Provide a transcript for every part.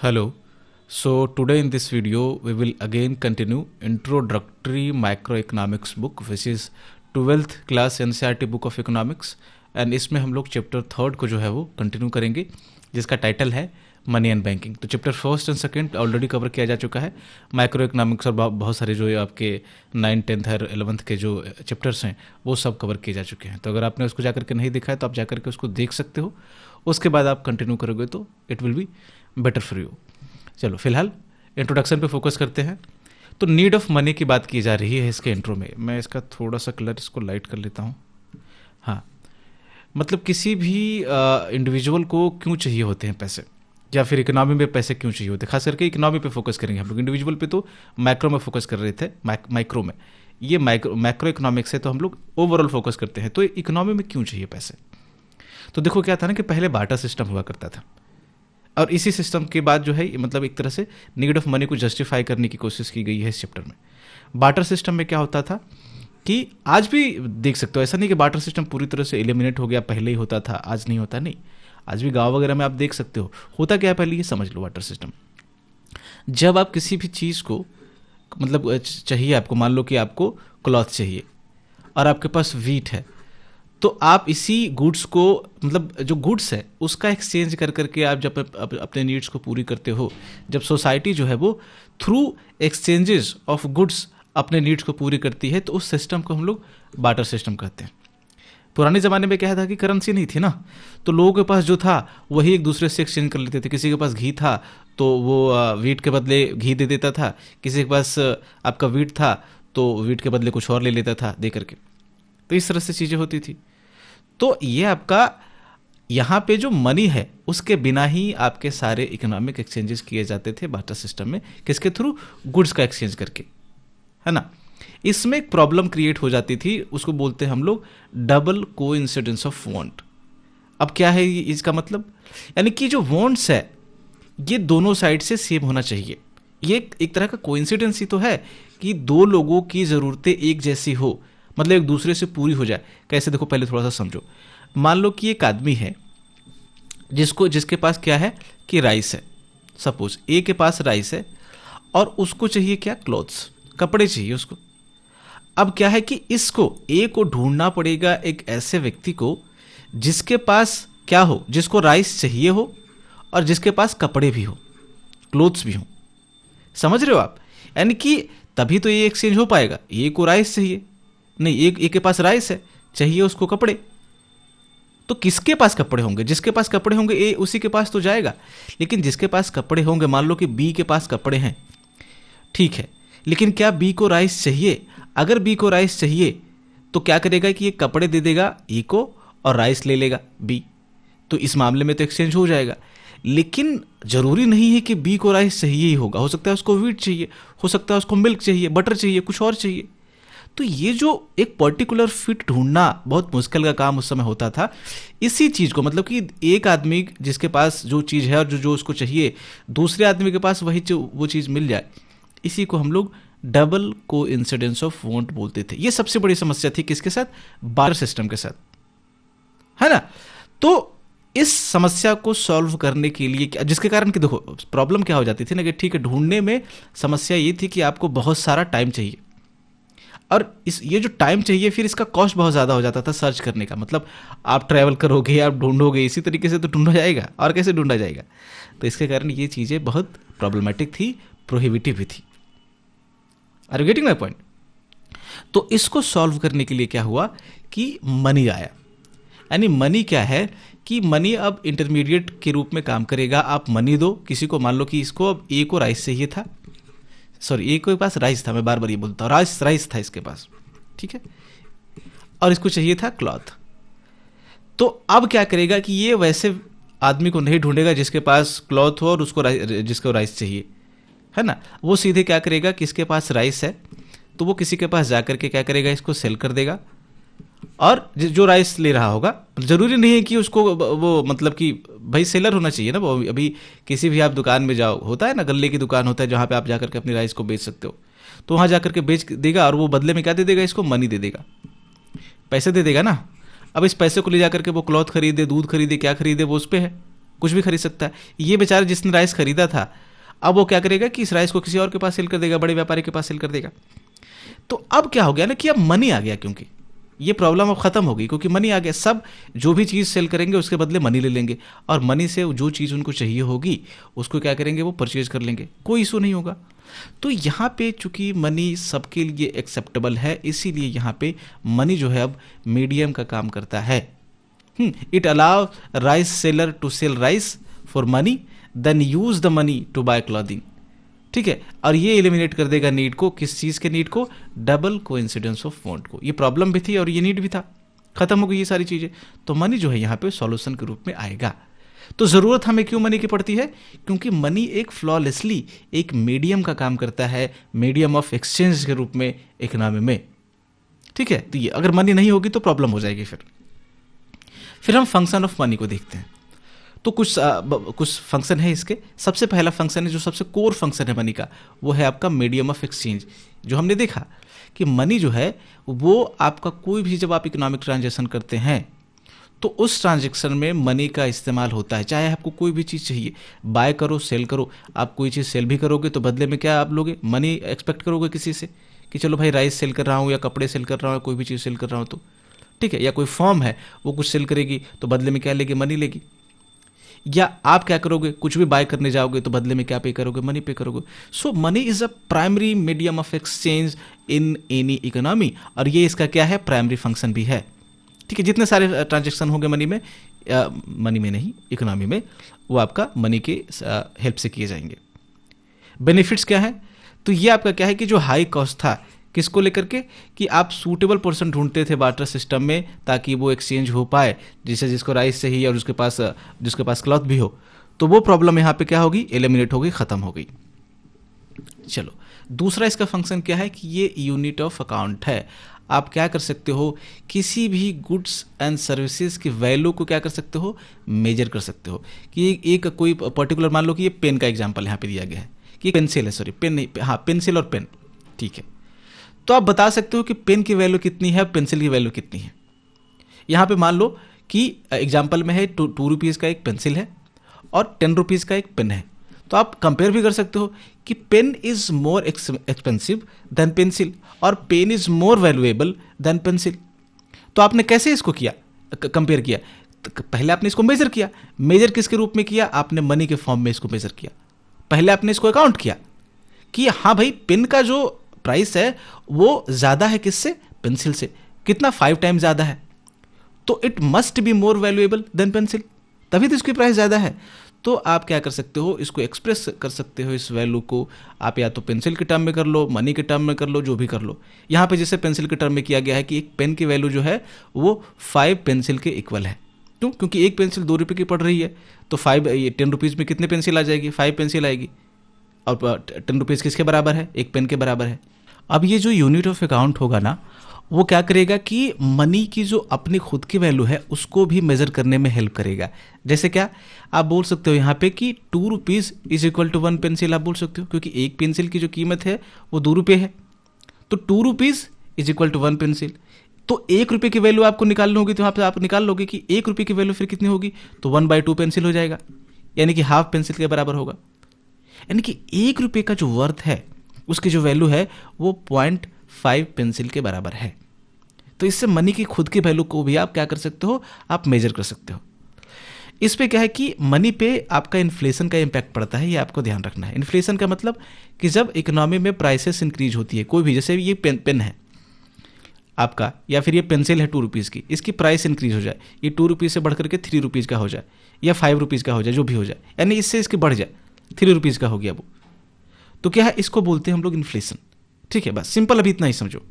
Hello. So today in this video we will again continue introductory microeconomics book which is 12th class NCERT book of economics and इसमें हम लोग chapter third को जो है वो continue करेंगे जिसका टाइटल है मनी एंड बैंकिंग। तो chapter first and second already cover किया जा चुका है। माइक्रो इकोनॉमिक्स और बहुत सारे जो आपके 9th 10th और 11th के जो चैप्टर्स हैं वो सब कवर किए जा चुके हैं। तो अगर आपने उसको जाकर के नहीं देखा है तो आप जाकर के उसको देख सकते हो, उसके बाद आप कंटिन्यू करोगे तो it will be better for you. चलो फिलहाल इंट्रोडक्शन पे फोकस करते हैं। तो नीड ऑफ मनी की बात की जा रही है इसके इंट्रो में। मैं इसका थोड़ा सा कलर इसको लाइट कर लेता हूँ। हाँ, मतलब किसी भी इंडिविजुअल को क्यों चाहिए होते हैं पैसे, या फिर इकोनॉमी में पैसे क्यों चाहिए होते हैं। खास करके इकोनॉमी पे फोकस करेंगे हम लोग, इंडिविजुअल पे तो मैक्रो में फोकस कर रहे थे, माइक्रो में। ये मैक्रो इकोनॉमिक्स है तो हम लोग ओवरऑल फोकस करते हैं। तो इकोनॉमी में क्यों चाहिए पैसे, तो देखो क्या था ना कि पहले बार्टर सिस्टम हुआ करता था और इसी सिस्टम के बाद जो है मतलब एक तरह से नीड ऑफ मनी को जस्टिफाई करने की कोशिश की गई है इस चैप्टर में। बार्टर सिस्टम में क्या होता था कि आज भी देख सकते हो, ऐसा नहीं कि बार्टर सिस्टम पूरी तरह से एलिमिनेट हो गया, पहले ही होता था आज नहीं होता, नहीं। आज भी गांव वगैरह में आप देख सकते हो। होता क्या है पहले ये समझ लो। बार्टर सिस्टम, जब आप किसी भी चीज़ को मतलब चाहिए आपको, मान लो कि आपको क्लॉथ चाहिए और आपके पास वीट है, तो आप इसी गुड्स को मतलब जो गुड्स है उसका एक्सचेंज कर करके आप जब अपने नीड्स को पूरी करते हो, जब सोसाइटी जो है वो थ्रू एक्सचेंजेस ऑफ गुड्स अपने नीड्स को पूरी करती है, तो उस सिस्टम को हम लोग बार्टर सिस्टम कहते हैं। पुराने ज़माने में क्या था कि करेंसी नहीं थी ना, तो लोगों के पास जो था वही एक दूसरे से एक्सचेंज कर लेते थे। किसी के पास घी था तो वो वीट के बदले घी दे देता था, किसी के पास आपका वीट था तो वीट के बदले कुछ और ले लेता था दे करके। तो इस तरह से चीज़ें होती थी। तो ये आपका यहाँ पे जो मनी है उसके बिना ही आपके सारे इकोनॉमिक एक्सचेंजेस किए जाते थे बार्टर सिस्टम में। किसके थ्रू? गुड्स का एक्सचेंज करके, है ना। इसमें एक प्रॉब्लम क्रिएट हो जाती थी, उसको बोलते हैं हम लोग डबल कोइंसिडेंस ऑफ वांट। अब क्या है इसका मतलब, यानी कि जो वांट्स है ये दोनों साइड से सेम होना चाहिए। ये एक तरह का कोइंसिडेंस ही तो है कि दो लोगों की ज़रूरतें एक जैसी हो, मतलब एक दूसरे से पूरी हो जाए। कैसे, देखो पहले थोड़ा सा समझो। मान लो कि एक आदमी है जिसके पास क्या है कि राइस है। सपोज ए के पास राइस है और उसको चाहिए क्या? क्लॉथ्स, कपड़े चाहिए उसको। अब क्या है कि इसको ए को ढूंढना पड़ेगा एक ऐसे व्यक्ति को जिसके पास क्या हो, जिसको राइस चाहिए हो और जिसके पास कपड़े भी हो, क्लोथ्स भी हो। समझ रहे हो आप? यानी कि तभी तो ये एक्सचेंज हो पाएगा। ए को राइस चाहिए, नहीं एक के पास राइस है, चाहिए उसको कपड़े, तो किसके पास कपड़े होंगे? जिसके पास कपड़े होंगे ए उसी के पास तो जाएगा। लेकिन जिसके पास कपड़े होंगे, मान लो कि बी के पास कपड़े हैं, ठीक है, लेकिन क्या बी को राइस चाहिए? अगर बी को राइस चाहिए तो क्या करेगा कि ये कपड़े दे देगा ए को और राइस ले लेगा बी। तो इस मामले में तो एक्सचेंज हो जाएगा। लेकिन जरूरी नहीं है कि बी को राइस चाहिए ही होगा, हो सकता है उसको वीट चाहिए, हो सकता है उसको मिल्क चाहिए, बटर चाहिए, कुछ और चाहिए। तो ये जो एक पर्टिकुलर फिट ढूंढना बहुत मुश्किल का काम उस समय होता था। इसी चीज़ को मतलब कि एक आदमी जिसके पास जो चीज़ है और जो उसको चाहिए, दूसरे आदमी के पास वो चीज़ मिल जाए, इसी को हम लोग डबल कोइंसिडेंस ऑफ वांट बोलते थे। ये सबसे बड़ी समस्या थी किसके साथ? बार्टर सिस्टम के साथ, है ना। तो इस समस्या को सॉल्व करने के लिए जिसके कारण कि देखो प्रॉब्लम क्या हो जाती थी ना कि ठीक है, ढूंढने में समस्या ये थी कि आपको बहुत सारा टाइम चाहिए और ये जो टाइम चाहिए फिर इसका कॉस्ट बहुत ज़्यादा हो जाता था सर्च करने का। मतलब आप ट्रैवल करोगे, आप ढूंढोगे, इसी तरीके से तो ढूंढा जाएगा, और कैसे ढूंढा जाएगा। तो इसके कारण ये चीज़ें बहुत प्रॉब्लमेटिक थी, प्रोहिबिटिव भी थी। Are you getting my point? तो इसको सॉल्व करने के लिए क्या हुआ कि मनी आया। यानी मनी क्या है कि मनी अब इंटरमीडिएट के रूप में काम करेगा। आप मनी दो किसी को, मान लो कि इसको अब ए को राइस चाहिए था, सॉरी ए के पास राइस था, मैं बार बार ये बोलता हूँ, राइस था इसके पास, ठीक है, और इसको चाहिए था क्लॉथ। तो अब क्या करेगा कि ये वैसे आदमी को नहीं ढूंढेगा जिसके पास क्लॉथ हो और जिसको राइस चाहिए, है ना। वो सीधे क्या करेगा कि इसके पास राइस है तो वो किसी के पास जाकर के क्या करेगा, इसको सेल कर देगा। और जो राइस ले रहा होगा, जरूरी नहीं है कि उसको वो मतलब कि भाई सेलर होना चाहिए ना। वो अभी किसी भी आप दुकान में जाओ, होता है ना, गल्ले की दुकान होता है जहाँ पे आप जाकर के अपनी राइस को बेच सकते हो, तो वहाँ जाकर के बेच देगा और वो बदले में क्या दे देगा, इसको मनी दे देगा, पैसे दे देगा ना। अब इस पैसे को ले जाकर के वो क्लॉथ खरीदे, दूध खरीदे, क्या खरीदे, वो उस पर है, कुछ भी खरीद सकता है। ये बेचारा जिसने राइस खरीदा था, अब वो क्या करेगा कि इस राइस को किसी और के पास सेल कर देगा, बड़े व्यापारी के पास सेल कर देगा। तो अब क्या हो गया ना कि अब मनी आ गया, क्योंकि ये प्रॉब्लम अब खत्म हो गई, क्योंकि मनी आ गया। सब जो भी चीज़ सेल करेंगे उसके बदले मनी ले लेंगे, और मनी से जो चीज़ उनको चाहिए होगी उसको क्या करेंगे, वो परचेज कर लेंगे, कोई इशू नहीं होगा। तो यहाँ पे चूंकि मनी सबके लिए एक्सेप्टेबल है, इसीलिए यहाँ पे मनी जो है अब मीडियम का काम करता है। It allow rice seller to sell rice for money then use the money to buy clothing. ठीक है, और ये एलिमिनेट कर देगा नीड को, किस चीज़ के नीड को, डबल कोइंसिडेंस ऑफ वांट को। ये प्रॉब्लम भी थी और ये नीड भी था, खत्म हो गई ये सारी चीज़ें। तो मनी जो है यहाँ पे सॉल्यूशन के रूप में आएगा। तो ज़रूरत हमें क्यों मनी की पड़ती है, क्योंकि मनी एक फ्लॉलेसली एक मीडियम का काम करता है, मीडियम ऑफ एक्सचेंज के रूप में इकोनॉमी में। ठीक है, तो ये अगर मनी नहीं होगी तो प्रॉब्लम हो जाएगी। फिर हम फंक्शन ऑफ मनी को देखते हैं। तो कुछ फंक्शन है इसके। सबसे पहला फंक्शन है, जो सबसे कोर फंक्शन है मनी का, वो है आपका मीडियम ऑफ एक्सचेंज। जो हमने देखा कि मनी जो है वो आपका कोई भी, जब आप इकोनॉमिक ट्रांजेक्शन करते हैं तो उस ट्रांजेक्शन में मनी का इस्तेमाल होता है। चाहे आपको कोई भी चीज़ चाहिए, बाय करो सेल करो, आप कोई चीज़ सेल भी करोगे तो बदले में क्या आप लोगे, मनी एक्सपेक्ट करोगे किसी से कि चलो भाई राइस सेल कर रहा हूँ या कपड़े सेल कर रहा हूँ, कोई भी चीज़ सेल कर रहा हूँ तो ठीक है, या कोई फॉर्म है वो कुछ सेल करेगी तो बदले में क्या लेगी, मनी लेगी। या आप क्या करोगे, कुछ भी बाय करने जाओगे तो बदले में क्या पे करोगे, मनी पे करोगे। So money is a primary medium of exchange in any economy, और ये इसका क्या है, प्राइमरी फंक्शन भी है। ठीक है, जितने सारे ट्रांजेक्शन होंगे मनी में नहीं इकोनॉमी में, वो आपका मनी के हेल्प से किए जाएंगे। बेनिफिट्स क्या है, तो ये आपका क्या है कि जो हाई कॉस्ट था किसको लेकर के, कि आप सूटेबल पर्सन ढूंढते थे बार्टर सिस्टम में ताकि वो एक्सचेंज हो पाए, जिसे जिसको राइस चाहिए और जिसके पास क्लॉथ भी हो, तो वो प्रॉब्लम यहाँ पे क्या होगी, एलिमिनेट हो गई, खत्म हो गई। चलो, दूसरा इसका फंक्शन क्या है कि ये यूनिट ऑफ अकाउंट है। आप क्या कर सकते हो, किसी भी गुड्स एंड सर्विसेज की वैल्यू को क्या कर सकते हो, मेजर कर सकते हो। कि एक कोई पर्टिकुलर, मान लो कि ये पेन का एग्जांपल यहाँ पे दिया गया है कि पेंसिल है, सॉरी पेन नहीं, हाँ पेंसिल और पेन, ठीक है। तो आप बता सकते हो कि पेन की वैल्यू कितनी है, पेंसिल की वैल्यू कितनी है। यहाँ पे मान लो कि एग्जाम्पल में है 2 रुपीज़ का एक पेंसिल है और 10 रुपीज़ का एक पेन है। तो आप कंपेयर भी कर सकते हो कि pen is more expensive than pencil और pen is more valuable than pencil. तो आपने कैसे इसको किया, कंपेयर किया, तो पहले आपने इसको मेजर किया। मेजर किसके रूप में किया, आपने मनी के फॉर्म में इसको मेजर किया। पहले आपने इसको अकाउंट किया कि हाँ भाई पेन का जो प्राइस है वो ज़्यादा है किससे, पेंसिल से। कितना, 5 टाइम्स ज़्यादा है, तो it must be more valuable than pencil, तभी तो इसकी प्राइस ज़्यादा है। तो आप क्या कर सकते हो, इसको एक्सप्रेस कर सकते हो इस वैल्यू को, आप या तो पेंसिल के टर्म में कर लो, मनी के टर्म में कर लो, जो भी कर लो। यहाँ पे जैसे पेंसिल के टर्म में किया गया है कि एक पेन की वैल्यू जो है वो 5 पेंसिल के इक्वल है। क्यों, क्योंकि एक पेंसिल 2 रुपये की पड़ रही है, तो 10 रुपीज़ में कितने पेंसिल आ जाएगी, 5 पेंसिल आएगी, और 10 रुपीज़ किसके बराबर है, एक पेन के बराबर है। अब ये जो यूनिट ऑफ अकाउंट होगा ना, वो क्या करेगा कि मनी की जो अपनी खुद की वैल्यू है उसको भी मेजर करने में हेल्प करेगा। जैसे क्या, आप बोल सकते हो यहाँ पे कि 2 rupees is equal to 1 pencil, आप बोल सकते हो, क्योंकि एक पेंसिल की जो कीमत है वो 2 रुपये है, तो 2 rupees is equal to 1 pencil. तो 1 रुपये की वैल्यू आपको निकालनी होगी, तो यहाँ पे आप निकाल लोगे कि 1 रुपये की वैल्यू फिर कितनी होगी, तो 1/2 पेंसिल हो जाएगा, यानी कि हाफ पेंसिल के बराबर होगा। यानी कि 1 रुपये का जो वर्थ है, उसकी जो वैल्यू है वो 0.5 पेंसिल के बराबर है। तो इससे मनी की खुद की वैल्यू को भी आप क्या कर सकते हो, आप मेजर कर सकते हो। इस पे क्या है कि मनी पे आपका इन्फ्लेशन का इम्पैक्ट पड़ता है, ये आपको ध्यान रखना है। इन्फ्लेशन का मतलब कि जब इकोनॉमी में प्राइसेस इंक्रीज होती है, कोई भी, जैसे ये पेन है आपका, या फिर ये पेंसिल है 2 रुपीज़ की, इसकी प्राइस इंक्रीज हो जाए, ये 2 रुपीज़ से बढ़ करके 3 रुपीज़ का हो जाए, या 5 रुपीज़ का हो जाए, जो भी हो जाए, यानी इससे इसकी बढ़ जाए, 3 रुपीज़ का हो गया वो, तो क्या है, इसको बोलते हैं हम लोग इन्फ्लेशन। ठीक है, बस सिंपल अभी इतना ही समझो।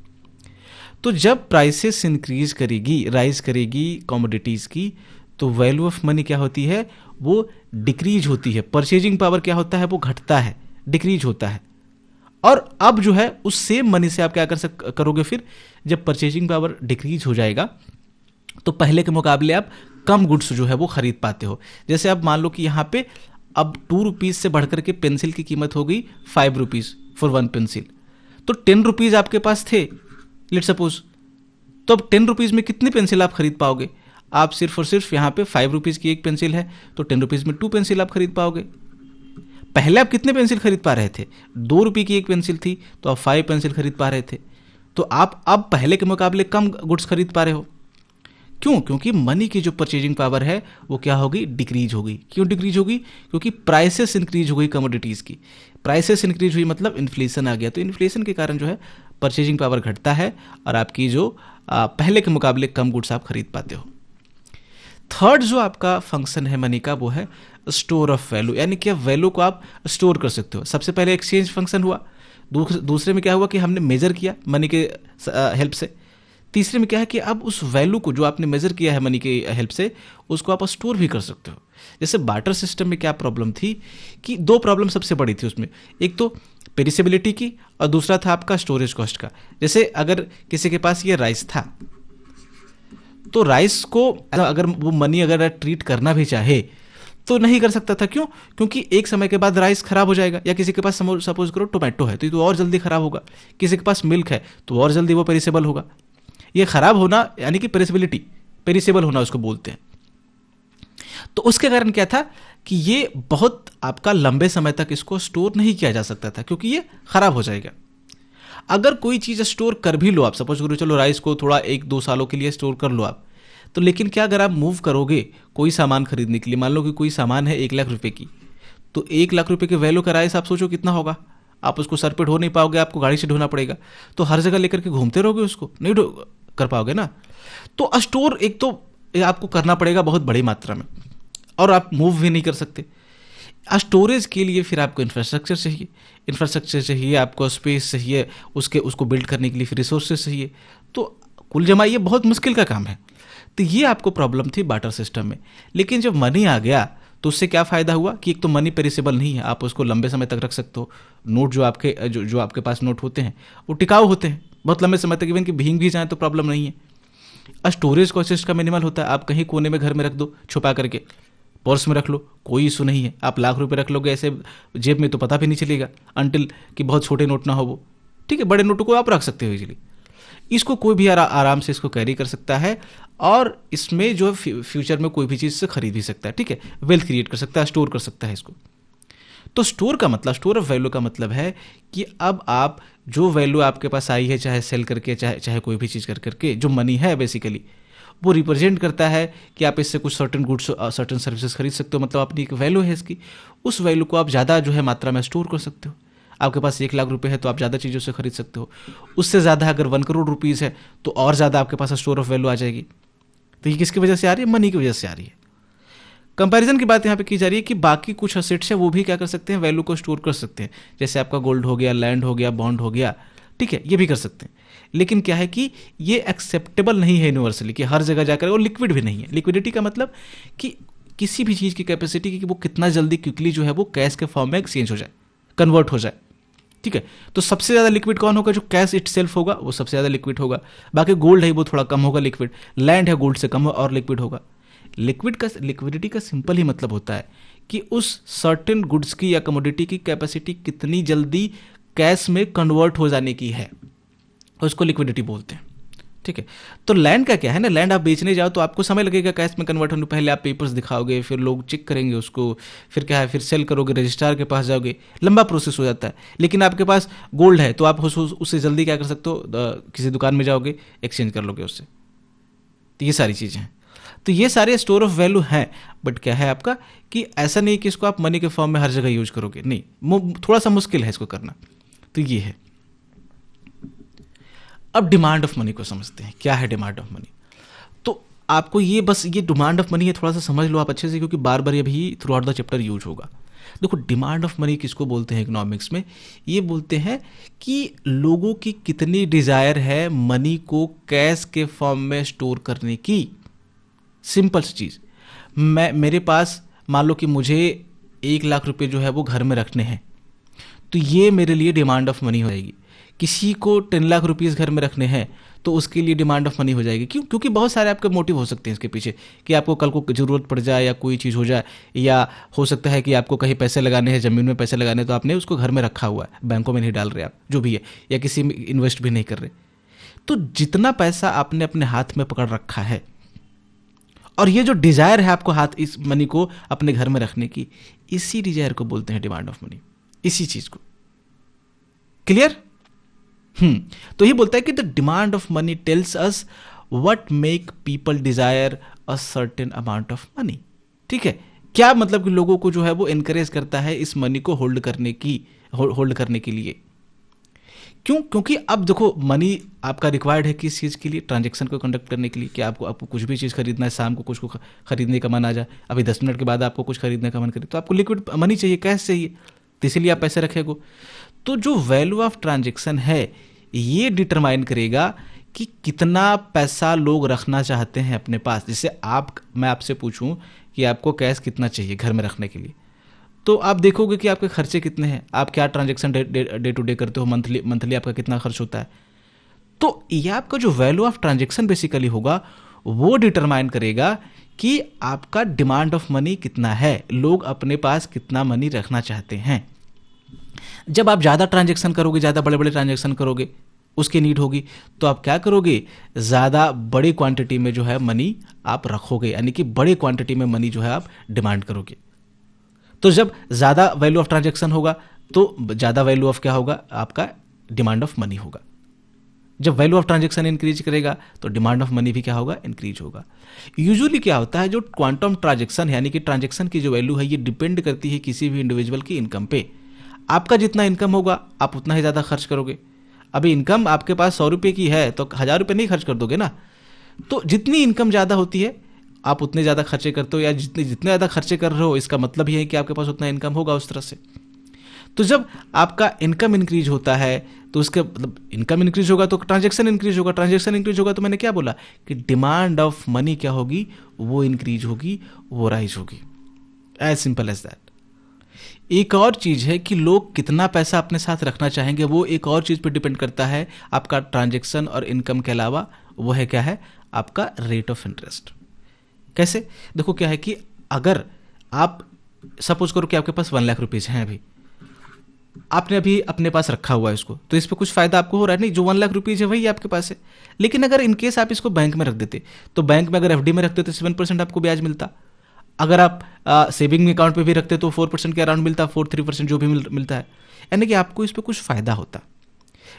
तो जब प्राइसेस इंक्रीज करेगी, राइज करेगी कमोडिटीज़ की, तो वैल्यू ऑफ मनी क्या होती है, वो डिक्रीज होती है। परचेजिंग पावर क्या होता है, वो घटता है, डिक्रीज होता है। और अब जो है उस सेम मनी से आप क्या करोगे, फिर जब परचेजिंग पावर डिक्रीज हो जाएगा तो पहले के मुकाबले आप कम गुड्स जो है वो खरीद पाते हो। जैसे अब मान लो कि यहाँ पे अब 2 रुपीज़ से बढ़कर के पेंसिल की कीमत हो गई 5 रुपीज़ फॉर 1 पेंसिल, तो 10 रुपीज़ आपके पास थे लेट सपोज, तो अब 10 रुपीज़ में कितनी पेंसिल आप खरीद पाओगे, आप सिर्फ और सिर्फ यहाँ पे 5 रुपीज़ की एक पेंसिल है तो 10 रुपीज़ में 2 पेंसिल आप खरीद पाओगे। पहले आप कितने पेंसिल खरीद पा रहे थे? 2 रुपये की एक पेंसिल थी तो आप 5 पेंसिल खरीद पा रहे थे। तो आप अब पहले के मुकाबले कम गुड्स खरीद पा रहे हो। क्यों? क्योंकि मनी की जो परचेजिंग पावर है वो क्या होगी? डिक्रीज होगी। क्यों डिक्रीज होगी? क्योंकि प्राइसेस इंक्रीज हो गई कमोडिटीज़ की। प्राइसेस इंक्रीज हुई मतलब इन्फ्लेशन आ गया, तो इन्फ्लेशन के कारण जो है परचेजिंग पावर घटता है और आपकी जो पहले के मुकाबले कम गुड्स आप खरीद पाते हो। थर्ड जो आपका फंक्शन है मनी का वो है स्टोर ऑफ वैल्यू, यानी कि वैल्यू को आप स्टोर कर सकते हो। सबसे पहले एक्सचेंज फंक्शन हुआ, दूसरे में क्या हुआ कि हमने मेजर किया मनी के हेल्प से। तीसरे में क्या है कि अब उस वैल्यू को जो आपने मेजर किया है मनी के हेल्प से उसको आप स्टोर भी कर सकते हो। जैसे बार्टर सिस्टम में क्या प्रॉब्लम थी कि 2 प्रॉब्लम सबसे बड़ी थी उसमें, एक तो पेरिसेबिलिटी की और दूसरा था आपका स्टोरेज कॉस्ट का। जैसे अगर किसी के पास ये राइस था तो राइस को अगर वो मनी अगर ट्रीट करना भी चाहे तो नहीं कर सकता था। क्यों? क्योंकि एक समय के बाद राइस खराब हो जाएगा। या किसी के पास सपोज करो टोमेटो है तो और जल्दी खराब होगा, किसी के पास मिल्क है तो और जल्दी वो पेरिसेबल होगा। ये खराब होना यानी कि पेरिसेबिलिटी, पेरिसेबल होना उसको बोलते हैं। तो उसके कारण क्या था कि ये बहुत आपका लंबे समय तक इसको स्टोर नहीं किया जा सकता था क्योंकि ये खराब हो जाएगा। अगर कोई चीज़ स्टोर कर भी लो आप, सपोज करो चलो राइस को थोड़ा 1-2 सालों के लिए स्टोर कर लो आप, तो लेकिन क्या अगर आप मूव करोगे कोई सामान खरीदने के लिए, मान लो कि कोई सामान है 1 लाख रुपए की, तो 1 लाख रुपए के वैल्यू का राइस आप सोचो कितना होगा। आप उसको सर पे ढो नहीं पाओगे, आपको गाड़ी से ढोना पड़ेगा। तो हर जगह लेकर के घूमते रहोगे उसको, नहीं कर पाओगे ना। तो स्टोर एक तो आपको करना पड़ेगा बहुत बड़ी मात्रा में और आप मूव भी नहीं कर सकते। स्टोरेज के लिए फिर आपको इंफ्रास्ट्रक्चर चाहिए, आपको स्पेस चाहिए, उसको बिल्ड करने के लिए फिर रिसोर्सेज चाहिए। तो कुल जमा ये बहुत मुश्किल का काम है। तो ये आपको प्रॉब्लम थी बार्टर सिस्टम में। लेकिन जब मनी आ गया तो उससे क्या फ़ायदा हुआ कि एक तो मनी पेरिसेबल नहीं है, आप उसको लंबे समय तक रख सकते हो। नोट जो आपके पास नोट होते हैं वो टिकाऊ होते हैं बहुत लंबे समय तक, इवन कि भींग भी जाए तो प्रॉब्लम नहीं है। स्टोरेज कॉस्ट इसका मिनिमल होता है, आप कहीं कोने में घर में रख दो छुपा करके, पर्स में रख लो, कोई इशू नहीं है। आप लाख रुपए रख लोगे ऐसे जेब में तो पता भी नहीं चलेगा अनटिल कि बहुत छोटे नोट ना हो वो, ठीक है। बड़े नोटों को आप रख सकते हो इजीली, इसको कोई भी आराम से इसको कैरी कर सकता है और इसमें जो फ्यूचर में कोई भी चीज़ से खरीद भी सकता है, ठीक है। वेल्थ क्रिएट कर सकता है, स्टोर कर सकता है इसको। तो स्टोर ऑफ वैल्यू का मतलब है कि अब आप जो वैल्यू आपके पास आई है, चाहे सेल करके चाहे कोई भी चीज़ कर करके, जो मनी है बेसिकली वो रिप्रेजेंट करता है कि आप इससे कुछ सर्टेन गुड्स सर्टेन सर्विसेज खरीद सकते हो। मतलब अपनी एक वैल्यू है इसकी, उस वैल्यू को आप ज़्यादा जो है मात्रा में स्टोर कर सकते हो। आपके पास 1 लाख रुपए है तो आप ज़्यादा चीज़ों से खरीद सकते हो। उससे ज़्यादा अगर 1 करोड़ रुपीज़ है तो और ज़्यादा आपके पास स्टोर ऑफ वैल्यू आ जाएगी। तो ये किसकी वजह से आ रही है? मनी की वजह से आ रही है। कंपैरिजन की बात यहाँ पे की जा रही है कि बाकी कुछ असेट्स है वो भी क्या कर सकते हैं, वैल्यू को स्टोर कर सकते हैं। जैसे आपका गोल्ड हो गया, लैंड हो गया, बॉन्ड हो गया, ठीक है, ये भी कर सकते हैं। लेकिन क्या है कि ये एक्सेप्टेबल नहीं है यूनिवर्सली, कि हर जगह जाकर, और लिक्विड भी नहीं है। लिक्विडिटी का मतलब कि किसी भी चीज़ की कैपेसिटी कि वो कितना जल्दी क्विकली जो है वो कैश के फॉर्म में एक्सचेंज हो जाए, कन्वर्ट हो जाए, ठीक है। तो सबसे ज़्यादा लिक्विड कौन होगा? जो कैश इटसेल्फ होगा वो सबसे ज़्यादा लिक्विड होगा। बाकी गोल्ड है वो थोड़ा कम होगा लिक्विड, लैंड है गोल्ड से कम और लिक्विड होगा। लिक्विडिटी का सिंपल ही मतलब होता है कि उस सर्टेन गुड्स की या कमोडिटी की कैपेसिटी कितनी जल्दी कैश में कन्वर्ट हो जाने की है, उसको लिक्विडिटी बोलते हैं, ठीक है। तो लैंड का क्या है ना, लैंड आप बेचने जाओ तो आपको समय लगेगा कैश में कन्वर्ट होने, पहले आप पेपर्स दिखाओगे, फिर लोग चेक करेंगे उसको, फिर क्या है, फिर सेल करोगे, रजिस्ट्रार के पास जाओगे, लंबा प्रोसेस हो जाता है। लेकिन आपके पास गोल्ड है तो आप उससे जल्दी क्या कर सकते हो, किसी दुकान में जाओगे, एक्सचेंज कर लोगे उससे। तो ये सारी चीज़ें हैं। तो ये सारे स्टोर ऑफ वैल्यू हैं। बट क्या है आपका कि ऐसा नहीं कि इसको आप मनी के फॉर्म में हर जगह यूज करोगे, नहीं, थोड़ा सा मुश्किल है इसको करना। तो ये है। अब डिमांड ऑफ मनी को समझते हैं। क्या है डिमांड ऑफ मनी? तो आपको ये डिमांड ऑफ मनी है, थोड़ा सा समझ लो आप अच्छे से, क्योंकि बार बार ये भी through out the chapter use होगा। देखो, डिमांड ऑफ मनी किसको बोलते हैं इकोनॉमिक्स में? ये बोलते हैं कि लोगों की कितनी डिजायर है मनी को कैश के फॉर्म में स्टोर करने की। सिंपल सी चीज़, मेरे पास मान लो कि मुझे 1 लाख रुपए जो है वो घर में रखने हैं, तो ये मेरे लिए डिमांड ऑफ मनी हो जाएगी। किसी को 10 लाख रुपीज़ घर में रखने हैं तो उसके लिए डिमांड ऑफ मनी हो जाएगी। क्यों? क्योंकि बहुत सारे आपके मोटिव हो सकते हैं इसके पीछे, कि आपको कल को ज़रूरत पड़ जाए या कोई चीज़ हो जाए, या हो सकता है कि आपको कहीं पैसे लगाने हैं, ज़मीन में पैसे लगाने, तो आपने उसको घर में रखा हुआ है, बैंकों में नहीं डाल रहे आप, जो भी है, या किसी में इन्वेस्ट भी नहीं कर रहे। तो जितना पैसा आपने अपने हाथ में पकड़ रखा है और ये जो डिजायर है आपको हाथ इस मनी को अपने घर में रखने की, इसी डिजायर को बोलते हैं डिमांड ऑफ मनी, इसी चीज को। क्लियर? तो ये बोलता है कि the demand of money tells us what make people desire a certain amount of money. ठीक है, क्या मतलब कि लोगों को जो है वो एनकरेज करता है इस मनी को होल्ड करने के लिए। क्यों? क्योंकि अब देखो मनी आपका रिक्वायर्ड है किस चीज़ के लिए? ट्रांजेक्शन को कंडक्ट करने के लिए। कि आपको कुछ भी चीज़ खरीदना है, शाम को कुछ को खरीदने का मन आ जाए, अभी 10 मिनट के बाद आपको कुछ खरीदने का मन करे, तो आपको लिक्विड मनी चाहिए, कैश चाहिए, तो इसीलिए आप पैसे रखेंगे। तो जो वैल्यू ऑफ ट्रांजेक्शन है ये डिटरमाइन करेगा कि कितना पैसा लोग रखना चाहते हैं अपने पास। जैसे मैं आपसे पूछूं कि आपको कैश कितना चाहिए घर में रखने के लिए, तो आप देखोगे कि आपके खर्चे कितने हैं, आप क्या ट्रांजेक्शन डे टू डे करते हो, मंथली आपका कितना खर्च होता है। तो ये आपका जो वैल्यू ऑफ ट्रांजेक्शन बेसिकली होगा वो डिटरमाइन करेगा कि आपका डिमांड ऑफ मनी कितना है, लोग अपने पास कितना मनी रखना चाहते हैं। जब आप ज़्यादा ट्रांजेक्शन करोगे, ज़्यादा बड़े बड़े ट्रांजेक्शन करोगे, उसकी नीड होगी, तो आप क्या करोगे, ज़्यादा बड़ी क्वांटिटी में जो है मनी आप रखोगे, यानी कि बड़े क्वांटिटी में मनी जो है आप डिमांड करोगे। तो जब ज़्यादा वैल्यू ऑफ ट्रांजेक्शन होगा तो ज़्यादा वैल्यू ऑफ क्या होगा, आपका डिमांड ऑफ मनी होगा। जब वैल्यू ऑफ ट्रांजेक्शन इंक्रीज करेगा तो डिमांड ऑफ मनी भी क्या होगा, इंक्रीज होगा। यूजुअली क्या होता है, जो क्वांटम ट्रांजेक्शन यानी कि ट्रांजेक्शन की जो वैल्यू है ये डिपेंड करती है किसी भी इंडिविजुअल की इनकम पे। आपका जितना इनकम होगा आप उतना ही ज़्यादा खर्च करोगे। अभी इनकम आपके पास 100 रुपये की है तो 1000 रुपये नहीं खर्च कर दोगे ना। तो जितनी इनकम ज़्यादा होती है आप उतने ज़्यादा खर्चे करते हो, या जितने ज़्यादा खर्चे कर रहे हो इसका मतलब ये है कि आपके पास उतना इनकम होगा उस तरह से। तो जब आपका इनकम इंक्रीज होता है तो उसके मतलब इनकम इंक्रीज होगा तो ट्रांजेक्शन इंक्रीज होगा, ट्रांजेक्शन इंक्रीज होगा तो मैंने क्या बोला कि डिमांड ऑफ मनी क्या होगी, वो इंक्रीज होगी, वो राइज होगी। As simple as that. एक और चीज है कि लोग कितना पैसा अपने साथ रखना चाहेंगे, वो एक और चीज पे डिपेंड करता है आपका ट्रांजेक्शन और इनकम के अलावा। वो है क्या है, आपका रेट ऑफ इंटरेस्ट। कैसे? देखो क्या है कि अगर आप सपोज करो कि आपके पास 1 लाख रुपीज हैं, अभी आपने अभी अपने पास रखा हुआ है इसको, तो इस पर कुछ फायदा आपको हो रहा है नहीं, जो 1 लाख रुपीज है वही आपके पास है। लेकिन अगर इनकेस आप इसको बैंक में रख देते, तो बैंक में अगर एफडी में रखते तो 7% आपको ब्याज मिलता। अगर आप सेविंग अकाउंट पे भी रखते तो 4% के अराउंड मिलता, 4-3% जो भी मिलता है, यानी कि आपको इस पर कुछ फायदा होता।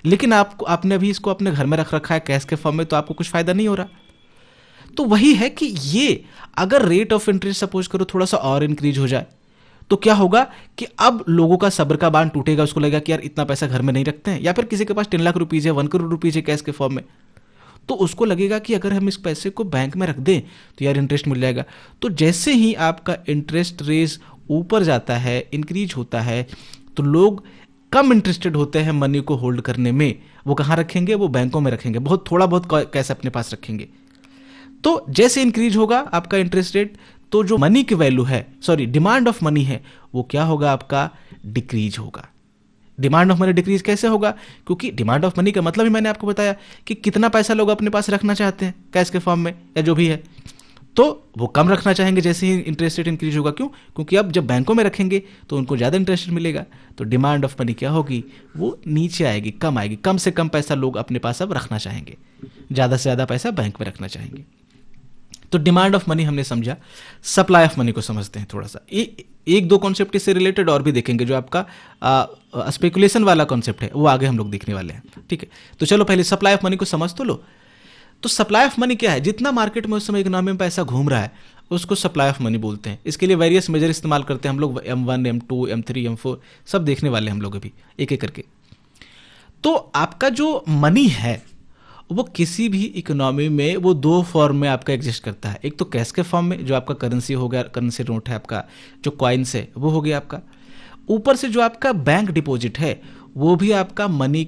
लेकिन आपने अभी इसको अपने घर में रख रखा है कैश के फॉर्म में, तो आपको कुछ फायदा नहीं हो रहा। तो वही है कि ये अगर रेट ऑफ इंटरेस्ट सपोज करो थोड़ा सा और इंक्रीज हो जाए तो क्या होगा कि अब लोगों का सब्र का बांध टूटेगा। उसको लगेगा कि यार इतना पैसा घर में नहीं रखते हैं, या फिर किसी के पास 10 लाख रुपीज है, 1 करोड़ रुपीज है कैश के फॉर्म में, तो उसको लगेगा कि अगर हम इस पैसे को बैंक में रख दें तो यार इंटरेस्ट मिल जाएगा। तो जैसे ही आपका इंटरेस्ट रेट ऊपर जाता है, इंक्रीज होता है, तो लोग कम इंटरेस्टेड होते हैं मनी को होल्ड करने में। वो कहाँ रखेंगे, वो बैंकों में रखेंगे, थोड़ा बहुत कैश अपने पास रखेंगे। तो जैसे इंक्रीज होगा आपका इंटरेस्ट रेट, तो जो मनी की वैल्यू है, डिमांड ऑफ मनी है, वो क्या होगा, आपका डिक्रीज होगा। डिमांड ऑफ मनी डिक्रीज कैसे होगा? क्योंकि डिमांड ऑफ मनी का मतलब ही मैंने आपको बताया कि कितना पैसा लोग अपने पास रखना चाहते हैं कैश के फॉर्म में या जो भी है, तो वो कम रखना चाहेंगे जैसे ही इंटरेस्ट रेट इंक्रीज होगा। क्यों? क्योंकि अब जब बैंकों में रखेंगे तो उनको ज़्यादा इंटरेस्ट मिलेगा, तो डिमांड ऑफ मनी क्या होगी, वो नीचे आएगी, कम आएगी। कम से कम पैसा लोग अपने पास अब रखना चाहेंगे, ज़्यादा से ज़्यादा पैसा बैंक में रखना चाहेंगे। तो डिमांड ऑफ मनी हमने समझा। सप्लाई ऑफ मनी को समझते हैं थोड़ा सा। एक दो कॉन्सेप्ट इससे रिलेटेड और भी देखेंगे। जो आपका स्पेकुलेशन वाला कॉन्सेप्ट है वो आगे हम लोग देखने वाले हैं, ठीक है। तो चलो पहले सप्लाई ऑफ मनी को समझ तो लो। तो सप्लाई ऑफ मनी क्या है? जितना मार्केट में उस समय इकोनॉमी में पैसा घूम रहा है उसको सप्लाई ऑफ मनी बोलते हैं। इसके लिए वेरियस मेजर इस्तेमाल करते हैं हम लोग, M1, M2, M3, M4 सब देखने वाले हम लोग अभी एक एक करके। तो आपका जो मनी है वो किसी भी इकोनॉमी में वो 2 फॉर्म में आपका एग्जिस्ट करता है। एक तो कैश के फॉर्म में, जो आपका करेंसी हो गया, करेंसी नोट है आपका, जो कॉइन्स है वो हो गया आपका। ऊपर से जो आपका बैंक डिपॉजिट है वो भी आपका मनी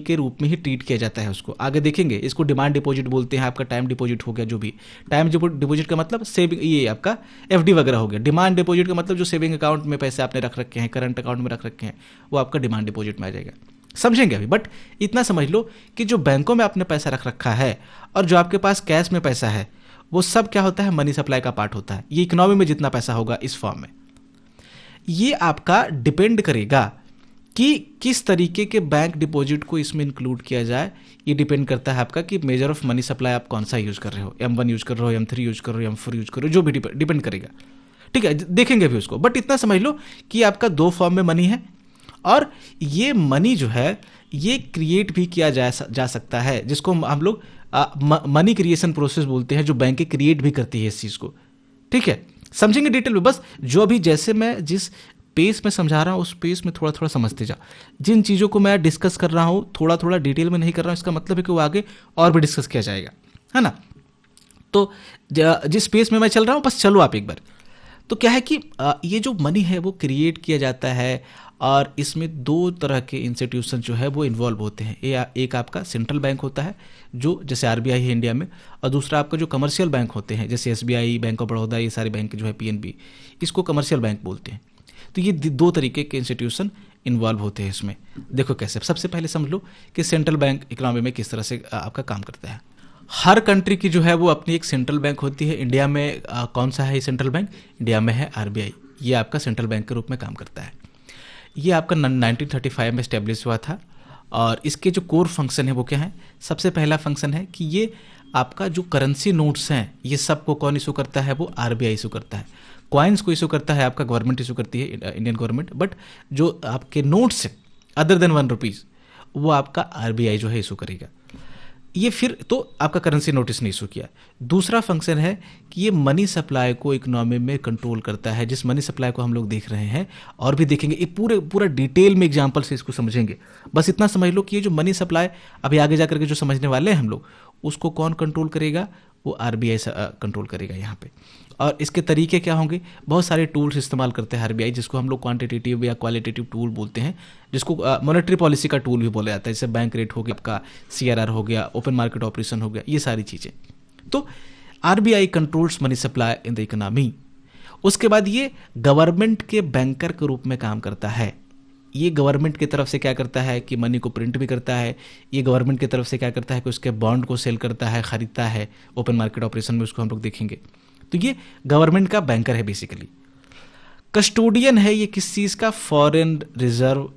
के रूप में ही ट्रीट किया जाता है। उसको आगे देखेंगे। इसको डिमांड डिपॉजिट बोलते हैं। आपका टाइम डिपॉजिट हो गया, जो भी टाइम डिपॉजिट का मतलब सेविंग, ये आपका एफडी वगैरह हो गया। डिमांड डिपॉजिट का मतलब जो सेविंग अकाउंट में पैसे आपने रख रखे हैं, करंट अकाउंट में रख रखे हैं, वो आपका डिमांड डिपॉजिट में आ जाएगा। समझेंगे अभी, बट इतना समझ लो कि जो बैंकों में आपने पैसा रख रखा है और जो आपके पास कैश में पैसा है वो सब क्या होता है, मनी सप्लाई का पार्ट होता है। ये इकोनॉमी में जितना पैसा होगा इस फॉर्म में, ये आपका डिपेंड करेगा कि किस तरीके के बैंक डिपॉजिट को इसमें इंक्लूड किया जाए, ये डिपेंड करता है आपका कि मेजर ऑफ मनी सप्लाई आप कौन सा यूज कर रहे हो, M1 यूज कर रहे हो, M3 यूज कर रहे हो, M4 यूज कर रहे हो, जो भी डिपेंड करेगा। ठीक है, देखेंगे भी उसको, बट इतना समझ लो कि आपका दो फॉर्म में मनी है, और ये मनी जो है ये क्रिएट भी किया जा सकता है, जिसको हम लोग मनी क्रिएशन प्रोसेस बोलते हैं, जो बैंक क्रिएट भी करती है इस चीज़ को। ठीक है, समझेंगे डिटेल में, बस जो अभी जैसे मैं जिस पेस में समझा रहा हूँ उस पेस में थोड़ा थोड़ा समझते जा। जिन चीज़ों को मैं डिस्कस कर रहा हूँ थोड़ा थोड़ा डिटेल में नहीं कर रहा हूँ, इसका मतलब है कि वो आगे और भी डिस्कस किया जाएगा, है ना। तो जिस पेस में मैं चल रहा हूँ बस चलो आप एक बार। तो क्या है कि ये जो मनी है वो क्रिएट किया जाता है, और इसमें दो तरह के इंस्टीट्यूशन जो है वो इन्वॉल्व होते हैं। एक आपका सेंट्रल बैंक होता है जो जैसे RBI है इंडिया में, और दूसरा आपका जो कमर्शियल बैंक होते हैं जैसे SBI, बैंक ऑफ बड़ौदा, ये सारे बैंक जो है PNB, इसको कमर्शियल बैंक बोलते हैं। तो ये दो तरीके के इंस्टीट्यूशन इन्वॉल्व होते हैं इसमें। देखो कैसे, सबसे पहले समझ लो कि सेंट्रल बैंक इकोनॉमी में किस तरह से आपका काम करता है। हर कंट्री की जो है वो अपनी एक सेंट्रल बैंक होती है। इंडिया में कौन सा है ये सेंट्रल बैंक? इंडिया में है RBI, ये आपका सेंट्रल बैंक के रूप में काम करता है। ये आपका 1935 में इस्टेब्लिश हुआ था, और इसके जो कोर फंक्शन है वो क्या है? सबसे पहला फंक्शन है कि ये आपका जो करेंसी नोट्स हैं ये सबको कौन इशू करता है? वो RBI इशू करता है। कॉइन्स को इशू करता है आपका गवर्नमेंट इशू करती है, इंडियन गवर्नमेंट, बट जो आपके नोट्स हैं अदर देन 1 रुपीज़ वो आपका RBI जो है इशू करेगा। ये फिर तो आपका करेंसी नोटिस ने इशू किया। दूसरा फंक्शन है कि ये मनी सप्लाई को इकोनॉमी में कंट्रोल करता है, जिस मनी सप्लाई को हम लोग देख रहे हैं और भी देखेंगे, ये पूरा डिटेल में एग्जांपल से इसको समझेंगे। बस इतना समझ लो कि ये जो मनी सप्लाई अभी आगे जाकर के जो समझने वाले हैं हम लोग, उसको कौन कंट्रोल करेगा? वो RBI कंट्रोल करेगा यहाँ पे। और इसके तरीके क्या होंगे? बहुत सारे टूल्स इस्तेमाल करते हैं RBI, जिसको हम लोग क्वांटिटेटिव या क्वालिटेटिव टूल बोलते हैं, जिसको मॉनेटरी पॉलिसी का टूल भी बोला जाता है। जैसे बैंक रेट हो गया, आपका CRR हो गया, ओपन मार्केट ऑपरेशन हो गया, ये सारी चीज़ें। तो RBI controls money supply in the economy. उसके बाद ये गवर्नमेंट के बैंकर के रूप में काम करता है। ये गवर्नमेंट की तरफ से क्या करता है कि मनी को प्रिंट भी करता है। ये गवर्नमेंट की तरफ से क्या करता है कि उसके बॉन्ड को सेल करता है, खरीदता है, ओपन मार्केट ऑपरेशन में उसको हम लोग देखेंगे। तो ये गवर्नमेंट का बैंकर है बेसिकली। कस्टोडियन है ये किस चीज़ का? फॉरेन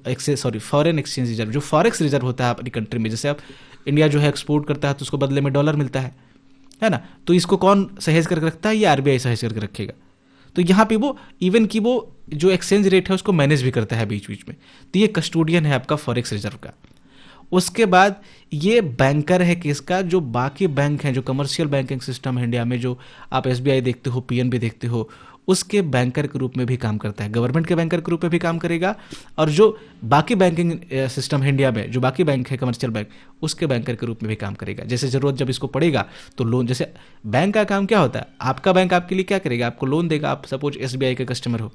एक्सचेंज रिजर्व, जो फॉरेक्स रिजर्व होता है अपनी कंट्री में। जैसे आप इंडिया जो है एक्सपोर्ट करता है तो उसको बदले में डॉलर मिलता है ना। तो इसको कौन सहेज करके रखता है? ये RBI सहेज करके रखेगा। तो यहाँ पे वो इवन कि वो जो एक्सचेंज रेट है उसको मैनेज भी करता है बीच बीच में। तो ये कस्टोडियन है आपका फॉरेक्स रिजर्व का। उसके बाद ये बैंकर है किसका? जो बाकी बैंक हैं, जो कमर्शियल बैंकिंग सिस्टम है इंडिया में, जो आप SBI देखते हो, PNB देखते हो, उसके बैंकर के रूप में भी काम करता है। गवर्नमेंट के बैंकर के रूप में भी काम करेगा, और जो बाकी बैंकिंग सिस्टम है इंडिया में, जो बाकी बैंक है कमर्शियल बैंक, उसके बैंकर के रूप में भी काम करेगा। जैसे ज़रूरत जब इसको पड़ेगा तो लोन, जैसे बैंक का काम क्या होता है? आपका बैंक आपके लिए क्या करेगा? आपको लोन देगा। आप सपोज SBI के कस्टमर हो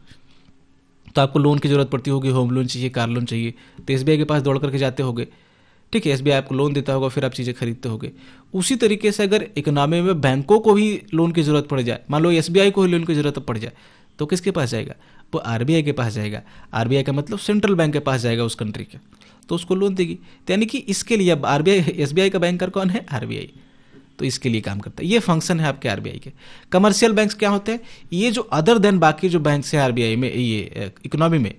तो आपको लोन की ज़रूरत पड़ती होगी, होम लोन चाहिए, कार लोन चाहिए, तो SBI के पास दौड़ करके जाते होगे। ठीक है, SBI आपको लोन देता होगा, फिर आप चीज़ें खरीदते होगे। उसी तरीके से अगर इकोनॉमी में बैंकों को भी लोन की ज़रूरत पड़ जाए, मान लो SBI को ही लोन की ज़रूरत पड़ जाए, तो किसके पास जाएगा? वो RBI के पास जाएगा। RBI का मतलब सेंट्रल बैंक के पास जाएगा उस कंट्री के, तो उसको लोन देगी। तो यानी कि इसके लिए अब SBI का बैंकर कौन है? RBI। तो इसके लिए काम करता है। ये फंक्शन है आपके RBI के। कमर्शियल बैंक्स क्या होते हैं? ये जो अदर देन बाकी जो बैंक्स हैं RBI में, ये इकोनॉमी में,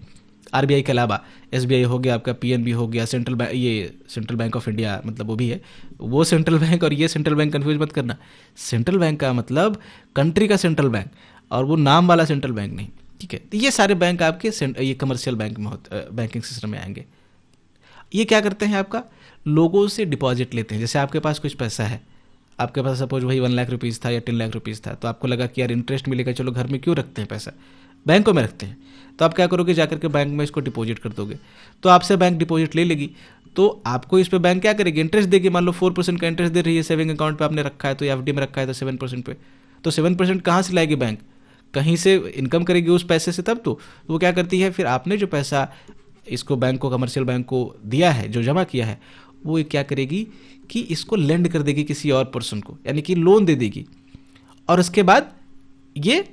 RBI के अलावा SBI हो गया, आपका PNB हो गया, सेंट्रल बैंक ऑफ इंडिया, मतलब वो भी है, वो सेंट्रल बैंक और ये सेंट्रल बैंक कंफ्यूज मत करना। सेंट्रल बैंक का मतलब कंट्री का सेंट्रल बैंक, और वो नाम वाला सेंट्रल बैंक नहीं। ठीक है, तो ये सारे बैंक आपके ये कमर्शियल बैंक में बैंकिंग सिस्टम में आएंगे। ये क्या करते हैं? आपका लोगों से डिपॉजिट लेते हैं। जैसे आपके पास कुछ पैसा है, आपके पास सपोज वही 1 लाख रुपीज़ था या 10 लाख रुपीज़ था, तो आपको लगा कि यार इंटरेस्ट मिलेगा, चलो घर में क्यों रखते हैं पैसा, बैंकों में रखते हैं। तो आप क्या करोगे? जाकर के बैंक में इसको डिपॉजिट कर दोगे, तो आपसे बैंक डिपॉजिट ले लेगी, तो आपको इस पे बैंक क्या करेगी? इंटरेस्ट देगी। मान लो 4% का इंटरेस्ट दे रही है, सेविंग अकाउंट पे आपने रखा है, तो FD में रखा है तो 7% पे, तो 7% कहाँ से लाएगी बैंक? कहीं से इनकम करेगी उस पैसे से। तब तो वो क्या करती है, फिर आपने जो पैसा इसको बैंक को, कमर्शियल बैंक को दिया है, जो जमा किया है, वो क्या करेगी कि इसको लेंड कर देगी किसी और पर्सन को, यानी कि लोन दे देगी। और उसके बाद ये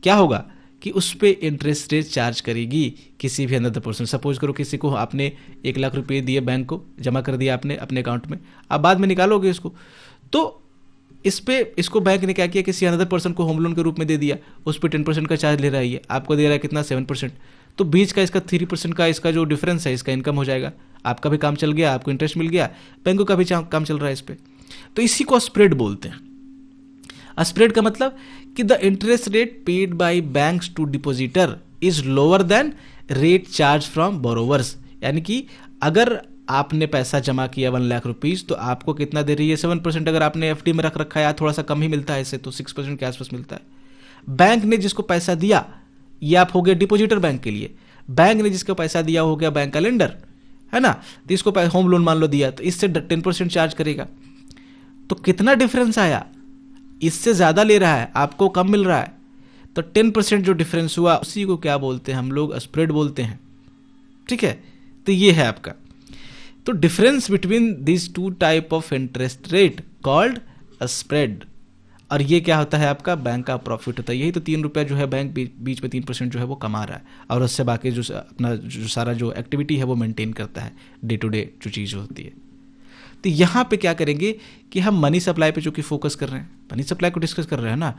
क्या होगा कि उस पर इंटरेस्ट रेट चार्ज करेगी किसी भी अनदर पर्सन। सपोज करो किसी को आपने 1 लाख रुपए दिए, बैंक को जमा कर दिया आपने अपने अकाउंट में, आप बाद में निकालोगे इसको, तो इसको बैंक ने क्या किया, किसी अनदर पर्सन को होम लोन के रूप में दे दिया, उस पर 10% का चार्ज ले रहा है, ये आपको दे रहा है कितना? 7%। तो बीच का इसका 3% का इसका जो डिफरेंस है इसका इनकम हो जाएगा। आपका भी काम चल गया, आपको इंटरेस्ट मिल गया, बैंकों का भी काम चल रहा है इस पर। तो इसी को स्प्रेड बोलते हैं। स्प्रेड का मतलब कि the interest rate paid by banks to depositor is lower than rate charge from borrowers. यानी कि अगर आपने पैसा जमा किया 1 लाख रुपीज तो आपको कितना दे रही है, 7%। अगर आपने एफडी में रख रखा है, थोड़ा सा कम ही मिलता है इससे, तो 6% के आसपास मिलता है। बैंक ने जिसको पैसा दिया, ये आप हो गए डिपोजिटर बैंक के लिए। बैंक ने जिसको पैसा दिया हो गया बैंक का लेंडर, है ना। तो इसको होम लोन मान लो दिया, तो इससे 10% चार्ज करेगा। तो कितना डिफरेंस आया, इससे ज्यादा ले रहा है, आपको कम मिल रहा है, तो 10% जो डिफरेंस हुआ उसी को क्या बोलते हैं हम लोग, स्प्रेड बोलते हैं। ठीक है, तो ये है आपका। तो difference between this two type of interest rate called spread. और ये क्या होता है आपका, बैंक का प्रॉफिट होता है। यही तो 3 रुपया जो है बैंक बीच में 3% जो है वो कमा रहा है, और उससे बाकी जो अपना जो सारा जो एक्टिविटी है वो मेंटेन करता है, डे टू डे जो चीज़ होती है। तो यहाँ पे क्या करेंगे कि हम मनी सप्लाई पे जो कि फोकस कर रहे हैं, मनी सप्लाई को डिस्कस कर रहे हैं ना।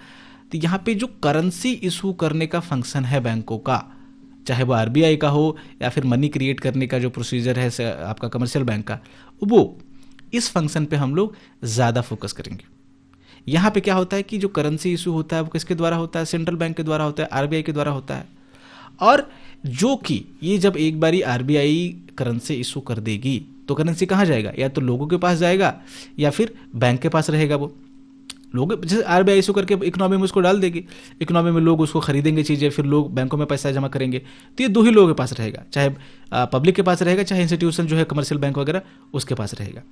तो यहाँ पे जो करेंसी इशू करने का फंक्शन है बैंकों का, चाहे वो आरबीआई का हो या फिर मनी क्रिएट करने का जो प्रोसीजर है आपका कमर्शियल बैंक का, वो इस फंक्शन पे हम लोग ज़्यादा फोकस करेंगे। यहाँ पे क्या होता है कि जो करेंसी इशू होता है वो किसके द्वारा होता है, सेंट्रल बैंक के द्वारा होता है, आरबीआई के द्वारा होता है। और जो कि ये जब एक बारी आरबीआई करेंसी इशू कर देगी तो करेंसी कहाँ जाएगा, या तो लोगों के पास जाएगा या फिर बैंक के पास रहेगा। वो लोग जैसे आरबीआई इशू करके इकोनॉमी में उसको डाल देगी, इकोनॉमी में लोग उसको खरीदेंगे चीज़ें, फिर लोग बैंकों में पैसा जमा करेंगे। तो ये 2 ही लोगों के पास रहेगा, चाहे पब्लिक के पास रहेगा, चाहे इंस्टीट्यूशन जो है कमर्शियल बैंक वगैरह उसके पास रहेगा।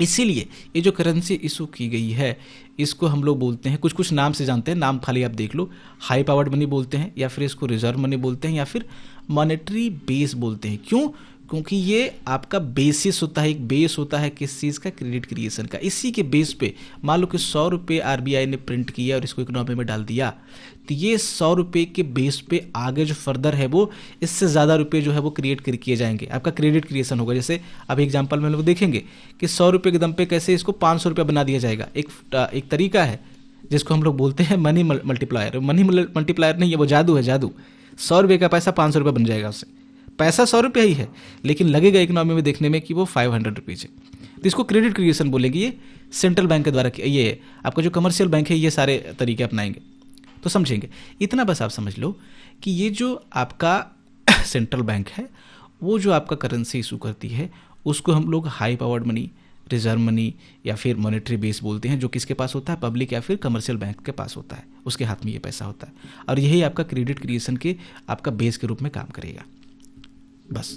इसीलिए ये जो करेंसी इशू की गई है इसको हम लोग बोलते हैं, कुछ कुछ नाम से जानते हैं, नाम खाली आप देख लो। हाई पावर्ड मनी बोलते हैं, या फिर इसको रिजर्व मनी बोलते हैं, या फिर मॉनेटरी बेस बोलते हैं। क्यों? क्योंकि ये आपका बेसिस होता है, एक बेस होता है किस चीज़ का, क्रेडिट क्रिएशन का। इसी के बेस पे मान लो कि 100 रुपये आरबीआई ने प्रिंट किया और इसको इकोनॉमी में डाल दिया, तो ये 100 रुपये के बेस पे आगे जो फर्दर है वो इससे ज़्यादा रुपये जो है वो क्रिएट किए जाएंगे, आपका क्रेडिट क्रिएशन होगा। जैसे अभी एग्जाम्पल में लोग देखेंगे कि 100 रुपये के दम पे कैसे इसको 500 रुपया बना दिया जाएगा। एक तरीका है जिसको हम लोग बोलते हैं मनी मल्टीप्लायर। मनी मल्टीप्लायर नहीं है, वो जादू है, जादू। 100 रुपये का पैसा 500 रुपये बन जाएगा उससे। पैसा 100 रुपया ही है, लेकिन लगेगा इकोनॉमी में देखने में कि वो 500 रुपीज़ है। तो इसको क्रेडिट क्रिएशन बोलेंगे। ये सेंट्रल बैंक के द्वारा, ये आपका जो कमर्शियल बैंक है ये सारे तरीके अपनाएंगे, तो समझेंगे। इतना बस आप समझ लो कि ये जो आपका सेंट्रल बैंक है वो जो आपका करेंसी इशू करती है उसको हम लोग high powered money, reserve money या फिर मॉनेटरी बेस बोलते हैं, जो किसके पास होता है, पब्लिक या फिर कमर्शियल बैंक के पास होता है, उसके हाथ में ये पैसा होता है। और यही आपका क्रेडिट क्रिएशन के आपका बेस के रूप में काम करेगा। बस।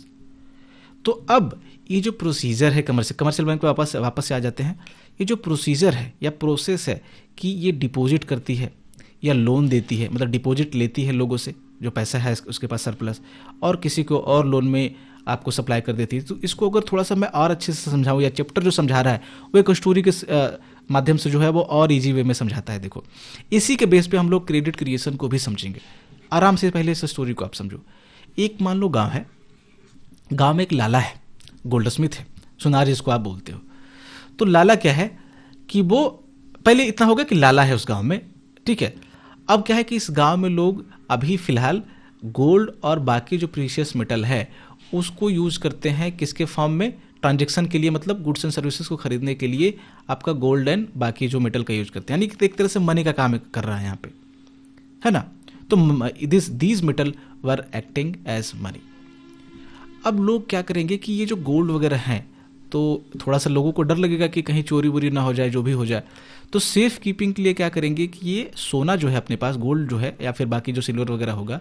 तो अब ये जो प्रोसीजर है कमर्शियल बैंक पे वापस से आ जाते हैं। ये जो प्रोसीजर है या प्रोसेस है कि ये डिपॉजिट करती है या लोन देती है, मतलब डिपॉजिट लेती है लोगों से जो पैसा है उसके पास सरप्लस, और किसी को और लोन में आपको सप्लाई कर देती है। तो इसको अगर थोड़ा सा मैं और अच्छे से समझाऊँ, या चैप्टर जो समझा रहा है वो एक स्टोरी के माध्यम से जो है वो और इजी वे में समझाता है। देखो, इसी के बेस पे हम लोग क्रेडिट क्रिएशन को भी समझेंगे आराम से। पहले इस स्टोरी को आप समझो। एक मान लो गाँव है, गांव में एक लाला है, गोल्ड स्मिथ है, सुनार जिसको आप बोलते हो। तो लाला क्या है कि वो पहले इतना होगा कि लाला है उस गांव में, ठीक है। अब क्या है कि इस गांव में लोग अभी फिलहाल गोल्ड और बाकी जो प्रीशियस मेटल है उसको यूज करते हैं किसके फॉर्म में, ट्रांजेक्शन के लिए, मतलब गुड्स एंड सर्विसेज को खरीदने के लिए आपका गोल्ड एंड बाकी जो मेटल का यूज करते हैं, यानी कि एक तरह से मनी का काम कर रहा है यहाँ पे, है ना। तो these metal were acting as money. अब लोग क्या करेंगे कि ये जो गोल्ड वगैरह हैं, तो थोड़ा सा लोगों को डर लगेगा कि कहीं चोरी वोरी ना हो जाए, जो भी हो जाए। तो सेफ कीपिंग के लिए क्या करेंगे कि ये सोना जो है अपने पास, गोल्ड जो है या फिर बाकी जो सिल्वर वगैरह होगा,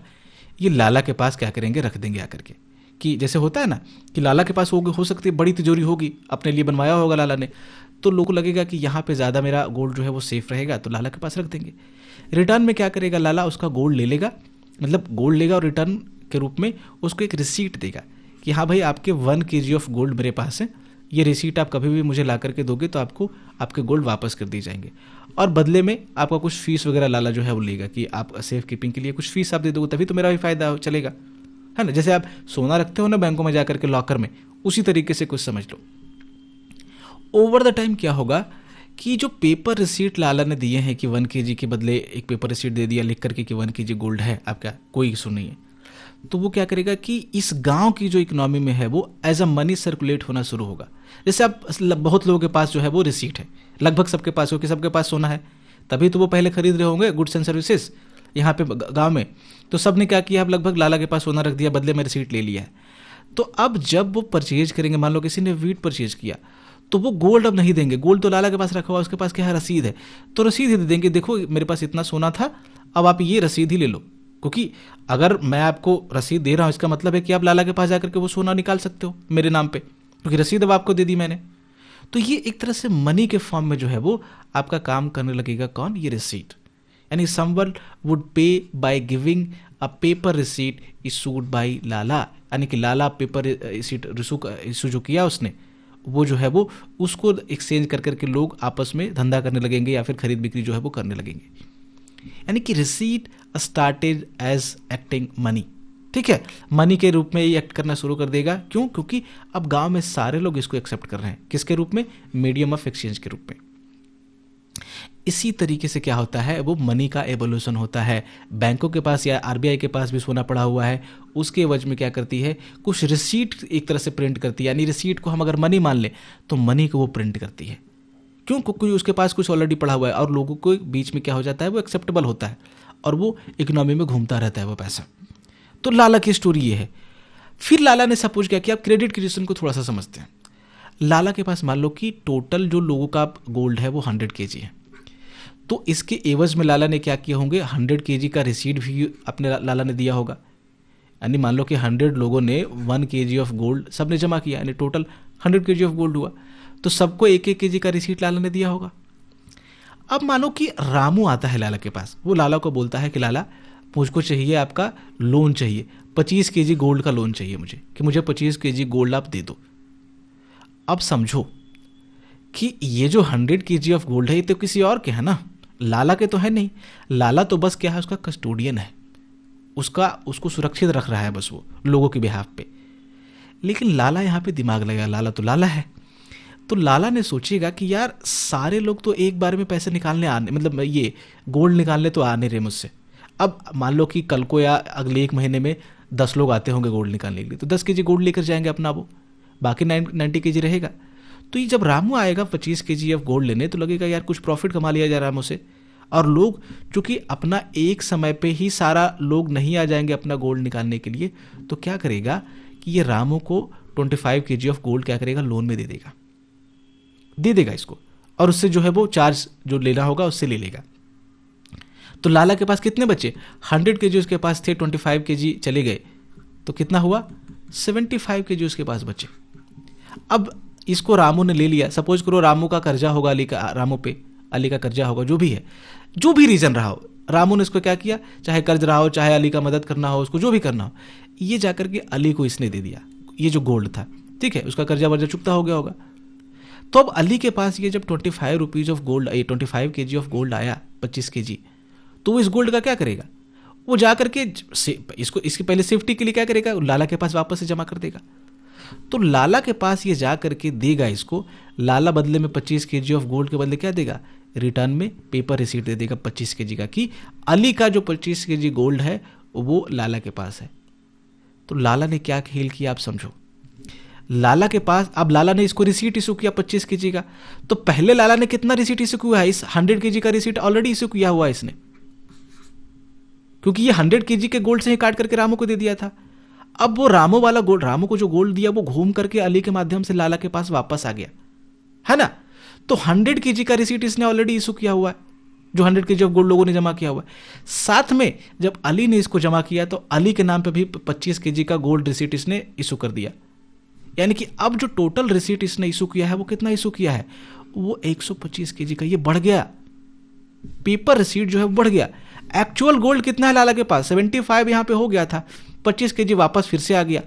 ये लाला के पास क्या करेंगे, रख देंगे आकर के। कि जैसे होता है ना कि लाला के पास हो सकती है बड़ी तिजोरी होगी, अपने लिए बनवाया होगा लाला ने, तो लोगों को लगेगा कि यहाँ पे ज़्यादा मेरा गोल्ड जो है वो सेफ रहेगा, तो लाला के पास रख देंगे। रिटर्न में क्या करेगा लाला, उसका गोल्ड ले लेगा, मतलब गोल्ड लेगा और रिटर्न के रूप में उसको एक रिसीट देगा कि हाँ भाई आपके 1 kg ऑफ गोल्ड मेरे पास है, ये रिसीट आप कभी भी मुझे ला करके दोगे तो आपको आपके गोल्ड वापस कर दिए जाएंगे। और बदले में आपका कुछ फीस वगैरह लाला जो है वो लेगा कि आप सेफ कीपिंग के लिए कुछ फीस आप दे दोगे, तभी तो मेरा भी फायदा चलेगा, है ना। जैसे आप सोना रखते हो ना बैंकों में जाकर के लॉकर में, उसी तरीके से कुछ समझ लो। ओवर द टाइम क्या होगा कि जो पेपर रिसीट लाला ने दिए हैं कि 1 kg के बदले एक पेपर रिसीट दे दिया लिख करके कि 1 kg गोल्ड है आपका, कोई इशू नहीं है, तो वो क्या करेगा कि इस गांव की जो इकोनॉमी में है वो एज अ मनी सर्कुलेट होना शुरू होगा। जैसे आप बहुत लोगों के पास जो है वो रिसीट है, लगभग सबके पास, क्योंकि सबके पास सोना है, तभी तो वो पहले खरीद रहे होंगे गुड्स एंड सर्विसेज यहाँ पे गांव में। तो सब ने क्या किया, अब लगभग लाला के पास सोना रख दिया, बदले में रिसीट ले लिया है। तो अब जब वो परचेज करेंगे, मान लो किसी ने वीट परचेज किया, तो वो गोल्ड अब नहीं देंगे, गोल्ड तो लाला के पास रखा हुआ, उसके पास क्या है, रसीद है, तो रसीद ही दे देंगे, देखो मेरे पास इतना सोना था, अब आप ये रसीद ही ले लो। क्योंकि अगर मैं आपको रसीद दे रहा हूं, इसका मतलब है कि आप लाला के पास जाकर के वो सोना निकाल सकते हो मेरे नाम पे, क्योंकि रसीद अब आपको दे दी मैंने। तो ये एक तरह से मनी के फॉर्म में जो है वो आपका काम करने लगेगा। कौन? ये रिसीट। यानी someone would pay by giving a paper receipt issued by lala, यानी कि लाला पेपर रिसीट इशू जो किया उसने, वो जो है वो उसको एक्सचेंज कर करके लोग आपस में धंधा करने लगेंगे या फिर खरीद बिक्री जो है वो करने लगेंगे। यानी कि receipt started as acting money. ठीक है, मनी के रूप में ये एक्ट करना शुरू कर देगा। क्यों? क्योंकि अब गांव में सारे लोग इसको एक्सेप्ट कर रहे हैं। किसके रूप में? मीडियम ऑफ एक्सचेंज के रूप में। इसी तरीके से क्या होता है, वो मनी का एवोल्यूशन होता है। बैंकों के पास या आरबीआई के पास भी सोना पड़ा हुआ है, उसके एवज में क्या करती है, कुछ रिसीट एक तरह से प्रिंट करती है। यानी रिसीट को हम अगर मनी मान लें तो मनी को वो प्रिंट करती है। क्यों? क्योंकि उसके पास कुछ ऑलरेडी पड़ा हुआ है और लोगों को बीच में क्या हो जाता है, वो एक्सेप्टेबल होता है और वो इकोनॉमी में घूमता रहता है वो पैसा। तो लाला की स्टोरी ये है। फिर लाला ने सपोज किया कि आप क्रेडिट क्रिएशन को थोड़ा सा समझते हैं। लाला के पास मान लो कि टोटल जो लोगों का गोल्ड है वो 100 kg है, तो इसके एवज में लाला ने क्या किया होंगे, 100 kg का रिसीट भी अपने लाला ने दिया होगा। यानी मान लो कि 100 लोगों ने 1 kg ऑफ गोल्ड सबने जमा किया, यानी टोटल 100 kg ऑफ गोल्ड हुआ, तो सबको 1-1 kg का रिसीट लाला ने दिया होगा। अब मानो कि रामू आता है लाला के पास, वो लाला को बोलता है कि लाला मुझको चाहिए, आपका लोन चाहिए, 25 kg गोल्ड का लोन चाहिए मुझे, कि मुझे 25 kg गोल्ड आप दे दो। अब समझो कि ये जो 100 kg ऑफ गोल्ड है ये तो किसी और के है ना, लाला के तो है नहीं। लाला तो बस क्या है, उसका कस्टोडियन है, उसको सुरक्षित रख रहा है बस वो लोगों के बिहाफ पे। लेकिन लाला यहाँ पे दिमाग लगा, लाला तो लाला है, तो लाला ने सोचेगा कि यार सारे लोग तो एक बार में पैसे निकालने आने, मतलब ये गोल्ड निकालने तो आ नहीं रहे मुझसे। अब मान लो कि कल को या अगले 1 महीने में 10 लोग आते होंगे गोल्ड निकालने के लिए, तो 10 kg गोल्ड लेकर जाएंगे अपना, वो बाकी 90 kg रहेगा। तो ये जब रामू आएगा 25 kg ऑफ गोल्ड लेने, तो लगेगा यार कुछ प्रॉफिट कमा लिया जाए रामू से। और लोग चूंकि अपना एक समय पे ही सारा लोग नहीं आ जाएंगे अपना गोल्ड निकालने के लिए, तो क्या करेगा कि ये रामू को 25 kg ऑफ गोल्ड क्या करेगा, लोन में दे देगा इसको, और उससे जो है वो चार्ज जो लेना होगा उससे ले लेगा। तो लाला के पास कितने बचे, 100 kg उसके पास थे, 25 kg चले गए, तो कितना हुआ, 75 kg उसके पास बचे। अब इसको रामू ने ले लिया। सपोज करो रामू का कर्जा होगा अली का कर्जा होगा, जो भी है, जो भी रीजन रहा हो, रामू ने इसको क्या किया, चाहे कर्ज रहा हो, चाहे अली का मदद करना हो, उसको जो भी करना हो, ये जाकर के अली को इसने दे दिया, ये जो गोल्ड था। ठीक है, उसका कर्जा वर्जा चुकता हो गया होगा। तो अब अली के पास ये जब 25 rupees of gold, 25 kg of gold आया, 25 kg, तो वो इस गोल्ड का क्या करेगा, वो जाकर के इसकी पहले सेफ्टी के लिए क्या करेगा, लाला के पास वापस से जमा कर देगा। तो लाला के पास ये जा करके देगा इसको, लाला बदले में 25 kg ऑफ गोल्ड के बदले क्या देगा, रिटर्न में पेपर रिसीट दे देगा 25 kg का, कि अली का जो 25 kg गोल्ड है वो लाला के पास है। तो लाला ने क्या खेल किया आप समझो। लाला के पास, अब लाला ने इसको रिसीट इशू किया 25 kg का, तो पहले लाला ने कितना रिसीट इशू किया है, इस 100 kg का रिसीट ऑलरेडी इशू किया हुआ है इसने, क्योंकि ये 100 kg के गोल्ड से ही काट करके रामू को दे दिया था। अब वो रामू वाला गोल्ड, रामू को जो गोल्ड दिया वो घूम करके अली के माध्यम से लाला के पास वापस आ गया, है ना। तो 100 kg का रिसीट इसने ऑलरेडी इशू किया हुआ है, जो 100 kg ऑफ गोल्ड लोगों ने जमा किया हुआ है। साथ में जब अली ने इसको जमा किया तो अली के नाम पे भी 25 kg का गोल्ड रिसीट इसने इशू कर दिया। यानी कि अब जो टोटल रिसीट इसने इशू किया है वो कितना इशू किया है, वो 125 kg का, ये बढ़ गया, पेपर रिसीट जो है बढ़ गया। एक्चुअल गोल्ड कितना है लाला के पास, 75 यहां पे हो गया था, 25 kg वापस फिर से आ गया।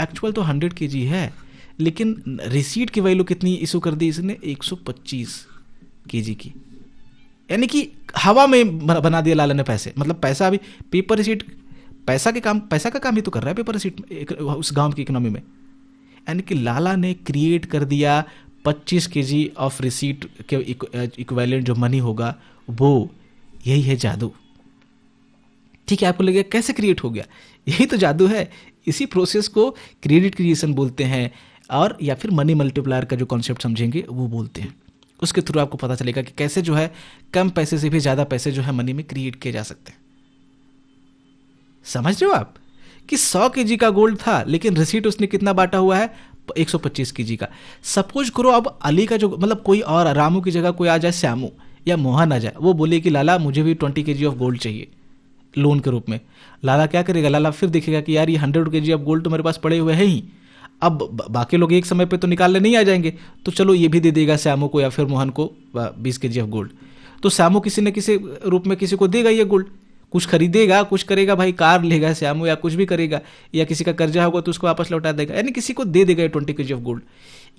एक्चुअल तो 100 kg है, लेकिन रिसीट की वैल्यू कितनी इशू कर दी इसने, 125 kg की। यानी कि हवा में बना दिया लाला ने पैसे, मतलब पैसा अभी पेपर रिसीट, पैसा का काम ही तो कर रहा है पेपर रिसीट उस गांव की इकोनॉमी में। यानी कि लाला ने क्रिएट कर दिया 25 kg ऑफ रिसीट के इक्विवेलेंट जो मनी होगा, वो यही है जादू। ठीक है, आपको लगेगा कैसे क्रिएट हो गया, यही तो जादू है। इसी प्रोसेस को क्रेडिट क्रिएशन बोलते हैं, और या फिर मनी मल्टीप्लायर का जो कॉन्सेप्ट समझेंगे वो बोलते हैं। उसके थ्रू आपको पता चलेगा कि कैसे जो है कम पैसे से भी ज़्यादा पैसे जो है मनी में क्रिएट किए जा सकते हैं। समझ रहे हो आप कि 100 केजी का गोल्ड था, लेकिन रिसीट उसने कितना बांटा हुआ है, 125 केजी का। सपोज करो अब अली का जो मतलब कोई और रामू की जगह कोई आ जाए, श्यामू या मोहन आ जाए, वो बोले कि लाला मुझे भी 20 केजी ऑफ गोल्ड चाहिए लोन के रूप में। लाला क्या करेगा, लाला फिर देखेगा कि यार ये 100 केजी ऑफ गोल्ड तो मेरे पास पड़े हुए हैं ही, अब बाकी लोग एक समय पे तो निकालने नहीं आ जाएंगे, तो चलो ये भी दे देगा श्यामू को या फिर मोहन को 20 केजी ऑफ गोल्ड। तो श्यामू किसी न किसी रूप में किसी को देगा ये गोल्ड, कुछ खरीदेगा, कुछ करेगा, भाई कार लेगा श्यामू या कुछ भी करेगा, या किसी का कर्जा होगा तो उसको वापस लौटा देगा, यानी किसी को दे देगा ये 20 केजी ऑफ गोल्ड।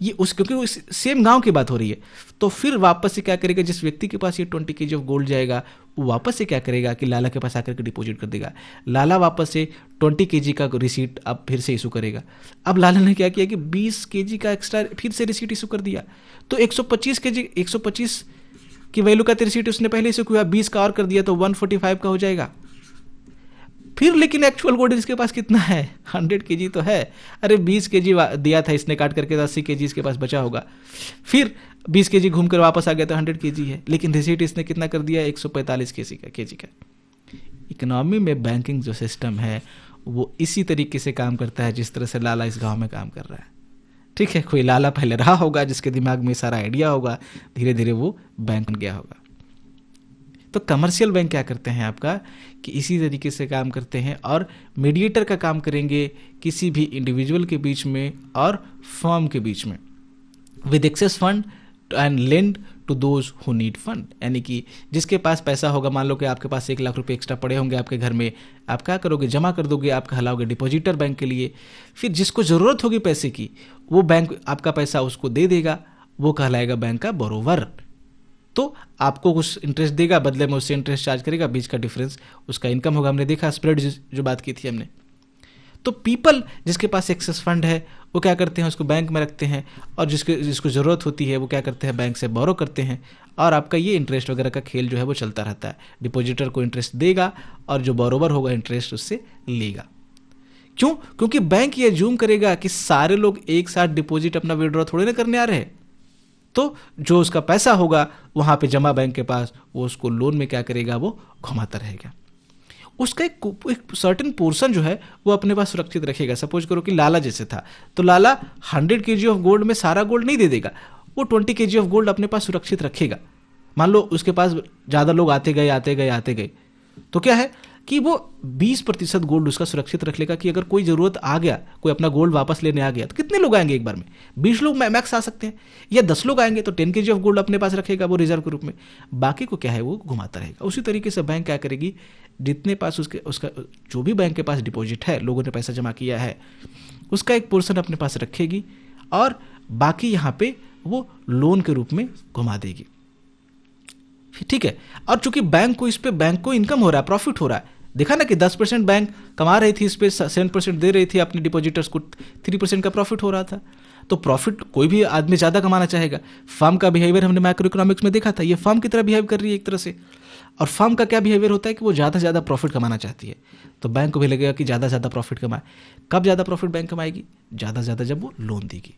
ये उस क्योंकि सेम गांव की बात हो रही है, तो फिर वापस से क्या करेगा, जिस व्यक्ति के पास ये 20 केजी ऑफ गोल्ड जाएगा वो वापस से क्या करेगा कि लाला के पास आकर के डिपॉजिट कर देगा। लाला वापस से 20 केजी का रिसीट अब फिर से इशू करेगा। अब लाला ने क्या किया कि 20 केजी का एक्स्ट्रा फिर से रिसीट इशू कर दिया, तो 125 की वैल्यू का रिसीट उसने पहले इशू किया, 20 का और कर दिया तो 145 का हो जाएगा। फिर लेकिन एक्चुअल गोल्ड इसके पास कितना है, 100 केजी तो है। अरे 20 केजी दिया था इसने काट करके, 80 केजी इसके पास बचा होगा। फिर 20 केजी घूम कर वापस आ गया तो 100 केजी है, लेकिन रिसीट इसने कितना कर दिया, 145 केजी का। इकोनॉमी में बैंकिंग जो सिस्टम है वो इसी तरीके से काम करता है जिस तरह से लाला इस गांव में काम कर रहा है। ठीक है, कोई लाला पहले रहा होगा जिसके दिमाग में सारा आइडिया होगा, धीरे धीरे वो बैंक बन गया होगा। तो कमर्शियल बैंक क्या करते हैं आपका कि इसी तरीके से काम करते हैं, और मीडिएटर का काम करेंगे किसी भी इंडिविजुअल के बीच में और फर्म के बीच में, with excess fund and lend to those who need fund. यानी कि जिसके पास पैसा होगा, मान लो कि आपके पास 1 लाख रुपए एक्स्ट्रा पड़े होंगे आपके घर में, आप क्या करोगे, जमा कर दोगे, आप कहलाओगे डिपॉजिटर बैंक के लिए। फिर जिसको ज़रूरत होगी पैसे की, वो बैंक आपका पैसा उसको दे देगा, वो कहलाएगा बैंक का बोरोवर। तो आपको कुछ इंटरेस्ट देगा, बदले में उससे इंटरेस्ट चार्ज करेगा, बीच का डिफरेंस उसका इनकम होगा। हमने देखा स्प्रेड जो बात की थी हमने। तो पीपल जिसके पास एक्सेस फंड है वो क्या करते हैं, उसको बैंक में रखते हैं, और जिसको ज़रूरत होती है वो क्या करते हैं, बैंक से बोरो करते हैं, और आपका ये इंटरेस्ट वगैरह का खेल जो है वो चलता रहता है। डिपॉजिटर को इंटरेस्ट देगा और जो बोरोवर होगा इंटरेस्ट उससे लेगा। क्यों? क्योंकि बैंक ये अज्यूम करेगा कि सारे लोग एक साथ डिपॉजिट अपना विड्रॉ थोड़े ना करने आ रहे हैं, तो जो उसका पैसा होगा वहां पे जमा बैंक के पास, वो उसको लोन में क्या करेगा, वो घुमाता रहेगा। उसका एक सर्टेन पोर्शन जो है वो अपने पास सुरक्षित रखेगा। सपोज करो कि लाला जैसे था, तो लाला 100 केजी ऑफ गोल्ड में सारा गोल्ड नहीं दे देगा, वो 20 केजी ऑफ गोल्ड अपने पास सुरक्षित रखेगा। मान लो उसके पास ज़्यादा लोग आते गए, तो क्या है कि वो 20% गोल्ड उसका सुरक्षित रख लेगा कि अगर कोई ज़रूरत आ गया, कोई अपना गोल्ड वापस लेने आ गया, तो कितने लोग आएंगे एक बार में, 20 लोग मैक्स आ सकते हैं, या 10 लोग आएंगे तो 10 केजी ऑफ गोल्ड अपने पास रखेगा वो रिजर्व के रूप में, बाकी को क्या है वो घुमाता रहेगा। उसी तरीके से बैंक क्या करेगी, जितने पास उसका जो भी बैंक के पास डिपॉजिट है, लोगों ने पैसा जमा किया है, उसका एक पोर्शन अपने पास रखेगी, और बाकी यहाँ पे वो लोन के रूप में घुमा देगी। ठीक है, और चूंकि बैंक को इनकम हो रहा है, प्रॉफिट हो रहा है। देखा ना कि 10% बैंक कमा रही थी, इस पे 7% दे रही थी अपने डिपॉजिटर्स को, 3% का प्रॉफिट हो रहा था। तो प्रॉफिट कोई भी आदमी ज़्यादा कमाना चाहेगा। फर्म का बिहेवियर हमने माइक्रो इकोनॉमिक्स में देखा था, ये फर्म की तरह बिहेव कर रही है एक तरह से। और फर्म का क्या बिहेवियर होता है कि वो ज़्यादा से ज़्यादा प्रॉफिट कमाना चाहती है, तो बैंक को भी लगेगा कि ज़्यादा से ज़्यादा प्रॉफिट कमाए। कब ज़्यादा प्रॉफिट बैंक कमाएगी, ज़्यादा से ज़्यादा जब वो लोन देगी।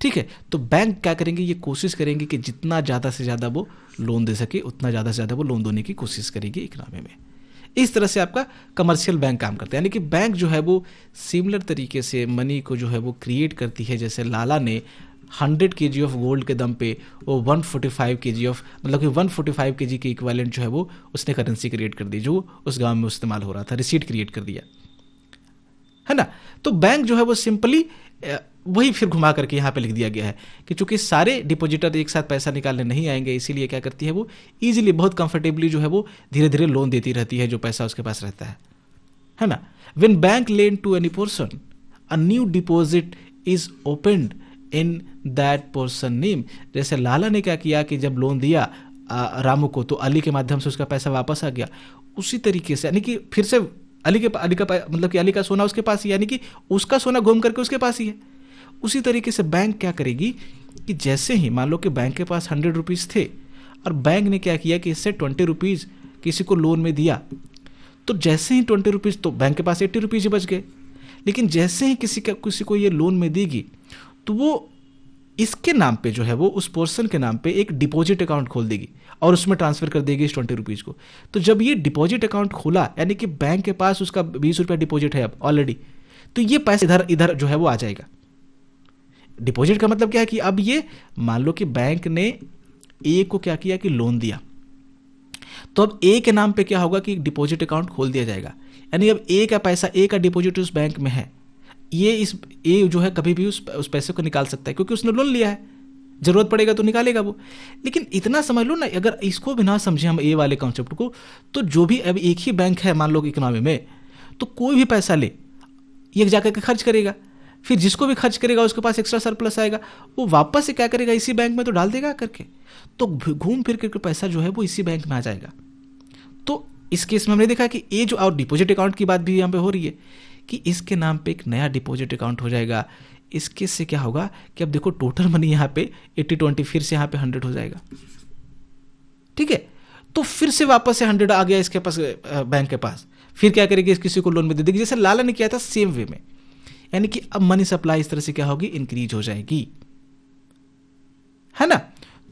ठीक है, तो बैंक क्या करेंगे, ये कोशिश करेंगे कि जितना ज़्यादा से ज़्यादा वो लोन दे सके, उतना ज़्यादा से ज़्यादा वो लोन देने की कोशिश करेगी इकोनॉमी में। इस तरह से आपका कमर्शियल बैंक काम करता है। यानी कि बैंक जो है वो सिमिलर तरीके से मनी को जो है वो क्रिएट करती है। जैसे लाला ने 100 केजी ऑफ गोल्ड के दम पे वो 145 केजी ऑफ, मतलब कि 145 केजी के इक्विवेलेंट जो है वो उसने करेंसी क्रिएट कर दी, जो उस गांव में इस्तेमाल हो रहा था, रिसीट क्रिएट कर दिया, है ना। तो बैंक जो है वो सिंपली वही फिर घुमा करके यहाँ पे लिख दिया गया है कि चूंकि सारे डिपॉजिटर एक साथ पैसा निकालने नहीं आएंगे, इसीलिए क्या करती है वो इजीली, बहुत कंफर्टेबली जो है वो धीरे धीरे लोन देती रहती है जो पैसा उसके पास रहता है ना। When bank lend to any person, a new deposit is opened in that person name. जैसे लाला ने क्या किया कि जब लोन दिया रामू को, तो अली के माध्यम से उसका पैसा वापस आ गया। उसी तरीके से यानी कि फिर से अली का मतलब कि अली का सोना उसके पास ही, यानी कि उसका सोना घूम करके उसके पास ही है। उसी तरीके से बैंक क्या करेगी कि जैसे ही मान लो कि बैंक के पास 100 रुपीज़ थे और बैंक ने क्या किया कि इससे 20 रुपीज़ किसी को लोन में दिया, तो जैसे ही 20 रुपीज़, तो बैंक के पास 80 रुपीज़ ही बच गए। लेकिन जैसे ही किसी को ये लोन में देगी तो वो इसके नाम पे जो है वो उस पर्सन के नाम पे एक डिपॉजिट अकाउंट खोल देगी और उसमें ट्रांसफर कर देगी इस 20 रुपीज़ को। तो जब ये डिपॉजिट अकाउंट खोला, यानी कि बैंक के पास उसका 20 रुपया डिपॉजिट है अब ऑलरेडी, तो ये पैसे इधर इधर जो है वो आ जाएगा। डिपॉजिट का मतलब क्या है कि अब ये मान लो कि बैंक ने ए को क्या किया कि लोन दिया, तो अब ए के नाम पे क्या होगा कि डिपॉजिट अकाउंट खोल दिया जाएगा। यानी अब ए का पैसा, ए का डिपॉजिट उस बैंक में है, ए जो है कभी भी उस पैसे को निकाल सकता है क्योंकि उसने लोन लिया है, जरूरत पड़ेगा तो निकालेगा वो। लेकिन इतना समझ लो ना, अगर इसको भी ना समझे हम ए वाले कॉन्सेप्ट को, तो जो भी अब एक ही बैंक है मान लो इकोनॉमी में, तो कोई भी पैसा ले ये जाकर के खर्च करेगा, फिर जिसको भी खर्च करेगा उसके पास एक्स्ट्रा सरप्लस आएगा, वो वापस से क्या करेगा, इसी बैंक में तो डाल देगा करके, तो घूम फिर करके पैसा जो है वो इसी बैंक में आ जाएगा। तो इस केस में हमने देखा कि ये जो और डिपॉजिट अकाउंट की बात भी यहाँ पे हो रही है कि इसके नाम पे एक नया डिपॉजिट अकाउंट हो जाएगा। इस केस से क्या होगा कि अब देखो टोटल मनी यहाँ पे 80-20 फिर से यहाँ पे 100 हो जाएगा। ठीक है, तो फिर से वापस से 100 आ गया इसके पास, बैंक के पास, फिर क्या करेगी, किसी को लोन में दे देगी, जैसे लाला ने किया था सेम वे में। यानी कि अब मनी सप्लाई इस तरह से क्या होगी, इंक्रीज हो जाएगी, है ना।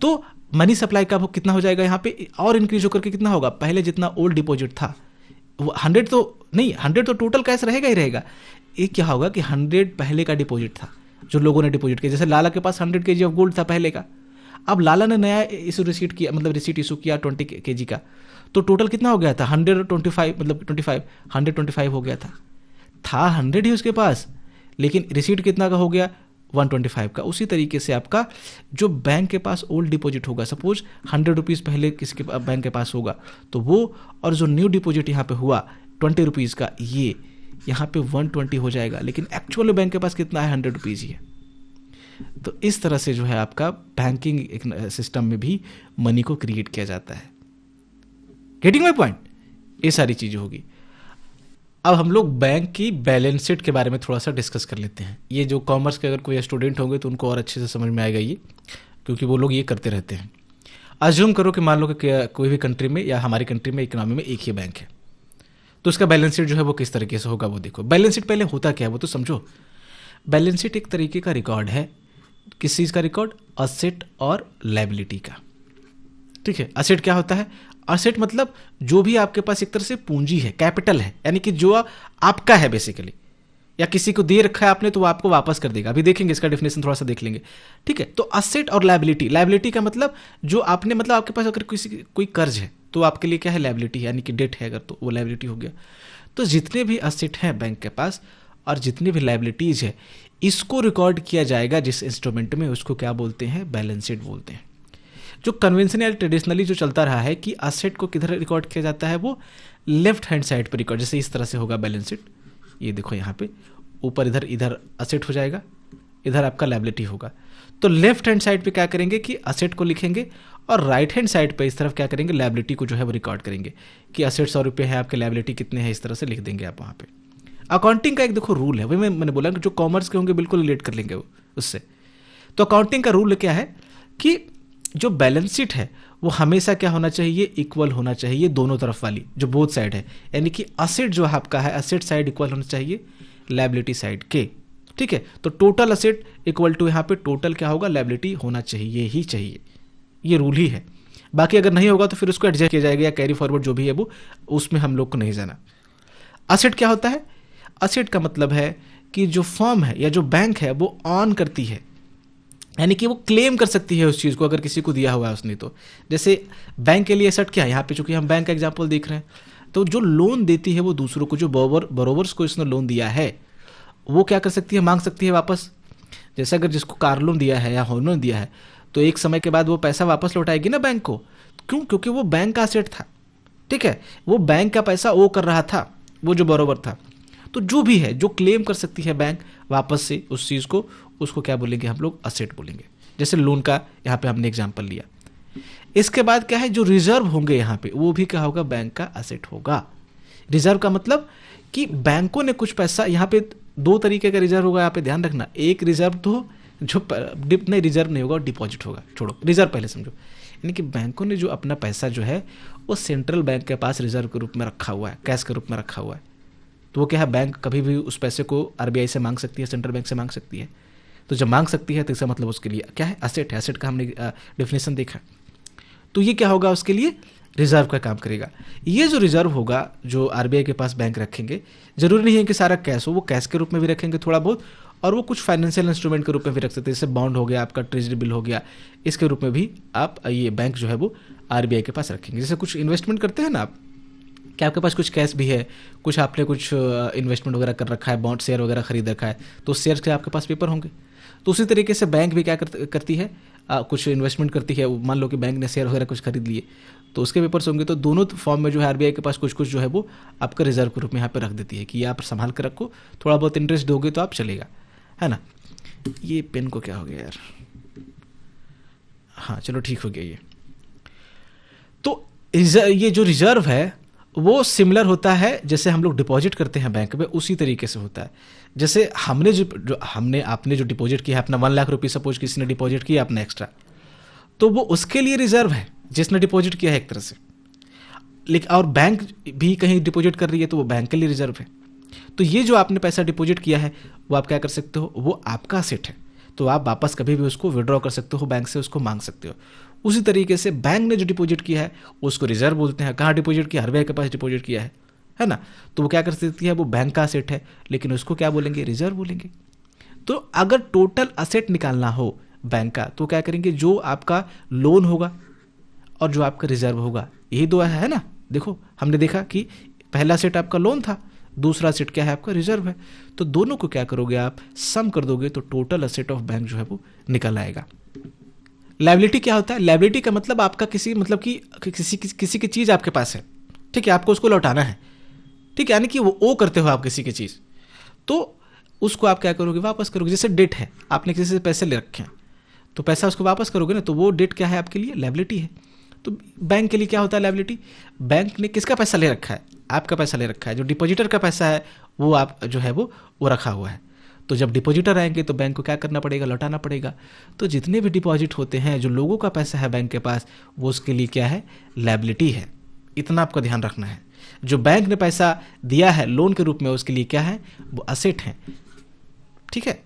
तो मनी सप्लाई का वो कितना हो जाएगा यहाँ पे और इंक्रीज होकर के कितना होगा, पहले जितना ओल्ड डिपॉजिट था वो 100 तो नहीं, 100 तो टोटल कैश रहेगा ही रहेगा। एक क्या होगा कि 100 पहले का डिपॉजिट था जो लोगों ने डिपॉजिट किया, जैसे लाला के पास 100 kg ऑफ गोल्ड था पहले का, अब लाला ने नया इशू रिसीट किया, मतलब रिसीट इशू किया 20 kg का, तो टोटल कितना हो गया था 125, मतलब 125 हो गया था 100 ही उसके पास, लेकिन रिसीट कितना का हो गया 125 का। उसी तरीके से आपका जो बैंक के पास ओल्ड डिपॉजिट होगा, सपोज 100 रुपीज़ पहले किसके बैंक के पास होगा, तो वो, और जो न्यू डिपॉजिट यहाँ पे हुआ 20 रुपीज़ का, ये यहाँ पे 120 हो जाएगा, लेकिन एक्चुअल बैंक के पास कितना है 100 रुपीज़ ही है। तो इस तरह से जो है आपका बैंकिंग सिस्टम में भी मनी को क्रिएट किया जाता है। गेटिंग माई पॉइंट, ये सारी चीज़ें होगी। अब हम लोग बैंक की बैलेंस शीट के बारे में थोड़ा सा डिस्कस कर लेते हैं। ये जो कॉमर्स के अगर कोई स्टूडेंट होंगे तो उनको और अच्छे से समझ में आएगा ये, क्योंकि वो लोग ये करते रहते हैं। अज्यूम करो कि मान लो कि कोई भी कंट्री में या हमारी कंट्री में इकोनॉमी में एक ही बैंक है, तो उसका बैलेंस शीट जो है वो किस तरीके से होगा वो देखो। बैलेंस शीट पहले होता क्या है वो तो समझो। बैलेंस शीट एक तरीके का रिकॉर्ड है, किस चीज़ का रिकॉर्ड, असेट और लायबिलिटी का। ठीक है, असेट क्या होता है, असेट मतलब जो भी आपके पास एक तरह से पूंजी है, कैपिटल है, यानी कि जो आपका है बेसिकली, या किसी को दे रखा है आपने तो वो आपको वापस कर देगा। अभी देखेंगे इसका डेफिनेशन थोड़ा सा देख लेंगे। ठीक है, तो असेट और लायबिलिटी, लायबिलिटी का मतलब जो आपने, मतलब आपके पास अगर कोई कर्ज है तो आपके लिए क्या है, लायबिलिटी, यानी कि डेट है अगर, तो वो लायबिलिटी हो गया। तो जितने भी असेट हैं बैंक के पास और जितनी भी लायबिलिटीज है, इसको रिकॉर्ड किया जाएगा जिस इंस्ट्रूमेंट में, उसको क्या बोलते हैं, बैलेंस शीट बोलते हैं। जो कन्वेंशनल ट्रेडिशनली जो चलता रहा है कि असेट को किधर रिकॉर्ड किया जाता है, वो लेफ्ट हैंड साइड पर रिकॉर्ड, जैसे इस तरह से होगा बैलेंस शीट। ये देखो यहाँ पे ऊपर इधर असेट हो जाएगा, इधर आपका लायबिलिटी होगा। तो लेफ्ट हैंड साइड पे क्या करेंगे कि असेट को लिखेंगे, और राइट हैंड साइड पे इस तरफ क्या करेंगे, लायबिलिटी को जो है वो रिकॉर्ड करेंगे कि असेट 100 रुपये है, आपके लायबिलिटी कितने हैं, इस तरह से लिख देंगे आप वहाँ पे। अकाउंटिंग का एक देखो रूल है, वही मैंने बोला कि जो कॉमर्स के होंगे बिल्कुल रिलेट कर लेंगे वो उससे। तो अकाउंटिंग का रूल क्या है कि जो बैलेंस शीट है वो हमेशा क्या होना चाहिए, इक्वल होना चाहिए, दोनों तरफ वाली जो बोथ साइड है, यानी कि असेट जो आपका है, असेट साइड इक्वल होना चाहिए लायबिलिटी साइड के। ठीक है, तो टोटल असेट इक्वल टू यहाँ पे टोटल क्या होगा, लायबिलिटी होना चाहिए ही चाहिए, ये रूल ही है। बाकी अगर नहीं होगा तो फिर उसको एडजस्ट किया जाएगा या कैरी फॉरवर्ड जो भी है वो, उसमें हम लोग को नहीं जाना। असेट क्या होता है, असेट का मतलब है कि जो फर्म है या जो बैंक है वो ऑन करती है, यानी कि वो क्लेम कर सकती है उस चीज़ को अगर किसी को दिया हुआ है उसने। तो जैसे बैंक के लिए एसेट क्या है, यहाँ पे चूंकि हम बैंक का एग्जांपल देख रहे हैं, तो जो लोन देती है वो दूसरों को, जो बोरोवर्स को इसने लोन दिया है, वो क्या कर सकती है, मांग सकती है वापस। जैसे अगर जिसको कार लोन दिया है या होम लोन दिया है, तो एक समय के बाद वो पैसा वापस लौटाएगी ना बैंक को। क्यों, क्योंकि वो बैंक का एसेट था। ठीक है, वो बैंक का पैसा वो कर रहा था, वो जो बोरोवर था। तो जो भी है, जो क्लेम कर सकती है बैंक वापस से उस चीज़ को, उसको क्या बोलेंगे हम लोग, असेट बोलेंगे। जैसे लोन का यहाँ पे हमने एग्जांपल लिया। इसके बाद क्या है, जो रिजर्व होंगे यहाँ पे, वो भी क्या होगा, बैंक का असेट होगा। रिजर्व का मतलब कि बैंकों ने कुछ पैसा, यहाँ पे दो तरीके का रिजर्व होगा, यहाँ पे ध्यान रखना। एक रिजर्व तो जो नहीं, रिजर्व नहीं होगा, डिपॉजिट होगा। छोड़ो, रिजर्व पहले समझो। यानी कि बैंकों ने जो अपना पैसा जो है वो सेंट्रल बैंक के पास रिजर्व के रूप में रखा हुआ है, कैश के रूप में रखा हुआ है। तो वो क्या है, बैंक कभी भी उस पैसे को आरबीआई से मांग सकती है, सेंट्रल बैंक से मांग सकती है। तो जब मांग सकती है तो इसका मतलब उसके लिए क्या है, एसेट है। एसेट का हमने डेफिनेशन देखा। तो ये क्या होगा, उसके लिए रिजर्व का काम करेगा। ये जो रिजर्व होगा जो आरबीआई के पास बैंक रखेंगे, जरूरी नहीं है कि सारा कैश हो, वो कैश के रूप में भी रखेंगे थोड़ा बहुत, और वो कुछ फाइनेंशियल इंस्ट्रूमेंट के रूप में भी रख सकते हैं, जैसे बॉन्ड हो गया, आपका ट्रेजरी बिल हो गया, इसके रूप में भी आप ये बैंक जो है वो आरबीआई के पास रखेंगे। जैसे कुछ इन्वेस्टमेंट करते हैं ना आप, कि आपके पास कुछ कैश भी है, कुछ आपने कुछ इन्वेस्टमेंट वगैरह कर रखा है, बॉन्ड शेयर वगैरह खरीद रखा है, तो उस शेयर के आपके पास पेपर होंगे। तो उसी तरीके से बैंक भी क्या करती है, कुछ इन्वेस्टमेंट करती है। मान लो कि बैंक ने शेयर वगैरह कुछ खरीद लिए, तो उसके पेपर्स होंगे। तो दोनों फॉर्म में जो है आरबीआई के पास कुछ कुछ जो है वो आपका रिजर्व के रूप में यहाँ पे रख देती है कि ये आप संभाल कर रखो, थोड़ा बहुत इंटरेस्ट दोगे तो आप चलेगा, है ना। ये पेन को क्या हो गया यार, हाँ चलो ठीक हो गया ये। तो ये जो रिजर्व है वो सिमिलर होता है जैसे हम लोग डिपॉजिट करते हैं बैंक में, उसी तरीके से होता है। जैसे आपने जो डिपॉजिट किया है अपना 1 लाख रुपये, सपोज किसी ने डिपॉजिट किया अपना एक्स्ट्रा, तो वो उसके लिए रिजर्व है जिसने डिपॉजिट किया है एक तरह से। लेकिन और बैंक भी कहीं डिपॉजिट कर रही है तो वो बैंक के लिए रिजर्व है। तो ये जो आपने पैसा डिपॉजिट किया है वो आप क्या कर सकते हो, वो आपका असेट है, तो आप वापस कभी भी उसको विड्रॉ कर सकते हो, बैंक से उसको मांग सकते हो। उसी तरीके से बैंक ने जो डिपॉजिट किया है उसको रिजर्व बोलते हैं। कहाँ डिपॉजिट किया, आरबीआई के पास डिपॉजिट किया है ना। तो वो क्या कर सकती है, वो बैंक का असेट है, लेकिन उसको क्या बोलेंगे, रिजर्व बोलेंगे। तो अगर टोटल असेट निकालना हो बैंक का तो क्या करेंगे, जो आपका लोन होगा और जो आपका रिजर्व होगा, यही दो है ना। देखो हमने देखा कि पहला सेट आपका लोन था, दूसरा सेट क्या है, आपका रिजर्व है। तो दोनों को क्या करोगे, आप सम कर दोगे तो टोटल असेट ऑफ बैंक जो है वो निकल आएगा। लायबिलिटी क्या होता है, लायबिलिटी का मतलब आपका किसी की चीज आपके पास है, ठीक है, आपको उसको लौटाना है, ठीक है, यानी कि वो ओ करते हो आप किसी की चीज, तो उसको आप क्या करोगे, वापस करोगे। जैसे डेट है, आपने किसी से पैसे ले रखे हैं तो पैसा उसको वापस करोगे ना, तो वो डेट क्या है आपके लिए, लायबिलिटी है। तो बैंक के लिए क्या होता है लायबिलिटी, बैंक ने किसका पैसा ले रखा है, आपका पैसा ले रखा है, जो डिपॉजिटर का पैसा है वो आप जो है वो रखा हुआ है। तो जब डिपॉजिटर आएंगे तो बैंक को क्या करना पड़ेगा, लौटाना पड़ेगा। तो जितने भी डिपॉजिट होते हैं, जो लोगों का पैसा है बैंक के पास, वो उसके लिए क्या है, लायबिलिटी है। इतना आपको ध्यान रखना है। जो बैंक ने पैसा दिया है लोन के रूप में, उसके लिए क्या है, वो असेट है, ठीक है।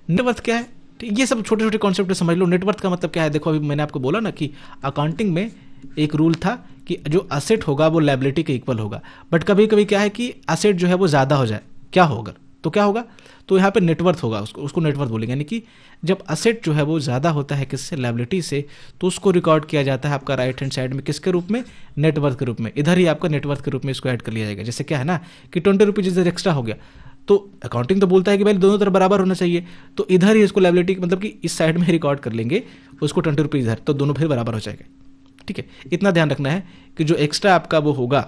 नेटवर्थ क्या है, ये सब छोटे छोटे कॉन्सेप्ट समझ लो। नेटवर्थ का मतलब क्या है, देखो अभी मैंने आपको बोला ना कि अकाउंटिंग में एक रूल था कि जो असेट होगा वो लायबिलिटी के इक्वल होगा। बट कभी कभी क्या है कि असेट जो है वो ज़्यादा हो जाए, क्या होगा, तो क्या होगा, तो यहाँ पे नेटवर्थ होगा, उसको नेटवर्थ बोलेंगे। यानी कि जब असेट जो है वो ज़्यादा होता है किससे, लायबिलिटी से, तो उसको रिकॉर्ड किया जाता है आपका राइट हैंड साइड में किसके रूप में, नेटवर्थ के रूप में। इधर ही आपका नेटवर्थ के रूप में इसको ऐड कर लिया जाएगा। जैसे क्या है ना कि 20 रुपीज़ इधर एक्स्ट्रा हो गया, तो अकाउंटिंग तो बोलता है कि भाई दोनों तरफ बराबर होना चाहिए, तो इधर ही इसको लायबिलिटी मतलब कि इस साइड में रिकॉर्ड कर लेंगे उसको 20 रुपीज़ इधर, तो दोनों फिर बराबर हो जाएगा, ठीक है। इतना ध्यान रखना है कि जो एक्स्ट्रा आपका वो होगा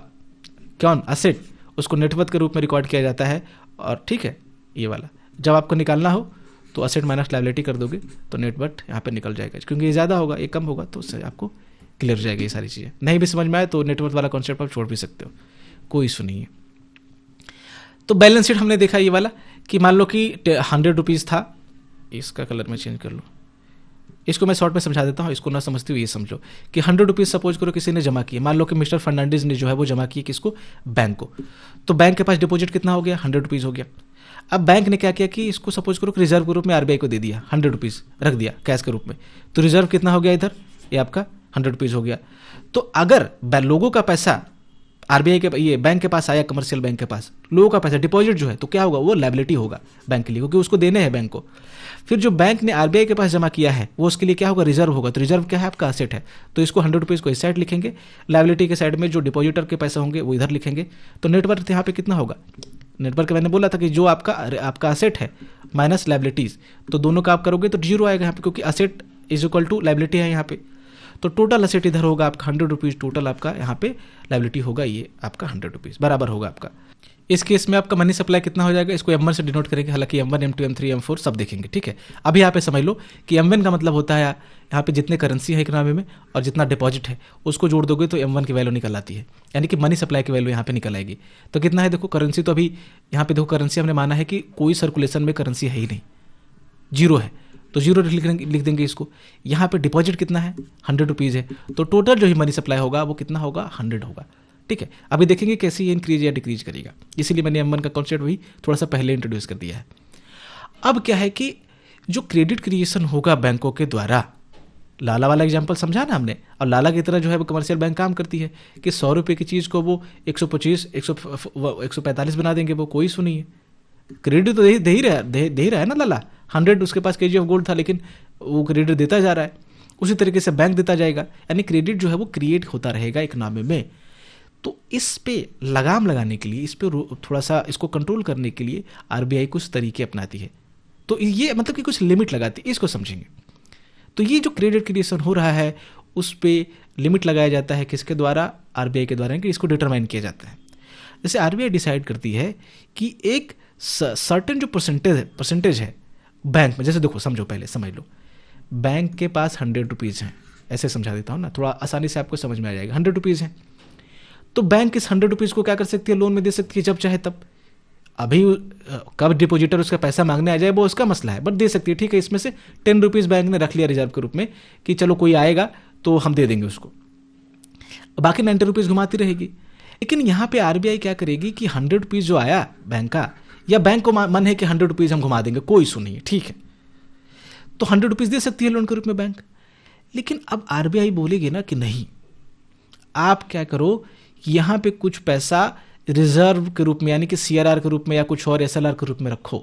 कौन, असेट, उसको नेटवर्थ के रूप में रिकॉर्ड किया जाता है। और ठीक है, ये वाला जब आपको निकालना हो तो असेट माइनस लायबिलिटी कर दोगे तो नेटवर्थ यहाँ पे निकल जाएगा, क्योंकि ये ज़्यादा होगा, ये कम होगा, तो उससे आपको क्लियर हो जाएगी ये सारी चीज़ें। नहीं भी समझ में आए तो नेटवर्थ वाला कॉन्सेप्ट आप छोड़ भी सकते हो, कोई इशू नहीं है। तो बैलेंस शीट हमने देखा ये वाला कि मान लो कि 100 रुपीज़ था, इसका कलर मैं चेंज कर लूँ, इसको मैं शॉर्ट में समझा देता हूँ, इसको ना समझते हुए ये समझो कि 100 रुपीज़ सपोज करो किसी ने जमा किए। मान लो कि मिस्टर फर्नांडिस ने जो है वो जमा किए किसको, बैंक को। तो बैंक के पास डिपॉजिट कितना हो गया, 100 रुपीज़ हो गया। अब बैंक ने क्या किया कि इसको सपोज करो कि रिजर्व के रूप में आरबीआई को दे दिया, 100 रुपीज़ रख दिया कैश के रूप में। तो रिजर्व कितना हो गया इधर, ये आपका 100 रुपीज़ हो गया। तो अगर लोगों का पैसा आरबीआई के ये बैंक के पास आया, कमर्शियल बैंक के पास लोगों का पैसा डिपॉजिट जो है, तो क्या होगा, वो लायबिलिटी होगा बैंक के लिए, क्योंकि उसको देने हैं बैंक को। फिर जो बैंक ने आरबीआई के पास जमा किया है वो उसके लिए क्या होगा, रिजर्व होगा। तो रिजर्व क्या है, आपका असेट है, तो इसको 100 रुपीज़ को इस साइड लिखेंगे, लायबिलिटी के साइड में जो डिपॉजिटर के पैसे होंगे वो इधर लिखेंगे। तो नेटवर्थ यहाँ पे कितना होगा, नेटवर्थ मैंने बोला था कि जो आपका असेट है माइनस लायबिलिटीज, तो दोनों का आप करोगे तो 0 आएगा यहाँ पे, क्योंकि asset is equal to liability है यहाँ पे। तो टोटल असेट इधर होगा आपका 100 रुपीज़, टोटल आपका यहाँ पे लायबिलिटी होगा ये आपका 100 रुपीज़, बराबर होगा आपका। इस केस में आपका मनी सप्लाई कितना हो जाएगा, इसको M1 से डिनोट करेंगे, हालांकि M1, M2, M3, M4 सब देखेंगे, ठीक है। अभी यहाँ पे समझ लो कि M1 का मतलब होता है यहाँ पे जितने करेंसी है इकोनॉमी में और जितना डिपॉजिट है उसको जोड़ दोगे तो M1 की वैल्यू निकल आती है, यानी कि मनी सप्लाई की वैल्यू यहाँ पे निकल आएगी। तो कितना है, देखो करेंसी, तो अभी यहाँ पे देखो करेंसी हमने माना है कि कोई सर्कुलेशन में करेंसी है ही नहीं, 0 है। तो 0 लिख देंगे इसको। यहाँ पे डिपॉजिट कितना है, 100 रुपीज़ है, तो टोटल जो ही मनी सप्लाई होगा वो कितना होगा, 100 होगा। ठीक है, अभी देखेंगे कैसे ये इंक्रीज या डिक्रीज करेगा, इसीलिए मैंने M1 का कॉन्सेप्ट भी थोड़ा सा पहले इंट्रोड्यूस कर दिया है। अब क्या है कि जो क्रेडिट क्रिएशन होगा बैंकों के द्वारा, लाला वाला एग्जाम्पल समझा ना हमने, और लाला की तरह जो है वो कमर्शियल बैंक काम करती है कि 100 रुपये की चीज़ को वो 125 145 बना देंगे, वो कोई इशू नहीं है। क्रेडिट तो दे ही रहा है ना लाला, 100 उसके पास केजी ऑफ गोल्ड था लेकिन वो क्रेडिट देता जा रहा है, उसी तरीके से बैंक देता जाएगा, यानी क्रेडिट जो है वो क्रिएट होता रहेगा इकोनॉमी में। तो इस पे लगाम लगाने के लिए, इस पे थोड़ा सा इसको कंट्रोल करने के लिए आरबीआई कुछ तरीके अपनाती है, तो ये मतलब कि कुछ लिमिट लगाती है, इसको समझेंगे। तो ये जो क्रेडिट क्रिएशन हो रहा है उस पे लिमिट लगाया जाता है, किसके द्वारा, आरबीआई के द्वारा, कि इसको डिटरमाइन किया जाता है। जैसे आरबीआई डिसाइड करती है कि एक सर्टेन जो परसेंटेज है बैंक में, जैसे देखो समझो, पहले समझ लो, बैंक के पास 100 रुपीज़ हैं, ऐसे समझा देता हूँ ना, थोड़ा आसानी से आपको समझ में आ जाएगा। 100 रुपीज़ हैं, तो बैंक इस 100 रुपीज़ को क्या कर सकती है, लोन में दे सकती है जब चाहे तब। अभी कब डिपॉजिटर उसका पैसा मांगने आ जाए वो उसका मसला है, बट दे सकती है। ठीक है, इसमें से 10 रुपीज़ बैंक ने रख लिया रिजर्व के रूप में कि चलो कोई आएगा तो हम दे देंगे उसको, बाकी 90 रुपीज़ घुमाती रहेगी। लेकिन यहाँ पे आरबीआई क्या करेगी कि 100 रुपीज़ जो आया बैंक का, या बैंक को मन है कि 100 रुपीज़ हम घुमा देंगे, कोई इशू नहीं है, ठीक है, तो 100 रुपीज़ दे सकती है लोन के रूप में बैंक। लेकिन अब आरबीआई बोलेगी ना कि नहीं, आप क्या करो, यहाँ पे कुछ पैसा रिजर्व के रूप में, यानी कि सीआरआर के रूप में या कुछ और एसएलआर के रूप में रखो।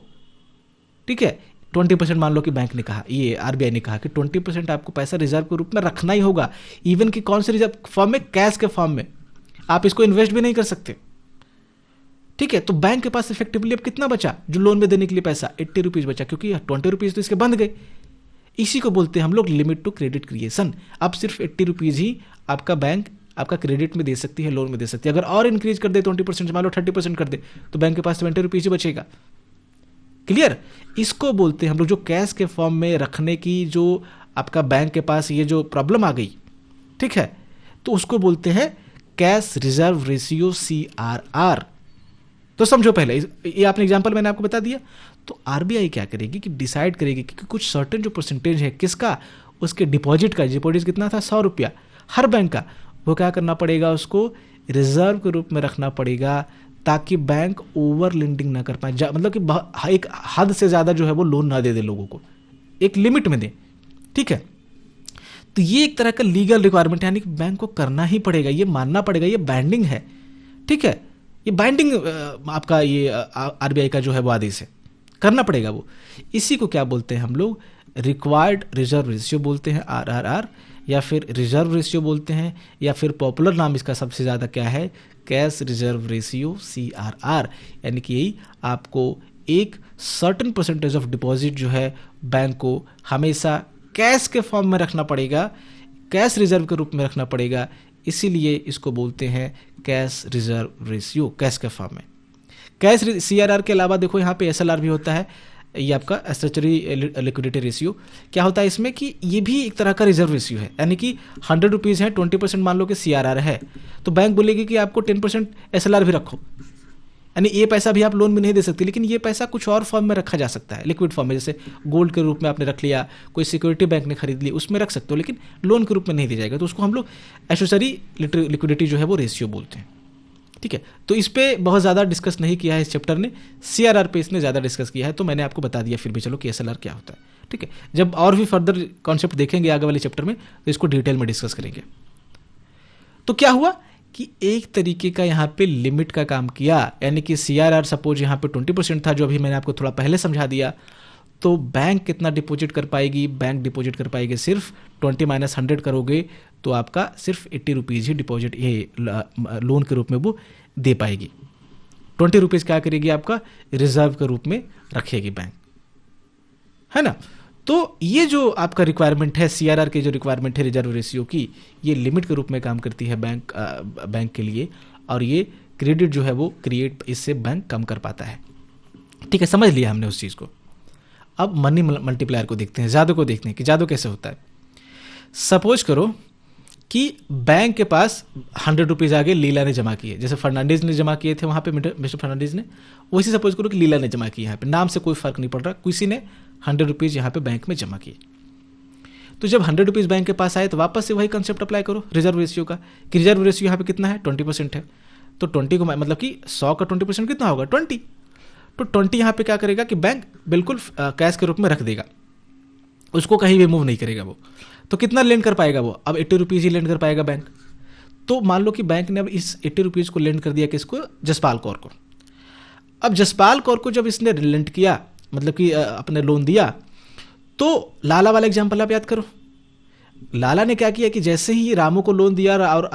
ठीक है, 20% मान लो कि बैंक ने कहा, ये आरबीआई ने कहा कि 20% आपको पैसा रिजर्व के रूप में रखना ही होगा, इवन कि कौन से रिजर्व फॉर्म में, कैश के फॉर्म में, आप इसको इन्वेस्ट भी नहीं कर सकते। ठीक है, तो बैंक के पास इफेक्टिवली अब कितना बचा जो लोन में देने के लिए पैसा, 80 रुपीज़ बचा, क्योंकि 20 रुपीज़ तो इसके बंद गए। इसी को बोलते हैं हम लोग लिमिट टू क्रेडिट क्रिएशन। अब सिर्फ 80 रुपीज़ ही आपका बैंक आपका क्रेडिट में दे सकती है, लोन में दे सकती है। अगर और इंक्रीज कर दे 20%, मान लो 30% कर दे, तो बैंक के पास 20 रुपीज़ ही बचेगा। क्लियर, इसको बोलते हैं हम लोग, जो कैश के फॉर्म में रखने की जो आपका बैंक के पास ये जो प्रॉब्लम आ गई, ठीक है, तो उसको बोलते हैं कैश रिजर्व रेशियो, CRR। तो समझो पहले, ये आपने एग्जांपल मैंने आपको बता दिया। तो आरबीआई क्या करेगी कि डिसाइड करेगी कि कुछ सर्टेन जो परसेंटेज है किसका, उसके डिपॉजिट का, डिपॉजिट कितना था, 100 रुपया हर बैंक का, वो क्या करना पड़ेगा, उसको रिजर्व के रूप में रखना पड़ेगा, ताकि बैंक ओवर लेंडिंग ना कर पाए, मतलब कि एक हद से ज़्यादा जो है वो लोन ना दे दे लोगों को, एक लिमिट में दे। ठीक है, तो ये एक तरह का लीगल रिक्वायरमेंट है, यानी कि बैंक को करना ही पड़ेगा, ये मानना पड़ेगा, ये बाइंडिंग है। ठीक है, ये बाइंडिंग आपका ये आरबीआई का जो है वो आदेश है, करना पड़ेगा वो। इसी को क्या बोलते हैं हम लोग, रिक्वायर्ड रिजर्व रेशियो बोलते हैं, RRR, या फिर रिजर्व रेशियो बोलते हैं, या फिर पॉपुलर नाम इसका सबसे ज़्यादा क्या है, कैश रिजर्व रेशियो, CRR। यानी कि यही आपको एक सर्टेन परसेंटेज ऑफ डिपॉजिट जो है बैंक को हमेशा कैश के फॉर्म में रखना पड़ेगा, कैश रिजर्व के रूप में रखना पड़ेगा, इसीलिए इसको बोलते हैं कैश रिजर्व रेशियो, कैश के फॉर्म में। कैश CRR के अलावा देखो यहाँ पे SLR भी होता है, ये आपका स्टैट्यूटरी लिक्विडिटी रेशियो। क्या होता है इसमें कि ये भी एक तरह का रिजर्व रेशियो है, यानी कि 100 रुपीज़ है, 20% मान लो कि CRR है, तो बैंक बोलेगी कि आपको 10% SLR भी रखो, यानी ये पैसा भी आप लोन में नहीं दे सकते, लेकिन ये पैसा कुछ और फॉर्म में रखा जा सकता है, लिक्विड फॉर्म में, जैसे गोल्ड के रूप में आपने रख लिया, कोई सिक्योरिटी बैंक ने खरीद ली, उसमें रख सकते हो, लेकिन लोन के रूप में नहीं दिया जाएगा। तो उसको हम लोग स्टैट्यूटरी लिक्विडिटी जो है वो रेशियो बोलते हैं। ठीक है, तो इस पे बहुत ज़्यादा डिस्कस नहीं किया है इस चैप्टर ने, CRR पे इसने ज़्यादा डिस्कस किया है, तो मैंने आपको बता दिया फिर भी, चलो कि SLR क्या होता है। ठीक है, जब और भी फर्दर कॉन्सेप्ट देखेंगे आगे वाले चैप्टर में तो इसको डिटेल में डिस्कस करेंगे। तो क्या हुआ कि एक तरीके का यहाँ पे लिमिट का काम किया, यानी कि CRR सपोज यहाँ पे 20% था, जो अभी मैंने आपको थोड़ा पहले समझा दिया, तो बैंक कितना डिपॉजिट कर पाएगी, बैंक डिपॉजिट कर पाएगी सिर्फ 20 - 100 करोगे तो आपका सिर्फ 80 रुपीज़ ही डिपॉजिट ये लोन के रूप में वो दे पाएगी। 20 रुपीज़ क्या करेगी, आपका रिजर्व के रूप में रखेगी बैंक, है ना। तो ये जो आपका रिक्वायरमेंट है, CRR के जो रिक्वायरमेंट है रिजर्व रेशियो की, ये लिमिट के रूप में काम करती है बैंक के लिए, और ये क्रेडिट जो है वो क्रिएट, इससे बैंक कम कर पाता है। ठीक है, समझ लिया हमने उस चीज़ को। अब मनी मल्टीप्लायर को देखते हैं, जादू को देखते हैं कि जादू कैसे होता है। सपोज करो कि बैंक के पास 100 रुपीज़ आगे लीला ने जमा किए, जैसे फर्नांडिस ने जमा किए थे वहाँ पे, मिस्टर फर्नांडिस ने, वैसे सपोज करो कि लीला ने जमा किए, यहाँ पे नाम से कोई फर्क नहीं पड़ रहा, किसी ने 100 रुपीज़ यहाँ पे बैंक में जमा किए। तो जब 100 रुपीज़ बैंक के पास आए तो वापस से वही कंसेप्ट अप्लाई करो रिजर्व रेशियो का, कि रिजर्व रेशियो यहाँ पे कितना है, 20% है। तो 20 को मतलब कि 100 का 20% कितना होगा, 20। तो 20 यहाँ पे क्या करेगा कि बैंक बिल्कुल कैश के रूप में रख देगा, उसको कहीं भी मूव नहीं करेगा वो। तो कितना लेंड कर पाएगा वो, अब 80 रुपीज़ ही लेंड कर पाएगा बैंक। तो मान लो कि बैंक ने अब इस 80 रुपीज़ को लेंड कर दिया किसको, जसपाल कौर को। अब जसपाल कौर को जब इसने लेंड किया, मतलब कि अपने लोन दिया, तो लाला वाला एग्जाम्पल आप याद करो। लाला ने क्या किया कि जैसे ही रामू को लोन दिया और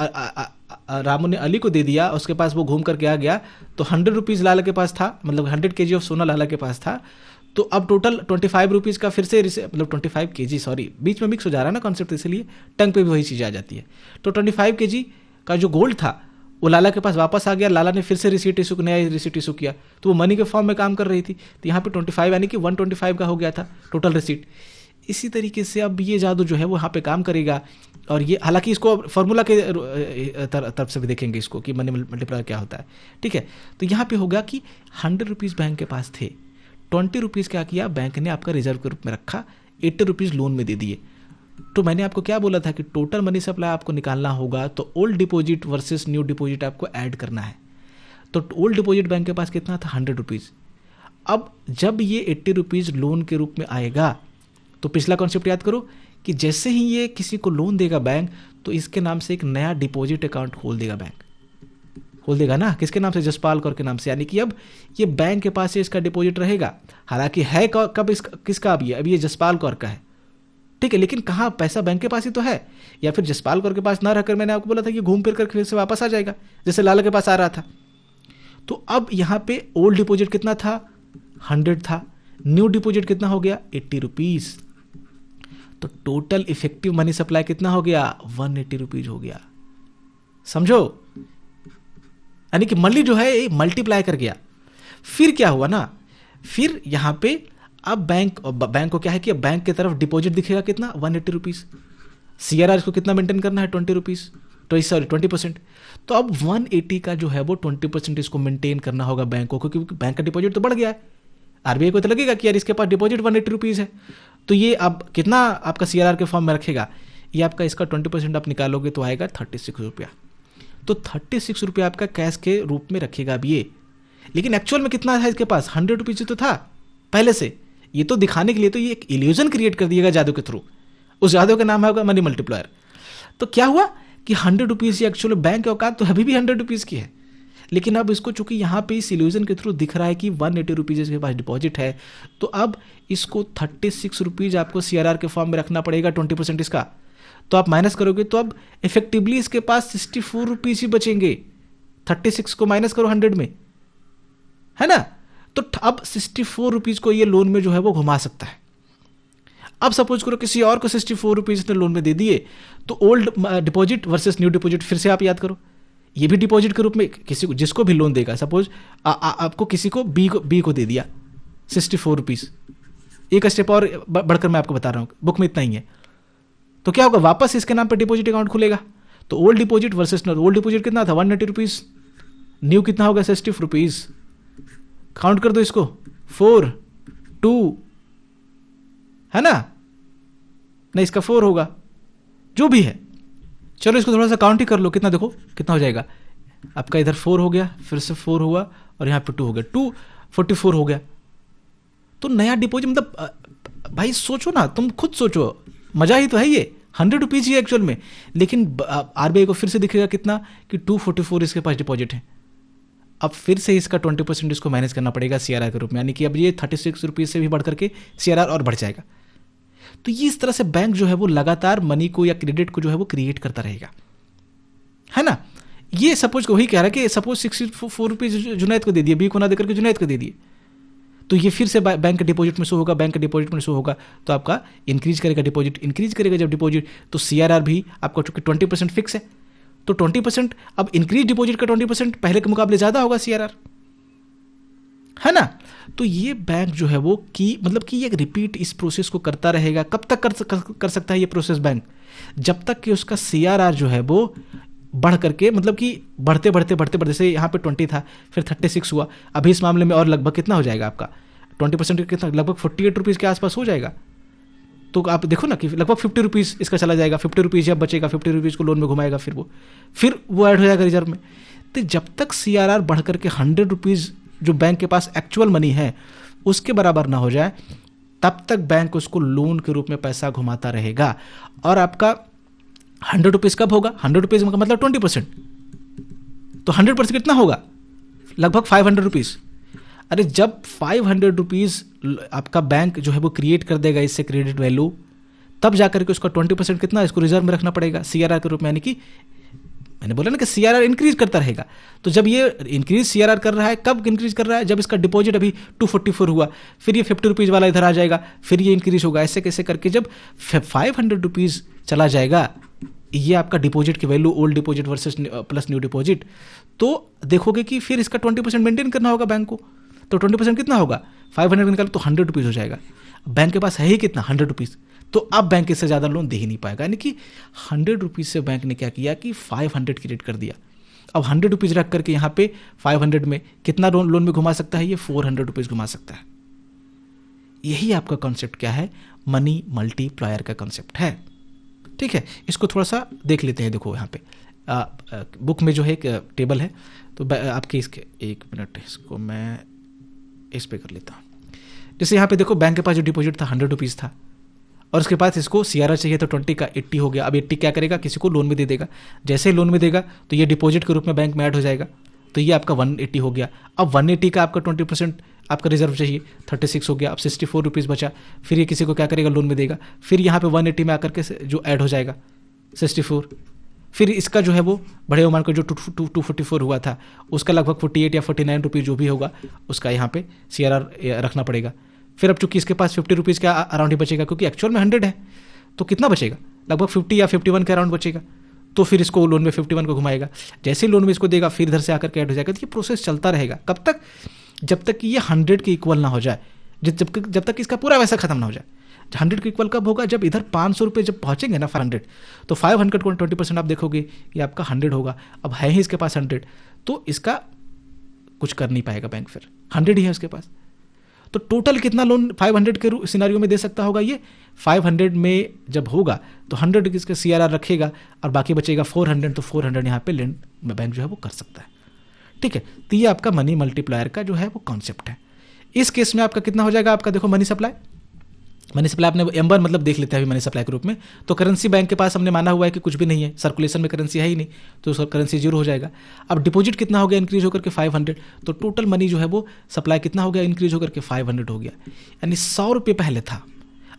रामू ने अली को दे दिया, उसके पास वो घूम करके आ गया, तो 100 रुपीज़ लाला के पास था, मतलब 100 kg ऑफ सोना लाला के पास था। तो अब टोटल 25 रुपीज़ का फिर से मतलब 25 kg, सॉरी बीच में मिक्स हो जा रहा है ना कॉन्सेप्ट, इसलिए टंग पे भी वही चीज़ आ जाती है। तो 25 kg का जो गोल्ड था वो लाला के पास वापस आ गया। लाला ने फिर से रिसीट इशू, नया रिसीट इशू किया, तो वो मनी के फॉर्म में काम कर रही थी। तो यहाँ पे 25 यानी कि 125 का हो गया था टोटल रिसीट। इसी तरीके से अब ये जादू जो है वो यहाँ पे काम करेगा। और ये हालांकि इसको फॉर्मूला के तरफ से भी देखेंगे इसको कि मनी मल्टीप्लाई क्या होता है, ठीक है। तो यहाँ पे होगा कि 100 रुपीज़ बैंक के पास थे, 20 रुपीज़ क्या किया बैंक ने आपका रिजर्व के रूप में रखा, 80 रुपीज़ लोन में दे दिए। तो मैंने आपको क्या बोला था कि टोटल मनी सप्लाई आपको निकालना होगा, तो old deposit versus new deposit आपको ऐड करना है। तो ओल्ड डिपॉजिट बैंक के पास कितना था, 100 रुपीज़। अब जब ये 80 रुपीज़ लोन के रूप में आएगा, तो पिछला कॉन्सेप्ट याद करो कि जैसे ही ये किसी को लोन देगा बैंक, तो इसके नाम से एक नया डिपॉजिट अकाउंट खोल देगा बैंक, खोल देगा ना, किसके नाम से, जसपाल कौर के नाम से। यानी कि अब ये बैंक के पास इसका डिपॉजिट रहेगा, हालांकि है कब किसका, अब ये जसपाल कौर का है, ठीक है। लेकिन कहाँ, पैसा बैंक के पास ही तो है, या फिर जसपाल कौर के पास ना रहकर मैंने आपको बोला था कि घूम फिर कर फिर से वापस आ जाएगा, जैसे लाला के पास आ रहा था। तो अब यहाँ पे ओल्ड डिपॉजिट कितना था, 100 था, न्यू डिपॉजिट कितना हो गया, 80 रुपीज़। तो टोटल इफेक्टिव मनी सप्लाई कितना हो गया, 180 रुपीज़ हो गया। समझो, यानी कि मनी जो है मल्टीप्लाई कर गया। फिर क्या हुआ ना, फिर यहां पे अब बैंक को क्या है कि बैंक की तरफ डिपॉजिट दिखेगा कितना, 180 रुपीज़। CRR को कितना मेंटेन करना है, 20 रुपीज़, तो सॉरी 20%। तो अब 180 का जो है वो 20% इसको मेंटेन करना होगा बैंक को, क्योंकि बैंक का डिपॉजिट तो बढ़ गया है। RBI को तो लगेगा कि यार इसके पास डिपॉजिट 180 रुपीज़ है, तो ये अब कितना आपका CRR के फॉर्म में रखेगा, ये आपका इसका 20% आप निकालोगे तो आएगा 36 रुपया। तो 36 रुपया आपका कैश के रूप में रखेगा अब ये। लेकिन एक्चुअल में कितना था इसके पास, 100 रुपीज़ तो था पहले से। ये तो दिखाने के लिए तो ये एक इल्यूजन क्रिएट कर दिएगा जादू के थ्रू, उस जादू का नाम होगा मनी मल्टीप्लायर। तो क्या हुआ कि 100 रुपीज़ ये एक्चुअली बैंक के औकात तो अभी भी 100 रुपीज़ की है, लेकिन अब इसको चूंकि यहाँ पे इस इल्यूजन के थ्रू दिख रहा है कि 180 रुपीज़ इसके पास डिपॉजिट है, तो अब इसको 36 रुपीज़ आपको CRR के फॉर्म में रखना पड़ेगा, 20% इसका। तो आप माइनस करोगे तो अब इफेक्टिवली इसके पास 64 रुपीज़ ही बचेंगे। 36 को माइनस करो 100 में, है ना। तो अब 64 रुपीज़ को ये लोन में जो है वो घुमा सकता है। अब सपोज करो किसी और को 64 रुपीज़ ने लोन में दे दिए, तो old deposit versus new deposit फिर से आप याद करो। ये भी डिपॉजिट के रूप में किसी को, जिसको भी लोन देगा, सपोज आपको किसी को बी को दे दिया 64 रुपीज़। एक स्टेप और बढ़कर मैं आपको बता रहा हूँ, बुक में इतना ही है। तो क्या होगा, वापस इसके नाम पे डिपॉजिट अकाउंट खुलेगा। तो old deposit versus new, old deposit कितना था, 180 रुपीज़, न्यू कितना होगा, 64 रुपीज़। काउंट कर दो इसको, 4 2 है ना, नहीं इसका 4 होगा, जो भी है। चलो इसको थोड़ा सा काउंट ही कर लो, कितना देखो कितना हो जाएगा आपका। इधर 4 हो गया, फिर से 4 हुआ, और यहाँ पे 2 हो गया, 244 हो गया। तो नया डिपॉजिट, मतलब भाई सोचो ना, तुम खुद सोचो, मजा ही तो है ये। 100 रुपीज़ ही एक्चुअल में, लेकिन RBI को फिर से दिखेगा कितना कि 244 इसके पास डिपॉजिट है। अब फिर से इसका 20% इसको मैनेज करना पड़ेगा CRR के रूप में, यानी कि अब ये 36 रुपीज़ से भी बढ़ करके CRR और बढ़ जाएगा। तो ये इस तरह से बैंक जो है वो लगातार मनी को या क्रेडिट को जो है वो क्रिएट करता रहेगा, है ना। ये सपोज को वही कह रहा है कि सपोज 64 रुपीज़ जुनैद को दे दिए, बी को ना देकर के जुनैद को दे दिए, तो ये फिर से बैंक के डिपॉजिट में शो होगा, बैंक के डिपॉजिट में शो होगा। तो आपका इंक्रीज करेगा डिपॉजिट, इंक्रीज करेगा जब डिपॉजिट, तो CRR भी आपका चूंकि 20% फिक्स है, तो 20% अब इंक्रीज डिपॉजिट का 20% पहले के मुकाबले ज़्यादा होगा CRR, है ना। तो ये बैंक जो है वो कि मतलब कि ये रिपीट इस प्रोसेस को करता रहेगा। कब तक कर सकता है ये प्रोसेस बैंक, जब तक कि उसका CRR जो है वो बढ़ करके, मतलब कि बढ़ते बढ़ते बढ़ते बढ़ते, जैसे यहाँ पे 20 था, फिर 36 हुआ, अभी इस मामले में और लगभग कितना हो जाएगा आपका 20% कितना, लगभग 48 रुपीज़ के आसपास हो जाएगा। तो आप देखो ना कि लगभग 50 रुपीज़ इसका चला जाएगा, 50 रुपीज़ जब बचेगा 50 रुपीज़ को लोन में घुमाएगा, फिर वो ऐड हो जाएगा रिजर्व में। तो जब तक CRR बढ़ करके 100 रुपीज़ जो बैंक के पास एक्चुअल मनी है उसके बराबर ना हो जाए, तब तक बैंक उसको लोन के रूप में पैसा घुमाता रहेगा। और आपका 100 रुपीज़ कब होगा? 100 रुपीज़ का मतलब 20%, तो 100% कितना होगा? लगभग 500 रुपीज़। अरे जब 500 रुपीज़ आपका बैंक जो है वो क्रिएट कर देगा इससे क्रेडिट वैल्यू, तब जाकर के उसका 20% कितना इसको रिजर्व में रखना पड़ेगा CRR के रूप में। यानी कि मैंने बोला ना कि CRR इंक्रीज करता रहेगा। तो जब ये इंक्रीज CRR कर रहा है, कब इंक्रीज कर रहा है? जब इसका डिपॉजिट अभी 244 हुआ, फिर ये 50 रुपीज़ वाला इधर आ जाएगा, फिर ये इंक्रीज होगा, ऐसे कैसे करके जब 500 रुपीज़ चला जाएगा, ये आपका डिपॉजिट की value, old deposit versus plus new deposit, तो देखोगे कि फिर इसका 20% मेंटेन करना होगा बैंक को। तो 20% कितना होगा? 500 निकालो तो 100 रुपीज़ हो जाएगा। बैंक के पास है ही कितना? 100 रुपीज़। तो अब बैंक इससे ज़्यादा लोन दे ही नहीं पाएगा। यानी कि 100 रुपीज़ से बैंक ने क्या किया कि 500 क्रिएट कर दिया। अब 100 रुपीज़ रख करके यहाँ पे 500 में कितना लोन में घुमा सकता है? ये 400 रुपीज़ घुमा सकता है। यही आपका कॉन्सेप्ट क्या है? मनी मल्टीप्लायर का कॉन्सेप्ट है। ठीक है, इसको थोड़ा सा देख लेते हैं। देखो यहाँ पे बुक में जो है एक टेबल है, तो आपके इसके एक मिनट, इसको मैं इस पे कर लेता हूँ। जैसे यहाँ पे देखो, बैंक के पास जो डिपॉजिट था 100 रुपीज़ था, और उसके पास इसको CRR चाहिए तो 20 का 80 हो गया। अब 80 क्या करेगा? किसी को लोन में दे देगा। जैसे ही लोन में देगा तो ये डिपॉजिट के रूप में बैंक में ऐड हो जाएगा, तो ये आपका 180 हो गया। अब 180 का आपका 20% आपका रिजर्व चाहिए, 36 हो गया। अब 64 रुपीज़ बचा, फिर ये किसी को क्या करेगा? लोन में देगा। फिर यहाँ पे 180 में आकर के जो ऐड हो जाएगा 64, फिर इसका जो है वो बड़े उमान का जो 244 हुआ था उसका लगभग 48 या 49 रुपीज़ जो भी होगा उसका यहाँ पे CRR रखना पड़ेगा। फिर अब चूंकि इसके पास 50 रुपीज़ का अराउंड ही बचेगा, क्योंकि एक्चुअल में 100 है, तो कितना बचेगा? लगभग 50 या 51 के अराउंड बचेगा। तो फिर इसको लोन में 51 को घुमाएगा। जैसे ही लोन में इसको देगा, फिर इधर से आकर के ऐड हो जाएगा। तो ये प्रोसेस चलता रहेगा। कब तक? जब तक कि ये 100 के इक्वल ना हो जाए, जब तक इसका पूरा वैसा खत्म ना हो जाए। 100 के इक्वल कब होगा? जब इधर 500 रुपये जब पहुंचेंगे ना 500, तो 500 को 20% आप देखोगे ये आपका 100 होगा। अब है ही इसके पास 100, तो इसका कुछ कर नहीं पाएगा बैंक, फिर 100 ही है उसके पास। तो टोटल कितना लोन 500 के सिनारियो में दे सकता होगा? ये 500 में जब होगा तो 100 इसका CRR रखेगा और बाकी बचेगा 400, तो 400 यहाँ पे लेंड बैंक जो है वो कर सकता है। ठीक है, तो ये आपका मनी मल्टीप्लायर का जो है वो कॉन्सेप्ट है। इस केस में आपका कितना हो जाएगा? आपका देखो मनी सप्लाई आपने M1 मतलब देख लेते हैं अभी मनी सप्लाई के रूप में। तो करेंसी बैंक के पास हमने माना हुआ है कि कुछ भी नहीं है, सर्कुलेशन में करेंसी है ही नहीं, तो उसका करेंसी 0 हो जाएगा। अब डिपॉजिट कितना हो गया? इंक्रीज होकर के 500, तो टोटल मनी जो है वो सप्लाई कितना हो गया? इंक्रीज होकर के 500 हो गया। यानी 100 रुपये पहले था,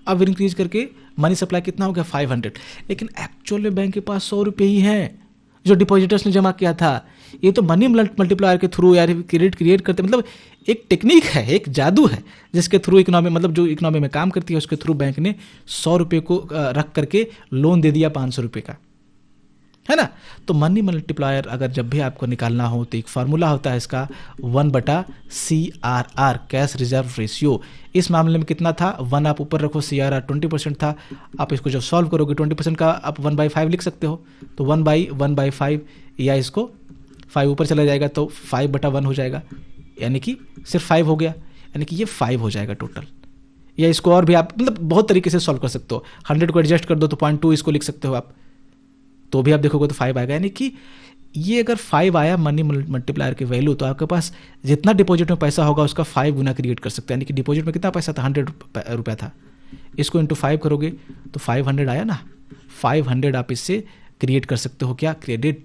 अब इंक्रीज करके मनी सप्लाई कितना हो गया? 500। लेकिन एक्चुअल में बैंक के पास 100 रुपये ही हैं जो डिपॉजिटर्स ने जमा किया था। ये तो मनी मल्टीप्लायर के थ्रू यार क्रिएट करते, मतलब एक टेक्निक है, एक जादू है जिसके थ्रू इकोनॉमी, मतलब जो इकोनॉमी में काम करती है उसके थ्रू बैंक ने 100 रुपये को रख करके लोन दे दिया 500 रुपये का, है ना। तो मनी मल्टीप्लायर अगर जब भी आपको निकालना हो तो एक फार्मूला होता है इसका 1/CRR, कैश रिजर्व रेशियो। इस मामले में कितना था? 1 आप ऊपर रखो, CRR 20% था। आप इसको जब सॉल्व करोगे 20% का आप 1/5 लिख सकते हो, तो 1/1/5, या इसको 5 ऊपर चला जाएगा तो 5/1 हो जाएगा, यानी कि सिर्फ 5 हो गया, यानी कि ये 5 हो जाएगा टोटल। या इसको और भी आप मतलब बहुत तरीके से सॉल्व कर सकते हो। 100 को एडजस्ट कर दो तो 0.2 इसको लिख सकते हो आप, तो भी आप देखोगे तो 5 आएगा। यानी कि ये अगर 5 आया मनी मल्टीप्लायर की वैल्यू, तो आपके पास जितना डिपॉजिट में पैसा होगा उसका 5 गुना क्रिएट कर सकते हैं। यानी कि डिपॉजिट में कितना पैसा था? 100 रुपया था, इसको इंटू 5 करोगे तो 500 आया ना। 500 आप इससे क्रिएट कर सकते हो, क्या? क्रेडिट।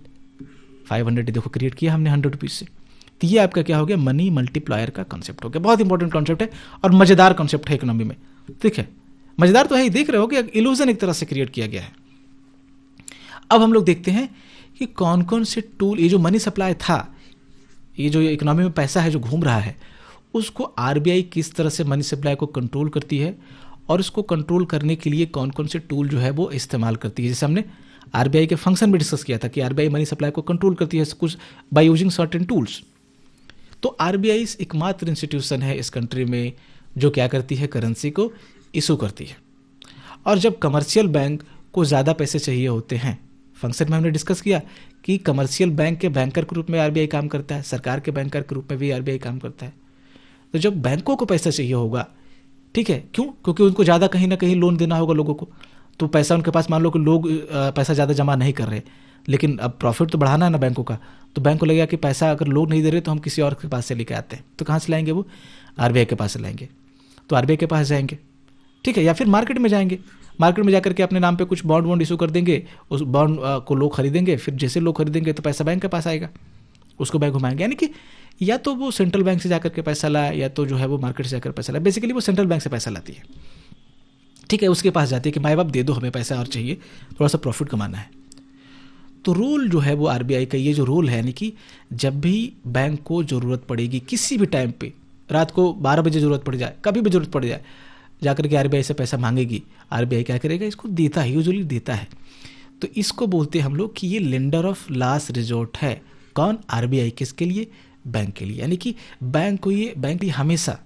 500 देखो क्रिएट किया हमने 100 रुपीज़ से। तो ये आपका क्या हो गया? मनी मल्टीप्लायर का कॉन्सेप्ट हो गया। बहुत इंपॉर्टेंट कॉन्सेप्ट है और मजेदार कॉन्सेप्ट है इकोनॉमी में। ठीक है, मजेदार तो है ही, देख रहे हो कि इल्यूजन एक तरह से क्रिएट किया गया है। अब हम लोग देखते हैं कि कौन कौन से टूल, ये जो मनी सप्लाई था, ये जो इकोनॉमी में पैसा है जो घूम रहा है, उसको RBI किस तरह से मनी सप्लाई को कंट्रोल करती है और उसको कंट्रोल करने के लिए कौन कौन से टूल जो है वो इस्तेमाल करती है। जैसे हमने RBI के फंक्शन में डिस्कस किया था कि RBI मनी सप्लाई को कंट्रोल करती है कुछ बाय यूजिंग सर्टेन टूल्स। तो RBI एकमात्र इंस्टीट्यूशन है इस कंट्री में जो क्या करती है? करेंसी को इशू करती है। और जब कमर्शियल बैंक को ज़्यादा पैसे चाहिए होते हैं, फंक्शन में हमने डिस्कस किया कि कमर्शियल बैंक के बैंकर के रूप में RBI काम करता है, सरकार के बैंकर के रूप में भी RBI काम करता है। तो जब बैंकों को पैसा चाहिए होगा, ठीक है, क्यों? क्योंकि उनको ज़्यादा कहीं ना कहीं लोन देना होगा लोगों को, तो पैसा उनके पास, मान लो कि लोग पैसा ज़्यादा जमा नहीं कर रहे, लेकिन अब प्रॉफिट तो बढ़ाना है ना बैंकों का, तो बैंक को लगेगा कि पैसा अगर लोग नहीं दे रहे तो हम किसी और के पास से लेके आते हैं, तो कहाँ से लाएंगे? वो आरबीआई के पास से लाएंगे। तो आरबीआई के पास जाएंगे, ठीक है, या फिर मार्केट में जाएंगे, मार्केट में जाकर के अपने नाम पे कुछ बॉन्ड इशू कर देंगे, उस बॉन्ड को लोग खरीदेंगे, फिर जैसे लोग खरीदेंगे तो पैसा बैंक के पास आएगा, उसको बैंक घुमाएंगे। यानी कि या तो वो सेंट्रल बैंक से जाकर के पैसा लाए, या तो जो है वो मार्केट से जाकर पैसा लाए। बेसिकली वो सेंट्रल बैंक से पैसा लाती है, ठीक है, उसके पास जाती है कि माई बाप दे दो हमें पैसा और चाहिए, थोड़ा सा प्रॉफिट कमाना है। तो रोल जो है वो आरबीआई का ये जो रोल है, यानी कि जब भी बैंक को ज़रूरत पड़ेगी किसी भी टाइम पे, रात को 12 बजे ज़रूरत पड़ जाए, कभी भी ज़रूरत पड़ जाए, जाकर के आरबीआई से पैसा मांगेगी, आरबीआई क्या करेगा? इसको देता है, यूजुअली देता है। तो इसको बोलते हैं हम लोग कि ये लेंडर ऑफ लास्ट रिजोर्ट है। कौन? आरबीआई। किसके लिए? बैंक के लिए। यानी कि बैंक हमेशा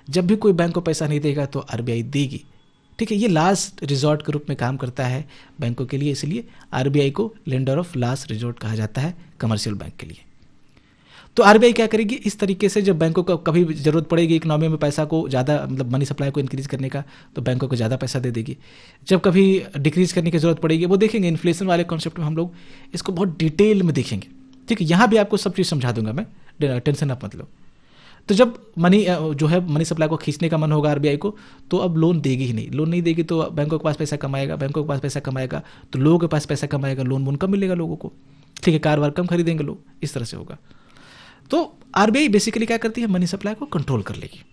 जब भी कोई बैंक को पैसा नहीं देगा तो आरबीआई देगी, ठीक है। ये लास्ट रिजॉर्ट के रूप में काम करता है बैंकों के लिए, इसलिए आरबीआई को लेंडर ऑफ लास्ट रिजॉर्ट कहा जाता है कमर्शियल बैंक के लिए। तो आरबीआई क्या करेगी? इस तरीके से जब बैंकों को कभी ज़रूरत पड़ेगी इकोनॉमी में पैसा को ज़्यादा, मतलब मनी सप्लाई को इंक्रीज़ करने का, तो बैंकों को ज़्यादा पैसा दे देगी। जब कभी डिक्रीज़ करने की ज़रूरत पड़ेगी, वो देखेंगे इन्फ्लेशन वाले कॉन्सेप्ट में हम लोग इसको बहुत डिटेल में देखेंगे, ठीक है। यहाँ भी आपको सब चीज़ समझा दूंगा मैं, टेंशन आप मत लो। तो जब मनी सप्लाई को खींचने का मन होगा आरबीआई को, तो अब लोन देगी ही नहीं। लोन नहीं देगी तो बैंकों के पास पैसा कमाएगा, बैंकों के पास पैसा कमाएगा तो लोगों के पास पैसा कमाएगा, लोन वोन कम मिलेगा लोगों को, ठीक है, कार वार कम खरीदेंगे लोग, इस तरह से होगा। तो आरबीआई बेसिकली क्या करती है? मनी सप्लाई को कंट्रोल कर लेगी।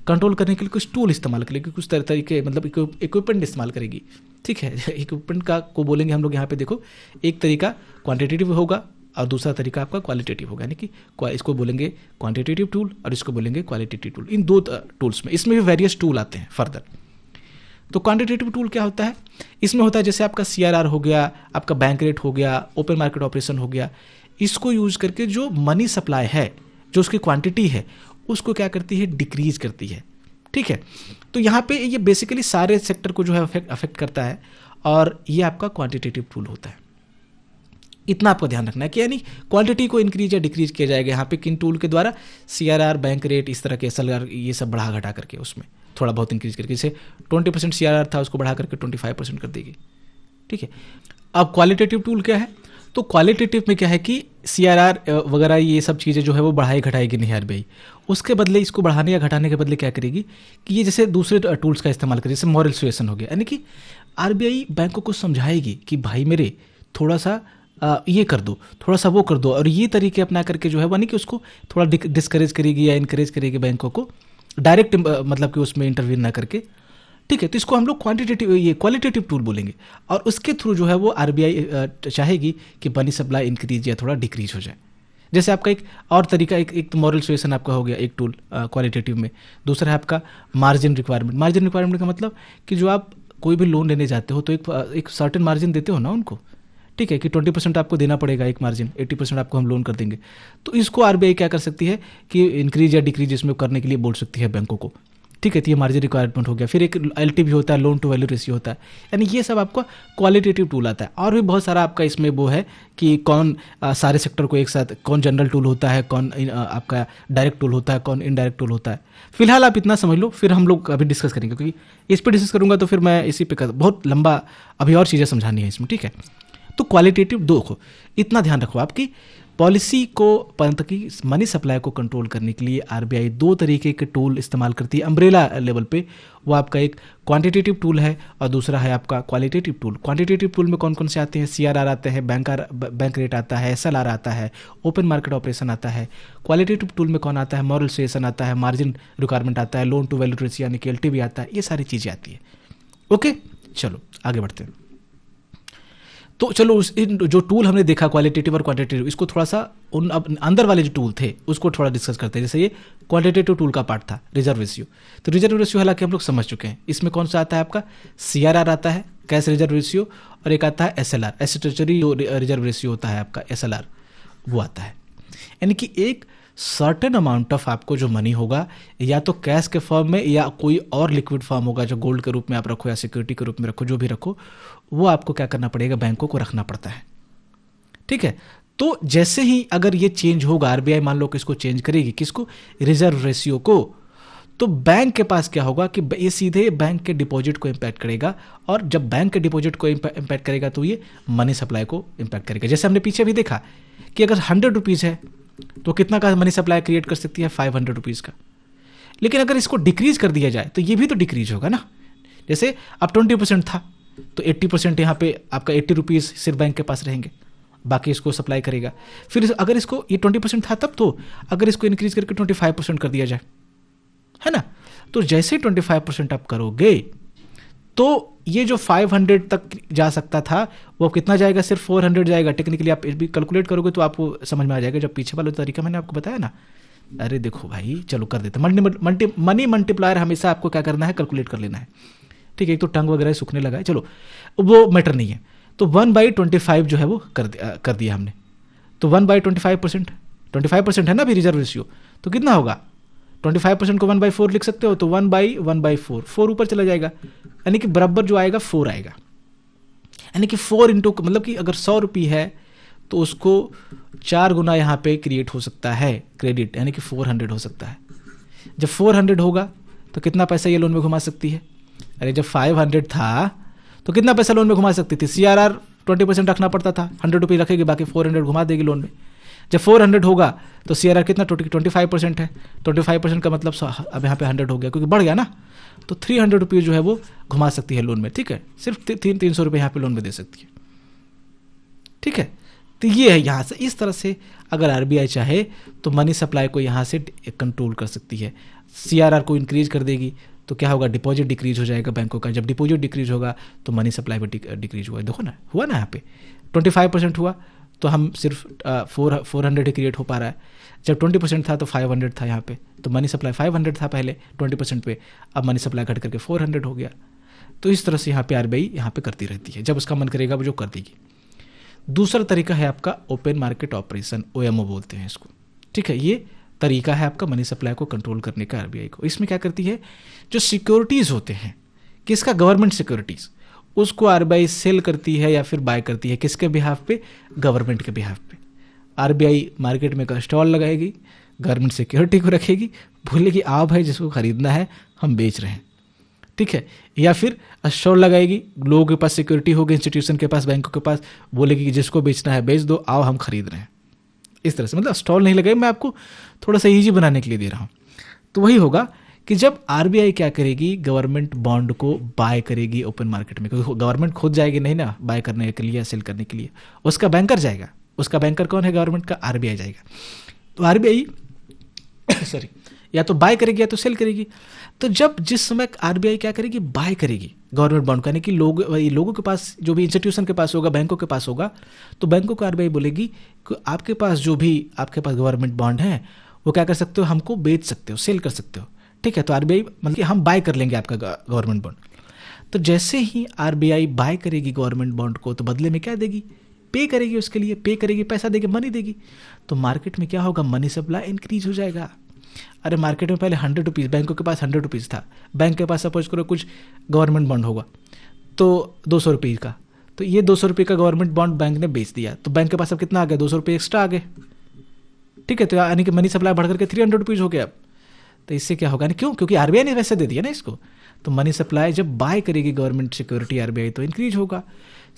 कंट्रोल करने के लिए कुछ टूल इस्तेमाल करेगी, कुछ तरीके, मतलब इक्विपमेंट इस्तेमाल करेगी, ठीक है। इक्विपमेंट का को बोलेंगे हम लोग यहाँ पे, देखो, एक तरीका क्वांटिटेटिव होगा और दूसरा तरीका आपका क्वालिटेटिव होगा। यानी कि इसको बोलेंगे क्वांटिटेटिव टूल और इसको बोलेंगे क्वालिटेटिव टूल। इन दो टूल्स में, इसमें भी वेरियस टूल आते हैं फर्दर। तो क्वांटिटेटिव टूल क्या होता है? इसमें होता है जैसे आपका सीआरआर हो गया, आपका बैंक रेट हो गया, ओपन मार्केट ऑपरेशन हो गया, इसको यूज करके जो मनी सप्लाई है, जो उसकी क्वांटिटी है, उसको क्या करती है? डिक्रीज करती है, ठीक है। तो यहाँ पे ये बेसिकली सारे सेक्टर को जो है अफेक्ट करता है, और ये आपका क्वांटिटेटिव टूल होता है। इतना आपको ध्यान रखना है कि यानी क्वांटिटी को इंक्रीज या डिक्रीज किया जाएगा यहाँ पे किन टूल के द्वारा? सीआरआर, बैंक रेट, इस तरह के एसएलआर, ये सब बढ़ा घटा करके उसमें थोड़ा बहुत इंक्रीज करके, जैसे 20% सीआरआर था उसको बढ़ा करके 25% कर देगी, ठीक है। अब क्वालिटेटिव टूल क्या है? तो क्वालिटेटिव में क्या है कि सीआरआर वगैरह ये सब चीज़ें जो है वो बढ़ाई घटाएगी नहीं आरबीआई, उसके बदले इसको बढ़ाने या घटाने के बदले क्या करेगी कि ये जैसे दूसरे टूल्स का इस्तेमाल करेगी, जैसे मॉरल सुएसन हो गया। यानी कि आरबीआई बैंकों को समझाएगी कि भाई मेरे थोड़ा सा ये कर दो, थोड़ा सा वो कर दो, और ये तरीके अपना करके जो है यानी कि उसको थोड़ा डिस्करेज करेगी या इनकरेज करेगी बैंकों को, डायरेक्ट मतलब कि उसमें इंटरवीन ना करके, ठीक है। तो इसको हम लोग क्वालिटेटिव टूल बोलेंगे, और उसके थ्रू जो है वो आरबीआई चाहेगी कि मनी सप्लाई इंक्रीज या थोड़ा डिक्रीज हो जाए। जैसे आपका एक और तरीका, एक तो मॉरल सुएसन आपका हो गया, एक टूल क्वालिटेटिव में। दूसरा है आपका मार्जिन रिक्वायरमेंट। मार्जिन रिक्वायरमेंट का मतलब कि जो आप कोई भी लोन लेने जाते हो तो एक सर्टेन मार्जिन देते हो ना उनको, ठीक है, कि 20% आपको देना पड़ेगा एक मार्जिन, 80% आपको हम लोन कर देंगे। तो इसको आरबीआई क्या कर सकती है कि इंक्रीज या डिक्रीज इसमें करने के लिए बोल सकती है बैंकों को, ठीक है। तो ये मार्जिन रिक्वायरमेंट हो गया। फिर एक एलटीवी होता है, लोन टू वैल्यू रेशियो होता है, यानी ये सब आपका क्वालिटेटिव टूल आता है। और भी बहुत सारा आपका इसमें वो है कि कौन सारे सेक्टर को एक साथ, कौन जनरल टूल होता है, कौन आपका डायरेक्ट टूल होता है, कौन इनडायरेक्ट टूल होता है। फिलहाल आप इतना समझ लो, फिर हम लोग अभी डिस्कस करेंगे, क्योंकि इस पर डिस्कस करूंगा तो फिर मैं इसी पे बहुत लंबा अभी और चीज़ें समझानी है इसमें, ठीक है। तो क्वालिटेटिव देखो, इतना ध्यान रखो आपकी पॉलिसी को, परंतु की मनी सप्लाई को कंट्रोल करने के लिए आरबीआई दो तरीके के टूल इस्तेमाल करती है अम्ब्रेला लेवल पे। वो आपका एक क्वांटिटेटिव टूल है और दूसरा है आपका क्वालिटेटिव टूल। क्वांटिटेटिव टूल में कौन कौन से आते हैं? सीआरआर आते हैं, बैंक रेट आता है, एसएलआर आता है, ओपन मार्केट ऑपरेशन आता है। क्वालिटेटिव टूल में कौन आता है? मॉरल सुएसन आता है, मार्जिन रिक्वायरमेंट आता है, लोन टू वैल्यू रेशियो यानी कि एलटीवी आता है, ये सारी चीज़ें आती है। ओके, चलो आगे बढ़ते हैं। तो चलो जो टूल हमने देखा क्वालिटेटिव और क्वांटिटेटिव, इसको थोड़ा सा अंदर वाले जो टूल थे उसको थोड़ा डिस्कस करते हैं। जैसे ये क्वांटिटेटिव टूल का पार्ट था रिजर्व रेशियो। तो रिजर्व रेशियो हालांकि हम लोग समझ चुके हैं। इसमें कौन सा आता है? आपका सीआरआर आता है, कैश रिजर्व रेशियो, और एक आता है एसएलआर, स्टैट्यूटरी रिजर्व रेशियो होता है आपका एसएलआर, वो आता है। यानी कि एक सर्टेन अमाउंट ऑफ आपको जो मनी होगा, या तो कैश के फॉर्म में या कोई और लिक्विड फॉर्म होगा जो गोल्ड के रूप में आप रखो या सिक्योरिटी के रूप में रखो, जो भी रखो, वो आपको क्या करना पड़ेगा? बैंकों को रखना पड़ता है, ठीक है। तो जैसे ही अगर ये चेंज होगा, आरबीआई मान लो कि इसको चेंज करेगी, किसको? रिजर्व रेशियो को, तो बैंक के पास क्या होगा कि ये सीधे बैंक के डिपॉजिट को इम्पैक्ट करेगा, और जब बैंक के डिपॉजिट को इम्पैक्ट करेगा तो ये मनी सप्लाई को इम्पैक्ट करेगा। जैसे हमने पीछे भी देखा कि अगर 100 रुपीज़ है तो कितना का मनी सप्लाई क्रिएट कर सकती है, 500 रुपीज़ का। लेकिन अगर इसको डिक्रीज कर दिया जाए तो ये भी तो डिक्रीज होगा ना। जैसे अब 20% था तो 80% यहाँ पे आपका 80 रुपीज़ सिर्फ बैंक के पास रहेंगे, बाकी इसको सप्लाई करेगा। फिर अगर इसको ये 20% था तब, तो अगर इसको इंक्रीज करके 25% कर दिया जाए, है ना, तो जैसे 25% आप करोगे तो ये जो 500 तक जा सकता था वो कितना जाएगा, सिर्फ 400 जाएगा। टेक्निकली आप भी कैलकुलेट करोगे तो आपको समझ में आ जाएगा, जब पीछे वाला तरीका मैंने आपको बताया ना। अरे देखो भाई, चलो कर देते। मनी मल्टीप्लायर हमेशा आपको क्या करना है, कैलकुलेट कर लेना है, ठीक है। एक तो टंग वगैरह सूखने लगा है, चलो वो मैटर नहीं है। तो 1/25 जो है वो कर दिया हमने। तो 1/25%, 25% है ना अभी रिजर्व रेशियो, तो कितना होगा, 25% को 1/4 लिख सकते हो, तो 1/1/4, 4 ऊपर चला जाएगा, यानी कि बराबर जो आएगा 4 आएगा। यानी कि 4 इंटू, मतलब कि अगर 100 रुपये है तो उसको 4 गुना यहाँ पे क्रिएट हो सकता है क्रेडिट, यानी कि 400 हो सकता है। जब 400 होगा तो कितना पैसा ये लोन में घुमा सकती है। अरे जब 500 था तो कितना पैसा लोन में घुमा सकती थी, CRR 20% रखना पड़ता था, 100 रुपये रखेगी, बाकी 400 घुमा देगी लोन में। जब 400 होगा तो CRR कितना, 25% है, 25% का मतलब अब यहाँ पे 100 हो गया, क्योंकि बढ़ गया ना, तो 300 रुपये जो है वो घुमा सकती है लोन में, ठीक है। सिर्फ 300 रुपये यहाँ पे लोन में दे सकती है, ठीक है। तो ये है, यहाँ से इस तरह से अगर RBI चाहे तो मनी सप्लाई को यहाँ से कंट्रोल कर सकती है। CRR को इंक्रीज कर देगी तो क्या होगा, डिपॉजिट डिक्रीज हो जाएगा बैंकों का। जब डिपॉजिट डिक्रीज होगा तो मनी सप्लाई भी डिक्रीज हुआ। देखो ना, हुआ ना, यहाँ पे 25% हुआ तो हम सिर्फ 400 ही क्रिएट हो पा रहा है। जब 20% था तो 500 था यहाँ पे, तो मनी सप्लाई 500 था पहले 20% पे, अब मनी सप्लाई घट करके 400 हो गया। तो इस तरह से यहाँ पे RBI यहाँ पे करती रहती है, जब उसका मन करेगा वो जो कर देगी। दूसरा तरीका है आपका ओपन मार्केट ऑपरेशन, OMO बोलते हैं इसको, ठीक है। ये तरीका है आपका मनी सप्लाई को कंट्रोल करने का RBI को। इसमें क्या करती है, जो सिक्योरिटीज़ होते हैं, किसका, गवर्नमेंट सिक्योरिटीज़, उसको RBI सेल करती है या फिर बाय करती है, किसके बिहाफ पे, गवर्नमेंट के बिहाफ पे। RBI मार्केट में का स्टॉल लगाएगी, गवर्नमेंट सिक्योरिटी को रखेगी, बोलेगी आप भाई जिसको खरीदना है हम बेच रहे हैं, ठीक है। या फिर स्टॉल लगाएगी, लोगों के पास सिक्योरिटी होगी, इंस्टीट्यूशन के पास, बैंकों के पास, बोलेगी कि जिसको बेचना है बेच दो, आओ हम खरीद रहे हैं। इस तरह से, मतलब स्टॉल नहीं लगाएगी, मैं आपको थोड़ा सा ईजी बनाने के लिए दे रहा हूँ। तो वही होगा कि जब RBI क्या करेगी, गवर्नमेंट बॉन्ड को बाय करेगी ओपन मार्केट में, क्योंकि गवर्नमेंट खुद जाएगी नहीं ना बाय करने के लिए या सेल करने के लिए, उसका बैंकर जाएगा। उसका बैंकर कौन है, गवर्नमेंट का, RBI जाएगा। तो RBI सॉरी, या तो बाय करेगी या तो सेल करेगी। तो जब जिस समय RBI क्या करेगी, बाय करेगी गवर्नमेंट बॉन्ड का, यानी कि लोगों के पास, जो भी इंस्टीट्यूशन के पास होगा, बैंकों के पास होगा, तो बैंकों को RBI बोलेगी कि आपके पास जो भी आपके पास गवर्नमेंट बॉन्ड है वो क्या कर सकते हो, हमको बेच सकते हो, सेल कर सकते हो, ठीक है। तो RBI मतलब कि हम बाय कर लेंगे आपका गवर्नमेंट बॉन्ड। तो जैसे ही RBI बाय करेगी गवर्नमेंट बॉन्ड को, तो बदले में क्या देगी, पे करेगी, उसके लिए पे करेगी, पैसा देगी, मनी देगी। तो मार्केट में क्या होगा, मनी सप्लाई इंक्रीज हो जाएगा। अरे मार्केट में पहले 100 रुपीज़, बैंकों के पास 100 रुपीज़ था, बैंक के पास सपोज करो कुछ गवर्नमेंट बॉन्ड होगा तो 200 रुपये का, तो ये 200 रुपये का गवर्नमेंट बॉन्ड बैंक ने बेच दिया, तो बैंक के पास अब कितना आ गया, 200 रुपये एक्स्ट्रा आ गए, ठीक है। तो यानी कि मनी सप्लाई बढ़ करके 300 रुपीज़ हो गया अब। तो इससे क्या होगा, क्यों, क्योंकि RBI ने वैसे दे दिया ना इसको। तो मनी सप्लाई जब बाय करेगी गवर्नमेंट सिक्योरिटी RBI तो इंक्रीज होगा।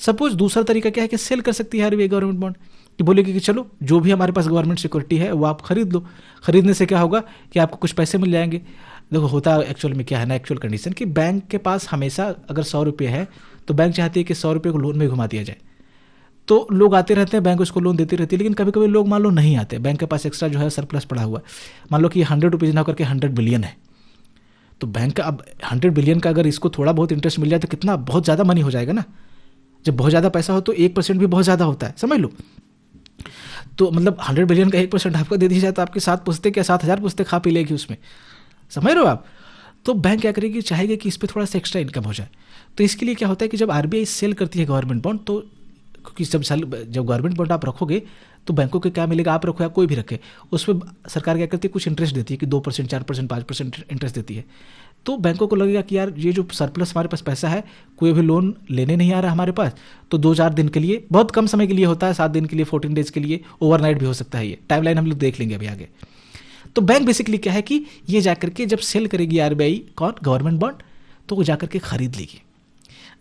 सपोज दूसरा तरीका क्या है कि सेल कर सकती है RBI गवर्नमेंट बॉन्ड, कि बोलेगी कि चलो जो भी हमारे पास गवर्नमेंट सिक्योरिटी है वो आप खरीद लो। खरीदने से क्या होगा कि आपको कुछ पैसे मिल जाएंगे। देखो होता एक्चुअल में क्या है ना, एक्चुअल कंडीशन कि बैंक के पास हमेशा अगर 100 रुपये है तो बैंक चाहती है कि 100 रुपये को लोन में घुमा दिया जाए। तो लोग आते रहते हैं, बैंक उसको लोन देती रहती है, लेकिन कभी कभी लोग मान लो नहीं आते, बैंक के पास एक्स्ट्रा जो है सरप्लस पड़ा हुआ, मान लो कि 100 रुपीज़ ना करके 100 बिलियन है, तो बैंक का अब 100 बिलियन का अगर इसको थोड़ा बहुत इंटरेस्ट मिल जाए तो कितना बहुत ज़्यादा मनी हो जाएगा ना। जब बहुत ज़्यादा पैसा हो तो 1% भी बहुत ज़्यादा होता है, समझ लो। तो मतलब 100 बिलियन का 1% आपको दे दी जाए तो आपके 7 पुस्ते क्या 7,000 पुस्ते खा पी लेगी उसमें, समझ रहे हो आप। तो बैंक क्या करेगी, चाहेगी कि इस पर थोड़ा सा एक्स्ट्रा इनकम हो जाए। तो इसके लिए क्या होता है कि जब RBI सेल करती है गवर्नमेंट बॉन्ड, तो क्योंकि जब गवर्नमेंट बॉन्ड आप रखोगे तो बैंकों को क्या मिलेगा, आप रखो या कोई भी रखे, उस पर सरकार क्या करती है, कुछ इंटरेस्ट देती है कि 2%, 4%, 5% इंटरेस्ट देती है। तो बैंकों को लगेगा कि यार ये जो सरप्लस हमारे पास पैसा है, कोई भी लोन लेने नहीं आ रहा हमारे पास, तो 2-4 दिन के लिए, बहुत कम समय के लिए होता है, 7 दिन के लिए, 14 डेज के लिए, ओवरनाइट भी हो सकता है, ये टाइमलाइन हम लोग देख लेंगे अभी आगे। तो बैंक बेसिकली क्या है कि ये जाकर के जब सेल करेगी आरबीआई, कौन, गवर्नमेंट बॉन्ड, तो वो जाकर के खरीद लेगी।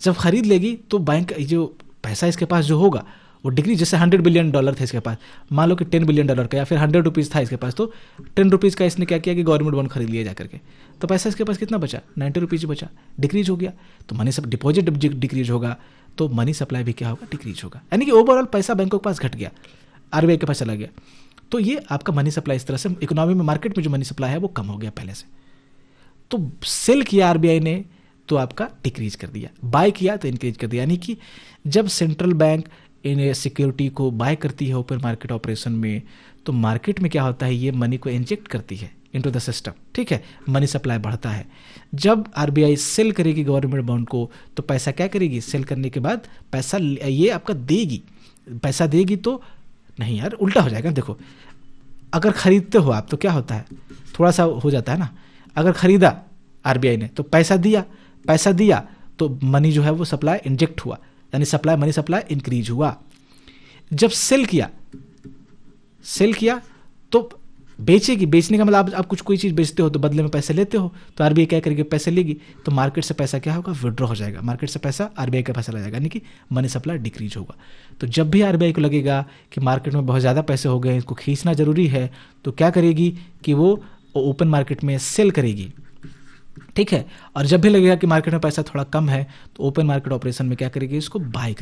जब खरीद लेगी तो बैंक जो पैसा इसके पास जो होगा वो डिक्रीज, जैसे $100 बिलियन थे इसके पास, मान लो कि $10 बिलियन का या फिर ₹100 था इसके पास, तो ₹10 का इसने क्या किया कि गवर्नमेंट बॉन्ड खरीद लिया जाकर के, तो पैसा इसके पास कितना बचा, ₹90 बचा, डिक्रीज हो गया। तो मनी सब डिपॉजिट डिक्रीज होगा तो मनी सप्लाई भी क्या होगा, डिक्रीज होगा। यानी कि ओवरऑल पैसा बैंकों के पास घट गया, आरबीआई के पास चला गया। तो ये आपका मनी सप्लाई, इस तरह से इकोनॉमी में, मार्केट में जो मनी सप्लाई है वो कम हो गया पहले से। तो सेल किया आरबीआई ने तो आपका डिक्रीज कर दिया, बाय किया तो इंक्रीज कर दिया। यानी कि जब सेंट्रल बैंक इन सिक्योरिटी को बाय करती है ओपन मार्केट ऑपरेशन में, तो मार्केट में क्या होता है, ये मनी को इंजेक्ट करती है इनटू द सिस्टम, ठीक है, मनी सप्लाई बढ़ता है। जब आरबीआई सेल करेगी गवर्नमेंट बॉन्ड को तो पैसा क्या करेगी, सेल करने के बाद पैसा ये आपका देगी, पैसा देगी तो नहीं यार, उल्टा हो जाएगा। देखो, अगर खरीदते हो आप तो क्या होता है, थोड़ा सा हो जाता है ना, अगर खरीदा आरबीआई ने तो पैसा दिया तो मनी जो है वो सप्लाई इंजेक्ट हुआ, यानी मनी सप्लाई इंक्रीज हुआ। जब सेल किया तो बेचेगी, बेचने का मतलब आप कुछ कोई चीज़ बेचते हो तो बदले में पैसे लेते हो, तो आरबीआई क्या करेगी, पैसे लेगी, तो मार्केट से पैसा क्या होगा, विड्रॉ हो जाएगा, मार्केट से पैसा आरबीआई का पैसा लग जाएगा, यानी कि मनी सप्लाई डिक्रीज होगा। तो जब भी आरबीआई को लगेगा कि मार्केट में बहुत ज़्यादा पैसे हो गए, इसको खींचना जरूरी है, तो क्या करेगी कि वो ओपन मार्केट में सेल करेगी, ठीक है। और जब भी लगेगा कि मार्केट में पैसा थोड़ा कम है तो ओपन मार्केट ऑपरेशन में क्या करेगी, इसको बाय